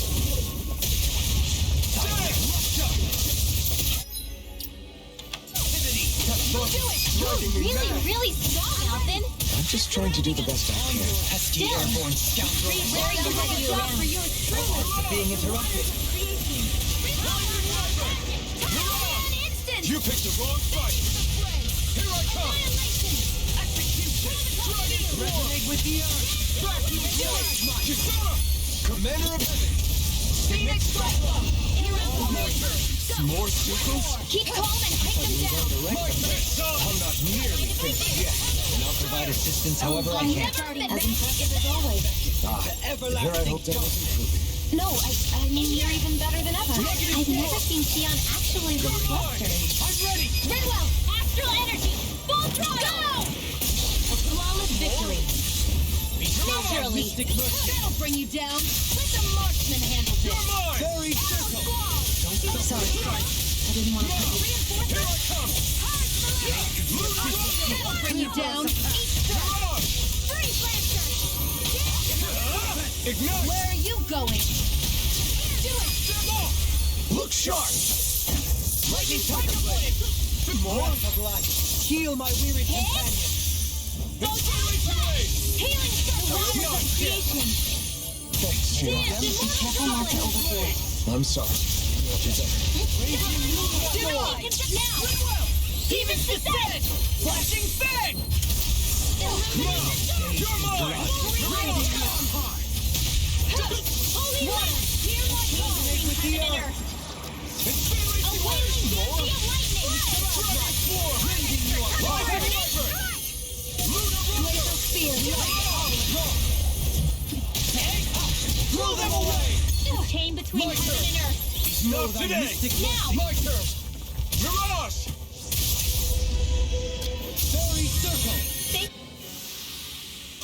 Do it! You're really strong, Alvin. I'm just trying to do the best I can. Pesky airborne scoundrel. Where are you headed around? Being interrupted. You picked the wrong fight. Here I come. Execution. Resonate with the earth. Commander of Heaven. Phoenix Cyclone. More circles? Keep calm and take them down. I'm not nearly finished yet, and I'll provide assistance however I can. As impressive as always. Here I hope that was improving. No, I mean you're even better than ever. I've never seen Xion actually look flustered. I'm ready. Redwell, astral energy. Full throttle. A flawless victory. Naturally. That'll bring you down. Let the marksman handle this. Very circle. Sorry. I didn't want to put you. Here I come. That'll bring you down. Freeze Lancer. Ignite. Where are you going? Do it. Look sharp. Lightning Tiger Blade. More of light. Heal my weary companion. Healing circle. Thanks, Xion. Be careful not to overdo it. I'm sorry. Do it. Now. Demon Descent. Flashing Fang. You're mine. Holy One. Hear my calling. With the earth. Awaiting the lightning. Laser spear. Throw them away. Contain between heaven and earth. Not today. Now. My turn. Mirage. Fairy Circle.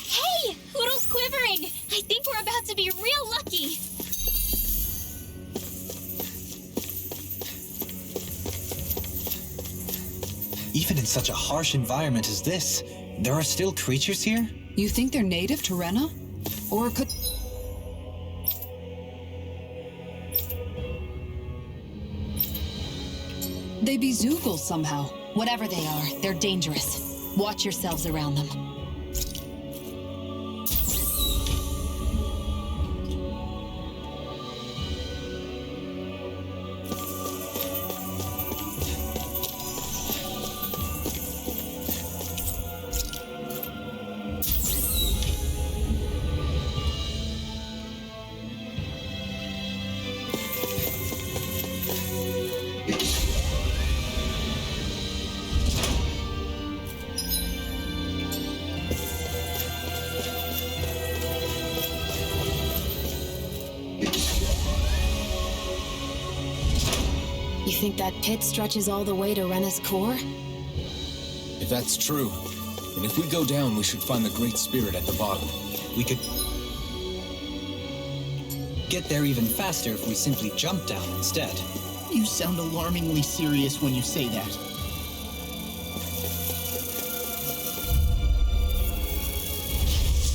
Hey! Hoodle's quivering! I think we're about to be real lucky! Even in such a harsh environment as this, there are still creatures here? You think they're native to Rena? Or could... they be Zoogles somehow? Whatever they are, they're dangerous. Watch yourselves around them. You think that pit stretches all the way to Rena's core? If that's true, then if we go down, we should find the Great Spirit at the bottom. We could get there even faster if we simply jump down instead. You sound alarmingly serious when you say that.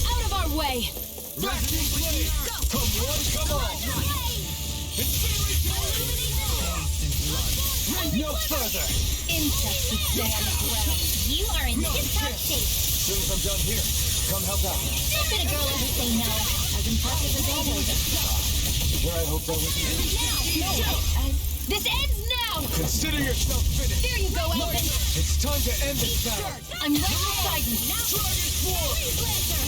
Out of our way. Resonant Blade. Come on, come on. No further. Insects should stay on the ground. You are in tip-top shape. As soon as I'm done here, come help out. How could a girl ever say no? As impressive as always. Here I hope that was This ends now. Consider yourself finished. There you go, Alvin. It's time to end this battle. I'm right beside you. Now. Dragon Swarm. Freeze Lancer.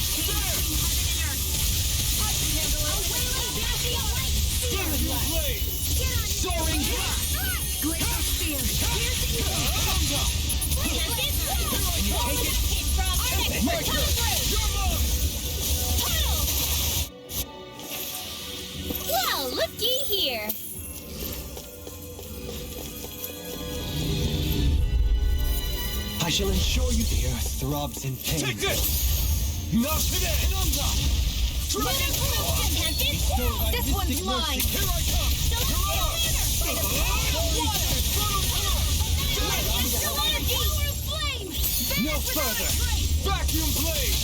I can handle it. Demon Blade. Soaring Blast. Glacial Spear. My turn. You're mine. Well, looky here. shall ensure you. The earth throbs in pain. Take this! Not today! This one's mine! Here I come! No further! Vacuum blade!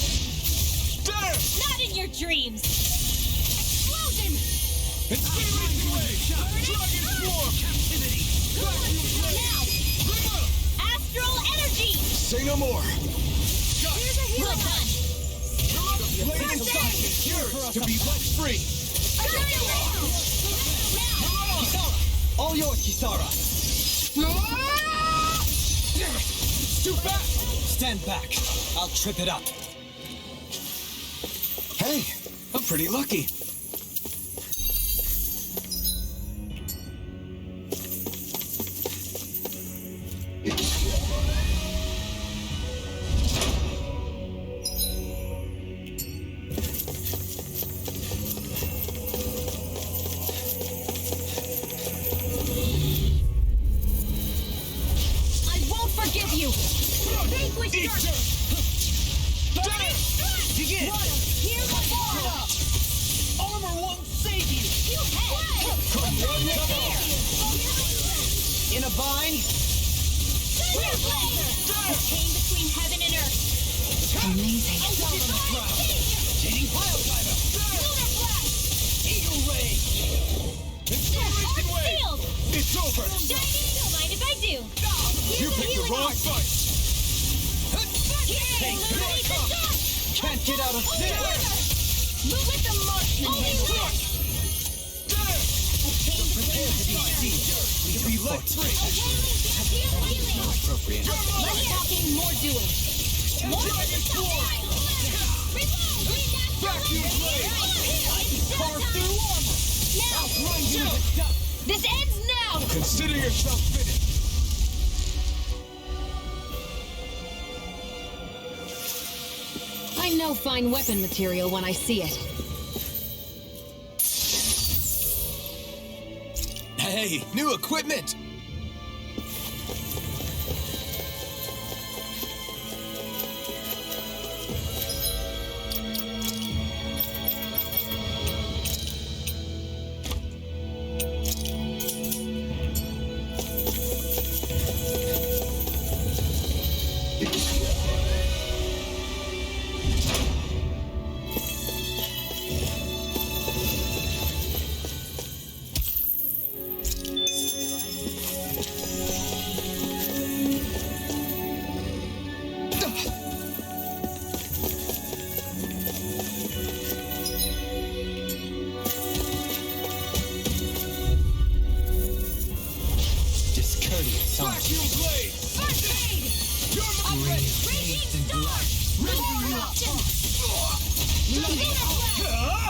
There! Not in your dreams! Explosion! Incinerating blade! Dragon swarm! Captivity! Vacuum blade! Now! Astral energy! Say no more! Well done! Blade inside is yours to be let free! All yours, Kisara. Too fast! Stand back. I'll trip it up. Hey, I'm pretty lucky. This ends now! Consider yourself finished! I know fine weapon material when I see it. Hey, new equipment!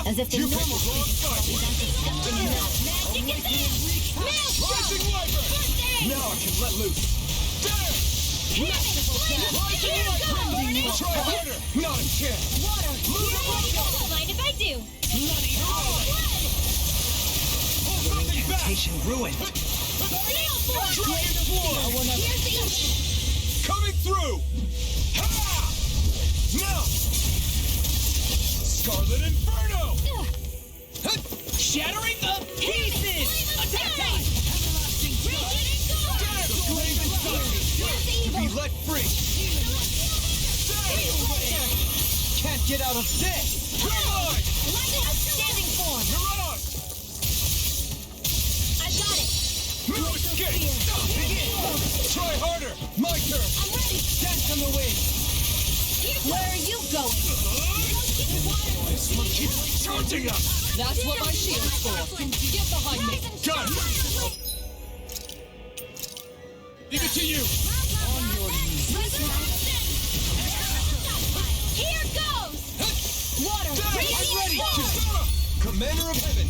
As if the normal magic is this! Rising Wyvern! Now I can let loose! Try harder! Not a chance! Water! Don't mind if I do! Something back! Ruined. Dragon Swarm! Coming through! Ha! Now! Scarlet Inferno! Shattering the pieces! Attack time! To be let free! Can't get out of this! Revive! Outstanding form! Mirage! I got it! No escape! Try harder! My turn! I'm ready! Dance on the wind! Where are you going? This one keeps charging us! That's what my shield's for. Get behind me. Got it! Leave it to you! Here goes! Water! I'm ready! Commander of Heaven!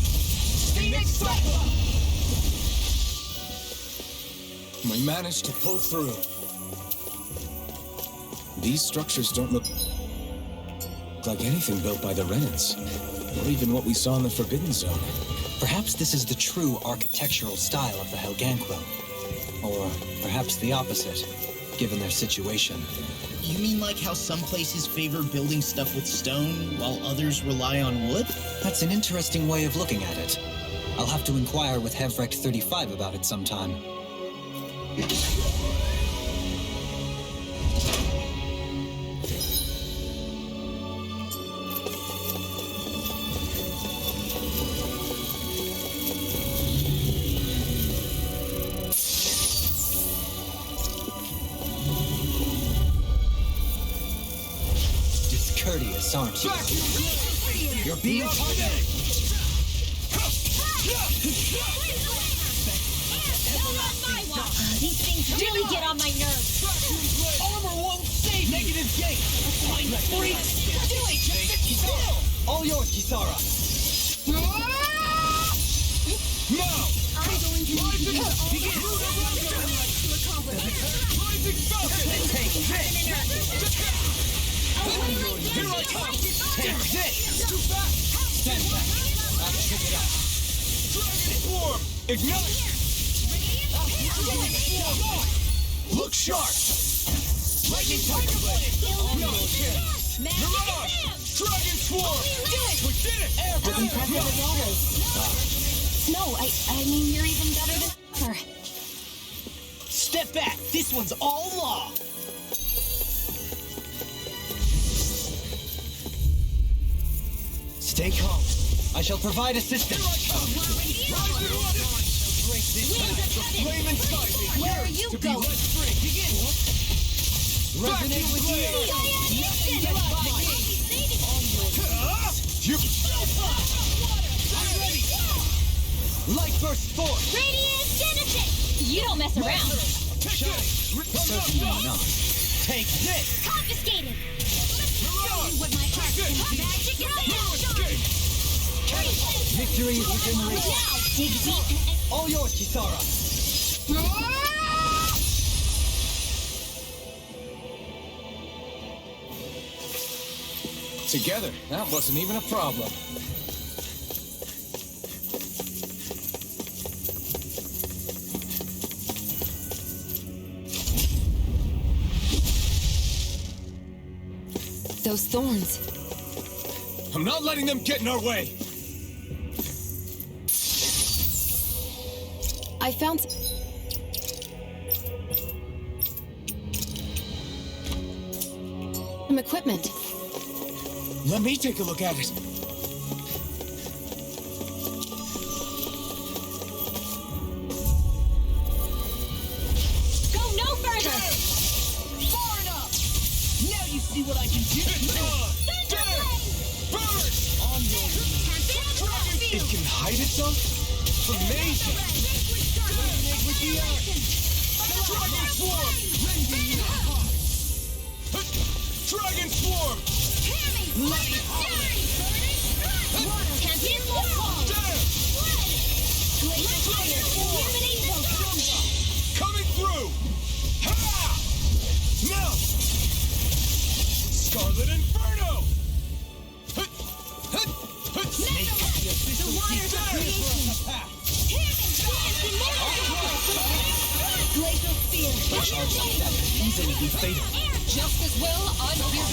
Phoenix Cyclone! We managed to pull through. These structures don't look like anything built by the Renans, or even what we saw in the Forbidden Zone. Perhaps this is the true architectural style of the Helganquil. Or perhaps the opposite. given their situation. You mean like how some places favor building stuff with stone, while others rely on wood? That's an interesting way of looking at it. I'll have to inquire with Hevrecht 35 about it sometime. Discourteous, aren't you? You're being targeted! These things really get on my nerves. Armor won't save negative gate. Find the freak. Do it. Just sit still. All yours, Kisara! Now. I'm going to need to use all the to accomplish it. Rising Falcon. Take this! Here I come. Take this! Too fast. Stand back! I'll check it out! Dragon Swarm. Ignite. Look sharp! Lightning Tiger Blade! Mirage! Dragon Swarm! We did it! As impressive as always. No, I mean, you're even better than her. Step back! This one's all law! Stay calm. I shall provide assistance. Break this flame inside me. Where are you to be going? less free. Begin. Resonate with the earth. Nothing gets by me. You. I'm ready. Light burst forth. Radiant Genesis! You don't mess around. Certainly not. Take this. Confiscated! Mirage. What my heart magic is Victory is within reach. now! Dig deep! All yours, Kisara. Together, that wasn't even a problem. Those thorns. I'm not letting them get in our way. I found some equipment. Let me take a look at it. Go no further! Far enough! Now you see what I can do! Burn! On your knees. It can hide itself? Amazing! Resonate with the earth! Dragon Swarm! Rending your heart! Dragon Swarm! Coming through! Ha! Now! Scarlet Inferno! The wires of creation! Glacial Spear! Easily be fatal. Justice will unhear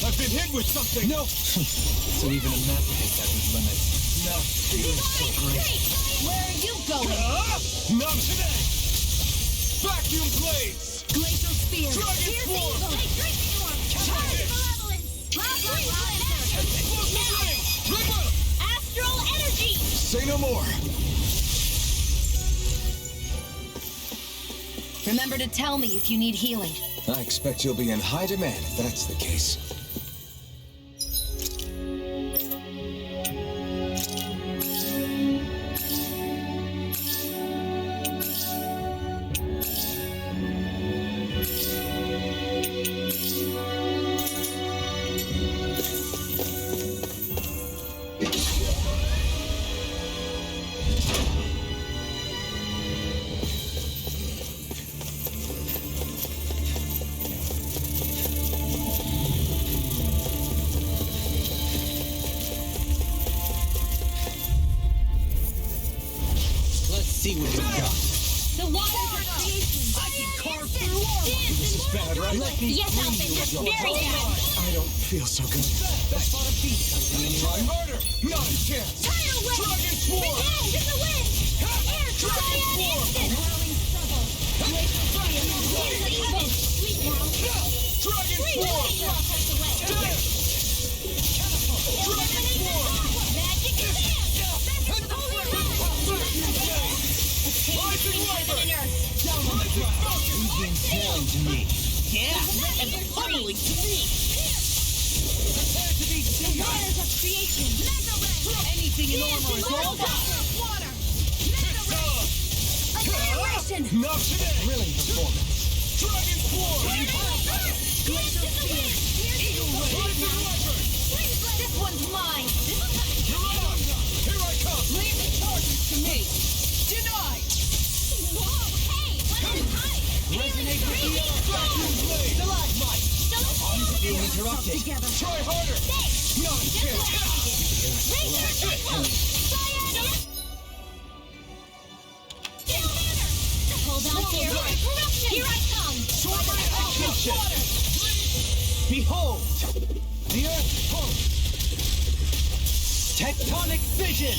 I've been hit with something! No! So even a masochist has his limits. No, feeling so great. Where are you going? Not today! Vacuum blades! Glacial Spear! Dragon Swarm! Explosive wings! Ripper! Astral Energy! Say no more! Remember to tell me if you need healing. I expect you'll be in high demand if that's the case. see what you've got. The waters of creation. I can carve through armor. This is bad, right? Yes, Alvin, that's very bad. I don't feel so good. That's not a beat. Try harder. Not a chance. Tidal wave. Dragon Swarm. Revenge in the wind. Air Dragon Triad Swarm. instant. Whirling trouble. Glacial fire. Here's the evil. Sweet now. Dragon Free Swarm. the chaos takes away. Dragon Swarm. Magic dance. That's the holy Rising Wyvern. Down on the ground. Sailing to me. Yeah, and the pummeling to me. Prepare to be The seized. waters of creation. Mega ray. Anything in armor is all Water. Water. Mega ray. Annihilation. Not today. Thrilling performance. Dragon Swarm. Glacial field. Eagle Ray. Rising Wyvern. This one's mine. You're on. Here I come. Leave the charges to me. Denied. Whoa, hey, what is height? Resonate with the earth. Vacuum Blade. Stalagmite. Don't Being interrupted. together. Try harder. Not a chance. Razor cyclone. Cyan. Hold on to your corruption. Here I come. Execution. Behold, the Earth pulse. Tectonic vision.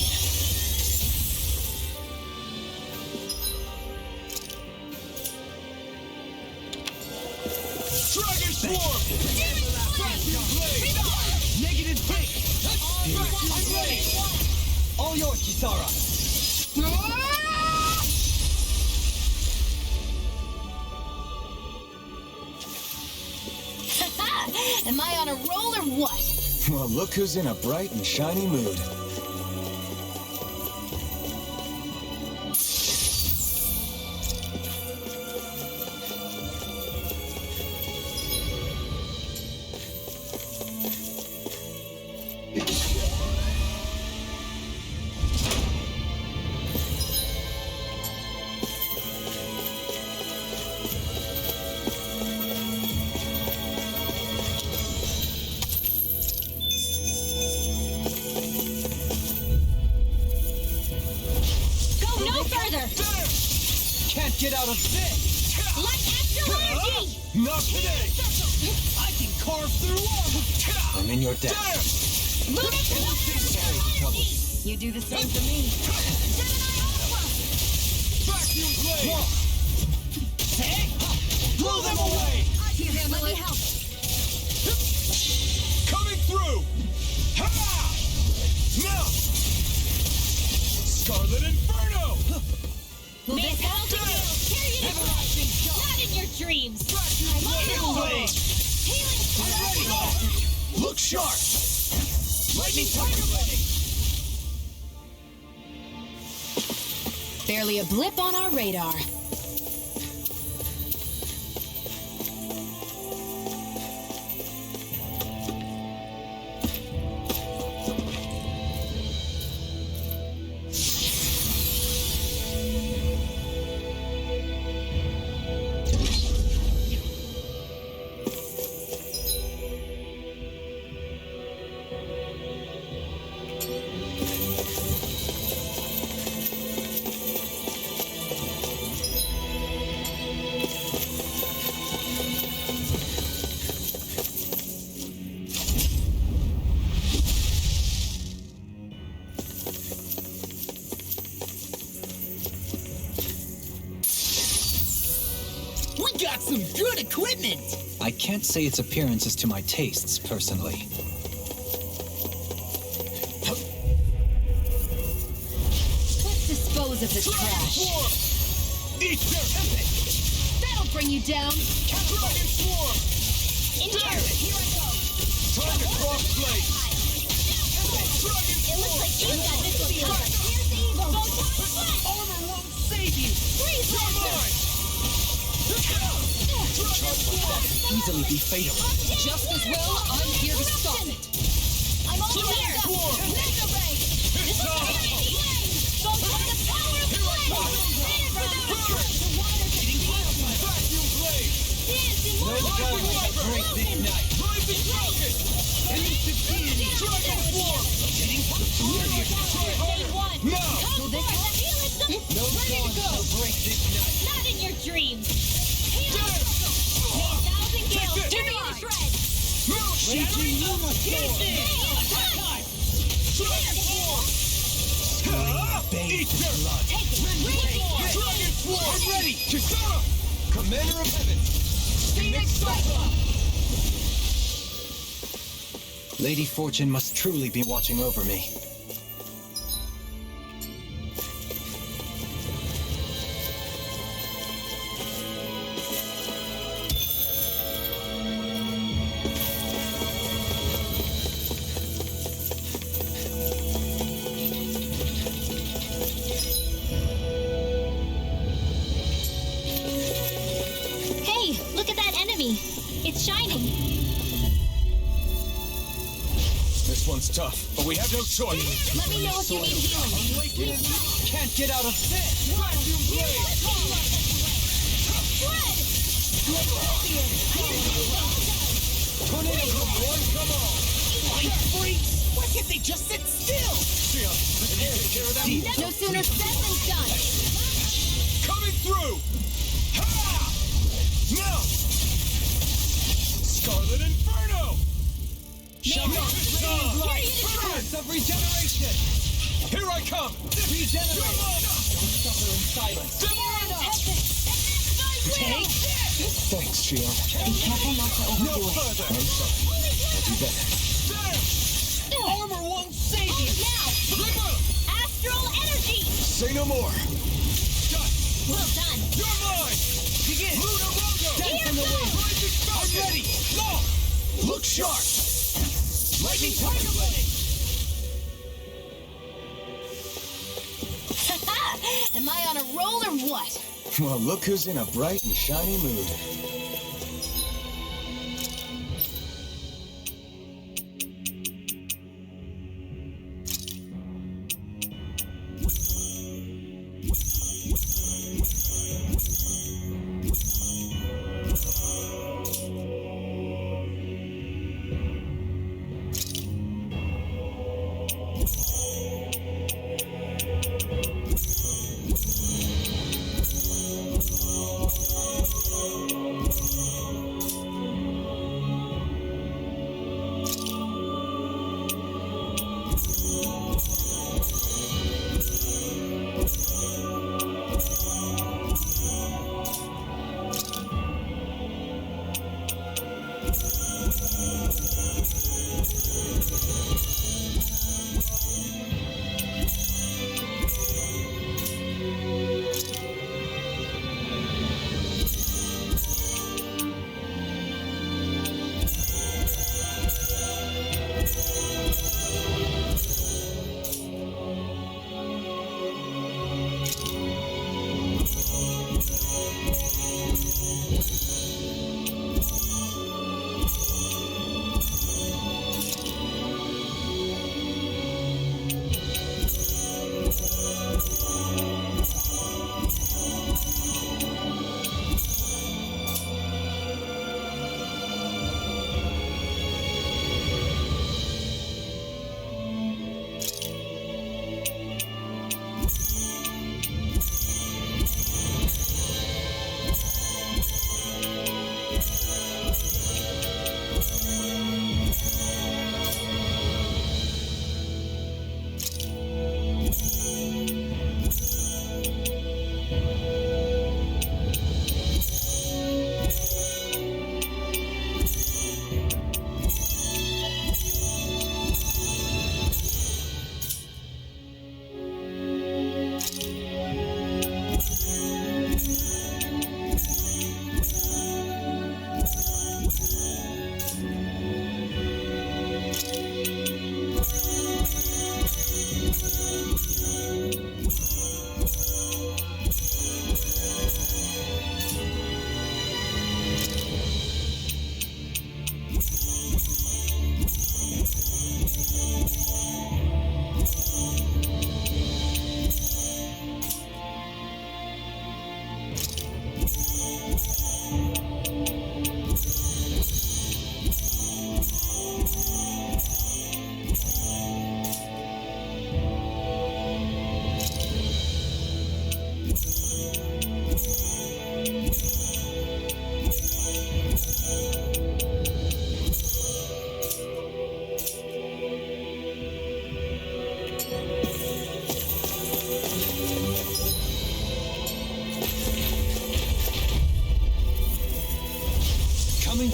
Dragon Swarm. Vacuum Blade. Negative break. I'm ready. All yours, Kisara. Am I on a roll or what? Well, look who's in a bright and shiny mood. Go no further. Can't get out of this. Light astral energy. Not today. I can carve through armor. I'm in your debt. You do the same for me. Vacuum Blade. Hey, blow them away. Here, let me help. Coming through. Ha! Now. Scarlet Inferno. Make hell to you. Period. Everlasting shot. Not in your dreams. Vacuum blade. Healing. I'm ready. Look sharp. Lightning tiger blade. Barely a blip on our radar. We got some good equipment. I can't say its appearance is to my tastes, personally. Let's dispose of this trash. Swarm. Eat their epic. That'll bring you down. Dragon Swarm. In here. Here I go. Time to cross blade. Dragon It looks Swarm. like you got this one covered. Here's the evil. Go top flat. Armor won't save you. Freeze You're laser. mine. Dragon Swarm. Easily be fatal. Just as well, I'm here to stop it. I'm all Dragon here. Swarm. Mega ray. It's on. Go for the power of flame. Fire without a curse. The waters of creation. Vacuum blade. Dance in more Rising water. Wyvern. Frozen. Rising Rocket. Dragon Swarm. Try harder. Now. Go this way. No Raging Luna Sword! Eat your blood! Dragon Sword! I'm ready! Kisara! Commander of Heaven! Phoenix Cyclone! Lady Fortune must truly be watching over me. Hey, look at that enemy. It's shining. This one's tough, but we have no choice. Let me know if you need healing. Awakening! Can't get out of this! Vacuum Blade! Tornado, boy, come on! Flying freaks! Why can't they just sit still? Shield, can you take care of them? No sooner said than done. Coming through! Ha! Now! Scarlet Inferno! Curse of regeneration! Here I come! Regenerate! Don't suffer in silence! Take this! Thanks, Shield. Be careful not to overdo No it. further! I'm sorry. I'll do better. Armor won't save you! Now! Astral energy! Say no more. Well done! You're mine! Begin! Luna Rondo! Dance in the wind! I'm ready! Go! Look sharp! Lightning Tiger Blade! Am I on a roll or what? Well, look who's in a bright and shiny mood.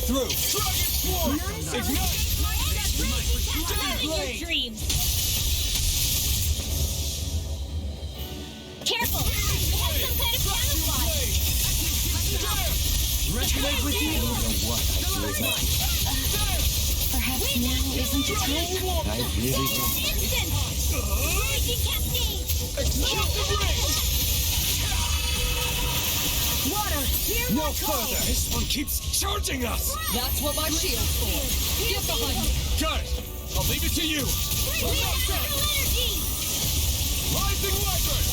through! Dragon Swarm! Ignite! Your dreams. Careful! It has some kind of camouflage. Resonate with you! Perhaps now isn't the time? I really don't. Instant! Breaking cascade! Execute the ring! Water! Here No we go! further! This one keeps charging us! That's what my shield's for. Get behind me. Got it! I'll leave it to you! Radiant astral energy! Rising Wyvern!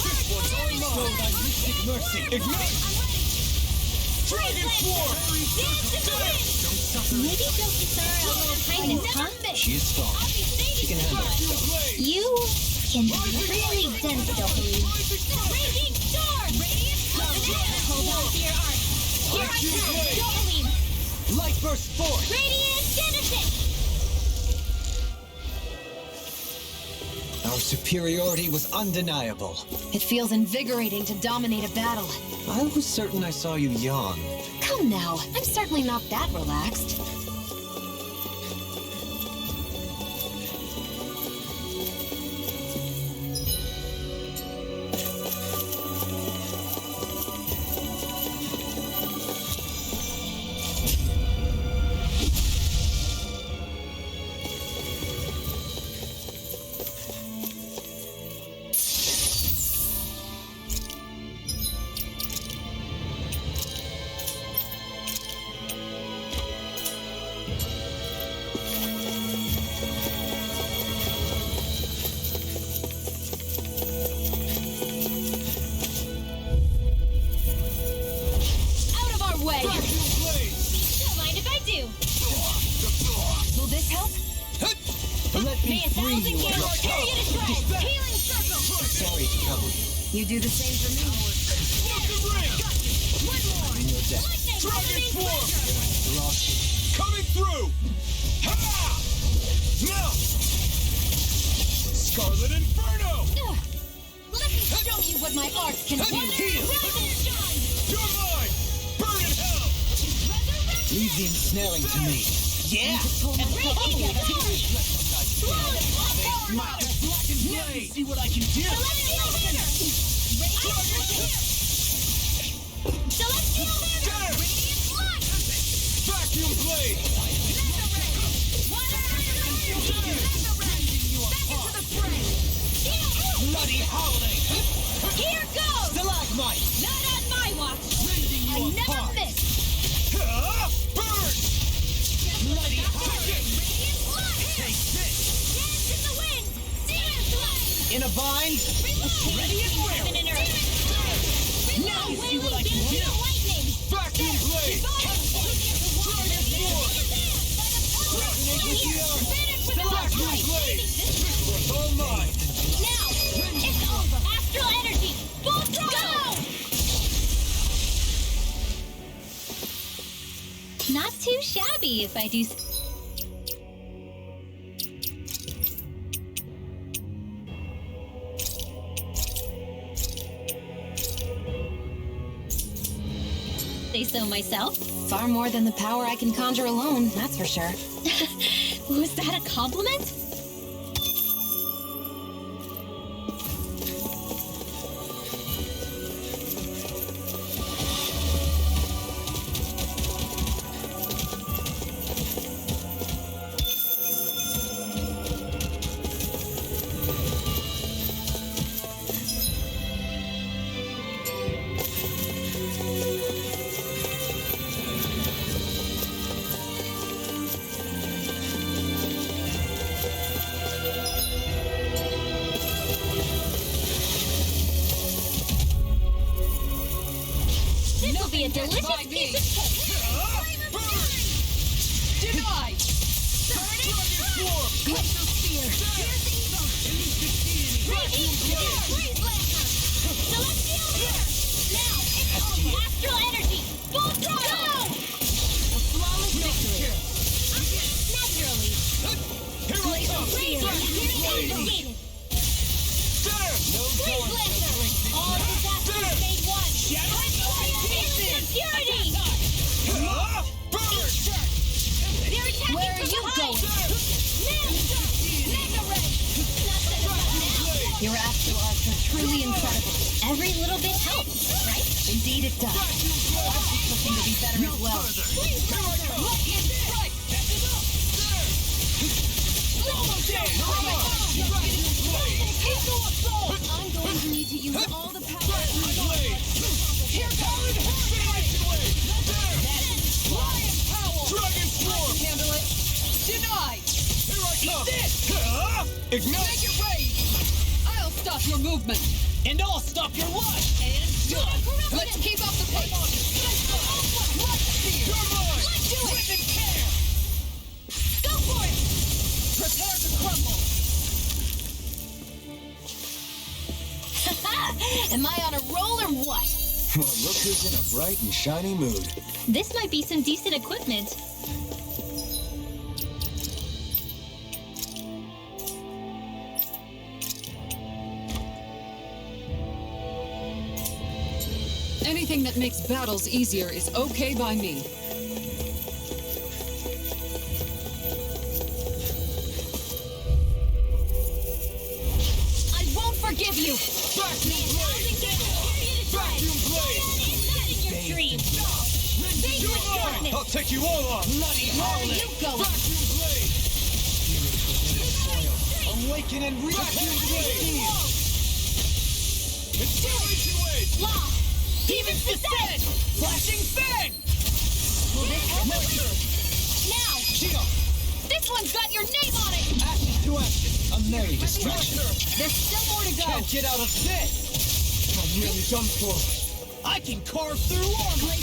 This one's all mine! Thy mystic mercy! Ignite! Dragon Swarm! Maybe don't deserve a little kindness, huh? She is strong. She can handle herself. You can be really dense, dopamine. Raging storm! Hold on to your arm. Here I come! Dopamine! Light burst forth! Radiant Genesis! Our superiority was undeniable. It feels invigorating to dominate a battle. I was certain I saw you yawn. Come now, I'm certainly not that relaxed. Out of our way! Don't mind if I do! Will this help? Let me May a free thousand you of your gales tear you to shreds! Healing circle! Sorry to trouble you. You do the same for me. In your death. Dragon Swarm! Coming through! Ha! Now! Scarlet Inferno! Let me show you what my art can do! You're mine! Burn in hell! Leave the ensnaring to me. Yeah! See what I can do! Vacuum Blade! Bloody howling! Here goes! Stalagmite! Not on my watch! Rending you I never apart! miss! Burn! Bloody Chicken! Take this! Dance in the wind! Dance light! In a bind? Ready and Heaven and earth! Now you see what I can do! Lightning! Vacuum Blade! Vacuum Blade! This one's all mine! Now! It's over! Astral energy! Full throttle! Go! Not too shabby, if I do. Say so myself. Far more than the power I can conjure alone, that's for sure. Was that a compliment? This'll be a delicious piece of cake! Denied! Glacial spear! Raging spear! Freeze blaster! Celestial here! Now, it's over! Astral energy! Full throttle! Go! A flawless victory! Naturally! Glacial spear! Activated! Freeze blaster! All disasters made one! Instant purity! truly incredible. Every little bit helps, right? Indeed it does. I'll be looking to be better as well. I'm going to need to use all the power. Here goes Generation Wave! There! Lion Power! Dragon Swarm! Handle it. Denied. Here I come! Ignite! Make it rain. I'll stop your movement. And I'll stop your life! And done. Let's keep up the pace. You're mine! Let's do it. Whip and tear! Go for it. Prepare to crumble! Am I on a roll or what? Well, look who's in a bright and shiny mood. This might be some decent equipment. Anything that makes battles easier is okay by me. I won't forgive you. Vacuum Blade! Vacuum Blade! Not in your dreams. You're mine! I'll take you all on! Bloody Where are howling! you going? Vacuum Blade! Awaken and Vacuum Blade! react! Installation Wave! Law. Demons descend. Flashing Fang! Will this help? Now, Shield! This one's got your name on it. Action to action! A merry distraction! There's still more to go. Can't get out of this! I'm nearly done for. I can carve through armor!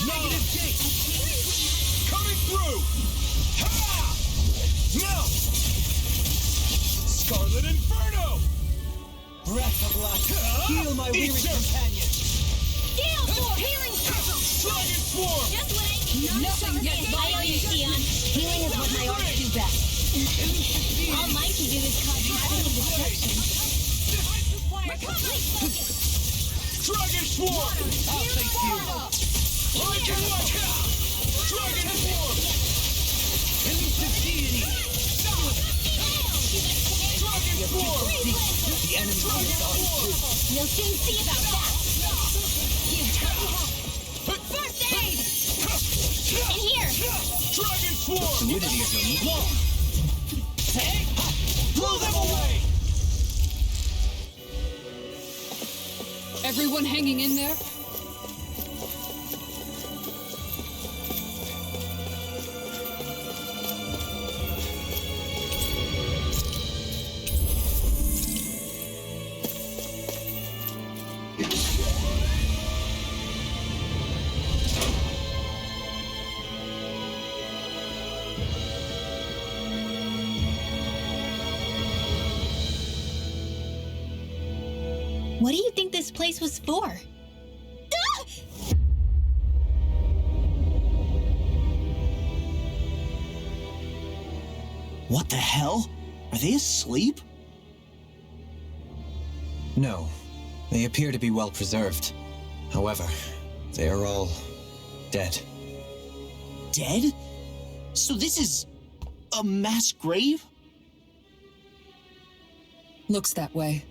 Negative gate! Coming through! Ha! Now! Scarlet Inferno! Breath of life! Heal my weary companion! Gale for healing circle. Dragon Swarm! Just what I need. Nothing gets by I owe you, Sion. Healing is what my arts do best. All mine can do is cause havoc and destruction. Dragon Swarm! I'll thank you! Dragon Swarm! Elusive deity! Dragon Swarm! The enemy is on too! You'll soon see about that. First aid. In here. Dragon Swarm! Fluidity of your law! Take! Blow them away! Everyone hanging in there? What do you think this place was for? What the hell? Are they asleep? No, they appear to be well preserved. However, they are all dead. Dead? So this is a mass grave? Looks that way.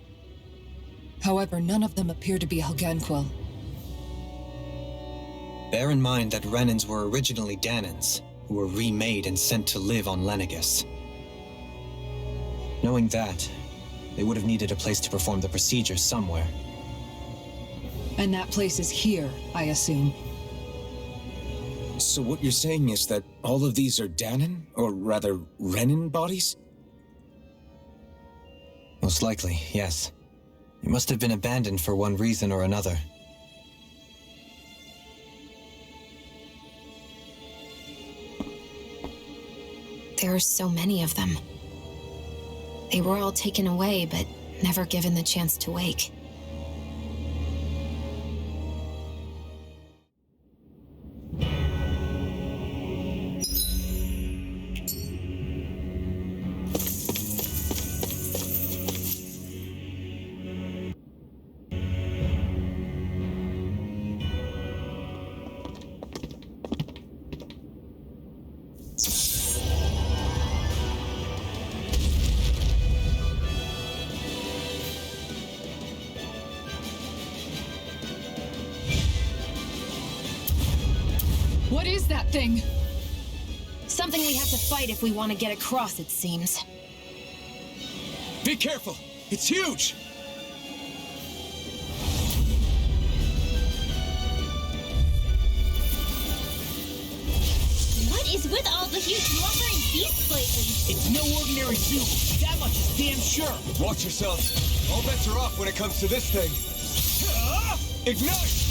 However, none of them appear to be Helganquil. Bear in mind that Renans were originally Danans, who were remade and sent to live on Lenegus. Knowing that, they would have needed a place to perform the procedure somewhere. And that place is here, I assume. So what you're saying is that all of these are Danon, or rather, Renan bodies? Most likely, yes. It must have been abandoned for one reason or another. There are so many of them. They were all taken away, but never given the chance to wake. is that thing? Something we have to fight if we want to get across, it seems. Be careful! It's huge! What is with all the huge lumbering beasts lately? It's no ordinary zoo. That much is damn sure. Watch yourselves. All bets are off when it comes to this thing. Ignite!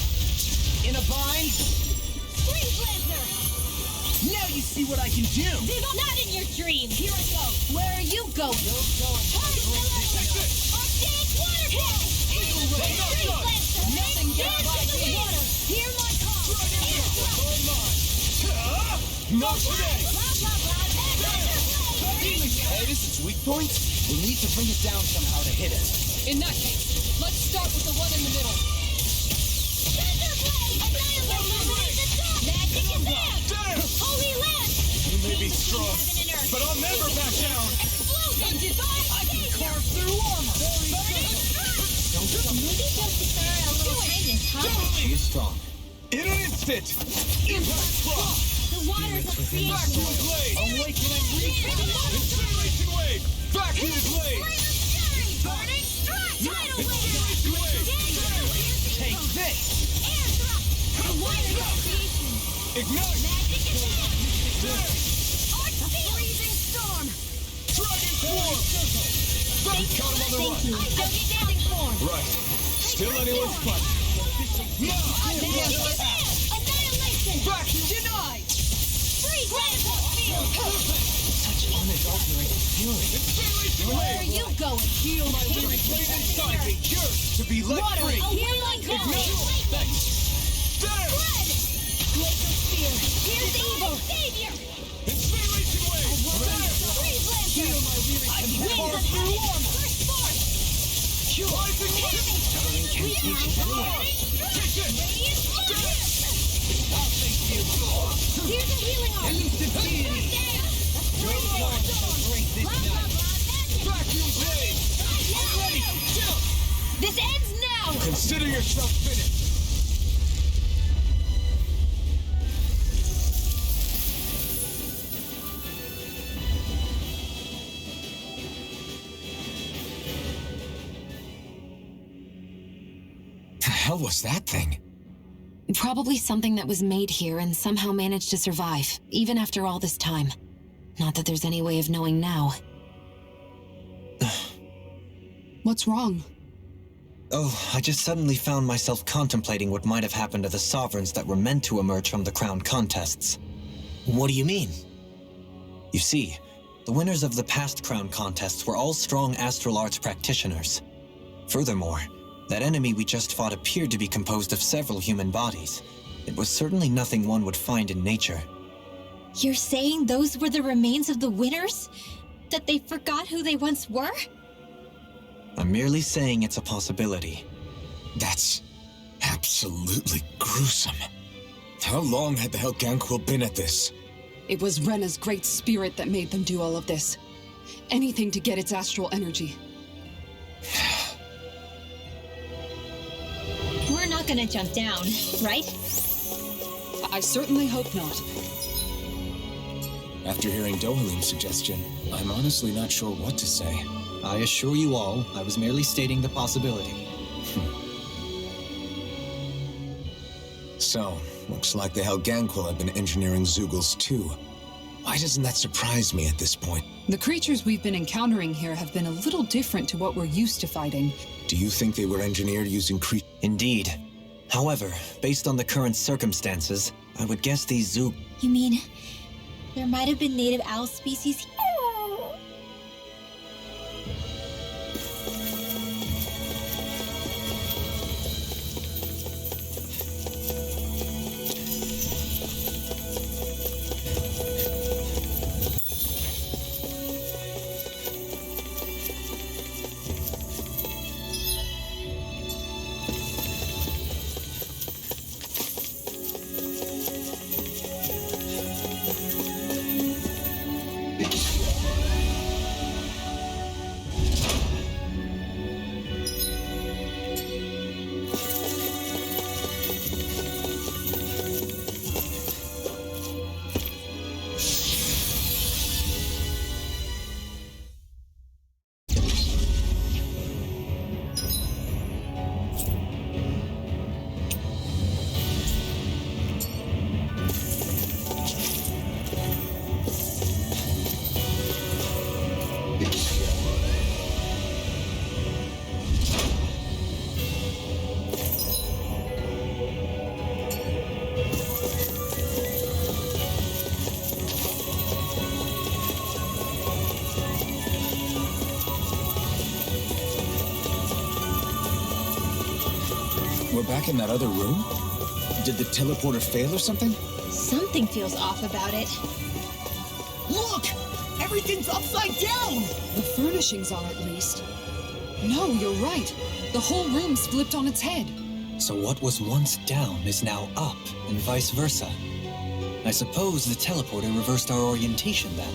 In a bind? Freeze Lancer! Now you see what I can do. Not in your dreams! Here I go. Where are you going? Archaic waterfall! Freeze Lancer! Nothing gets by me. Water! Hear my call! Not today! Notice its weak points? We'll need to bring it down somehow to hit it. In that case, let's start with the one in the middle. Magic advance! Holy Lance! You may be strong, but I'll never back down! Explosion! Divine I can carve through armor. Maybe just prefer a little kindness, huh? She is strong. In an instant! Impact Frost! The waters of creation! Vacuum Blade! Awaken and Incineration Wave! Vacuum Blade! Burning Strike! Tidal Wave! Incineration Wave! Take this. Air Thrust! The waters of creation! Ignite! Magic advance! Arch Field! Freezing Storm! Dragon Form! Count him on the run! Outstanding form! Right. Still anyone's fight. Annihilation! Vacuum! Denied. Freeze Lancer Field! Such unadulterated fury. Incineration Where are Wave! you going? Heal my weary flame inside me! Yours to be let Water! free! Hear my call! Thanks! There! Blood! Glacial Spear! Here's evil! Savior! Incineration Wave! Freeze Lancer! I can Winds carve of through heaven! armor! First Force! Rising Wave! Take it! I'll thank you! Here's a healing arm! Vacuum Blade! Ready! Chill! This ends now! Consider yourself finished! The hell was that thing? Probably something that was made here and somehow managed to survive, even after all this time. Not that there's any way of knowing now. What's wrong? Oh, I just suddenly found myself contemplating what might have happened to the sovereigns that were meant to emerge from the crown contests. What do you mean? You see, the winners of the past crown contests were all strong astral arts practitioners. Furthermore, that enemy we just fought appeared to be composed of several human bodies. It was certainly nothing one would find in nature. You're saying those were the remains of the winners? That they forgot who they once were? I'm merely saying it's a possibility. That's absolutely gruesome. How long had the Helganquil been at this? It was Rena's great spirit that made them do all of this. Anything to get its astral energy. We're not gonna jump down, right? I certainly hope not. After hearing Dohalim's suggestion, I'm honestly not sure what to say. I assure you all, I was merely stating the possibility. So, looks like the Helganquil have been engineering Zeugles too. Why doesn't that surprise me at this point? The creatures we've been encountering here have been a little different to what we're used to fighting. Do you think they were engineered using Indeed. However, based on the current circumstances, I would guess these Zeug... You mean there might have been native owl species here? We're back in that other room? Did the teleporter fail or something? Something feels off about it. Look! Everything's upside down! The furnishings are, at least. No, you're right. The whole room's flipped on its head. So what was once down is now up, and vice versa. I suppose the teleporter reversed our orientation then.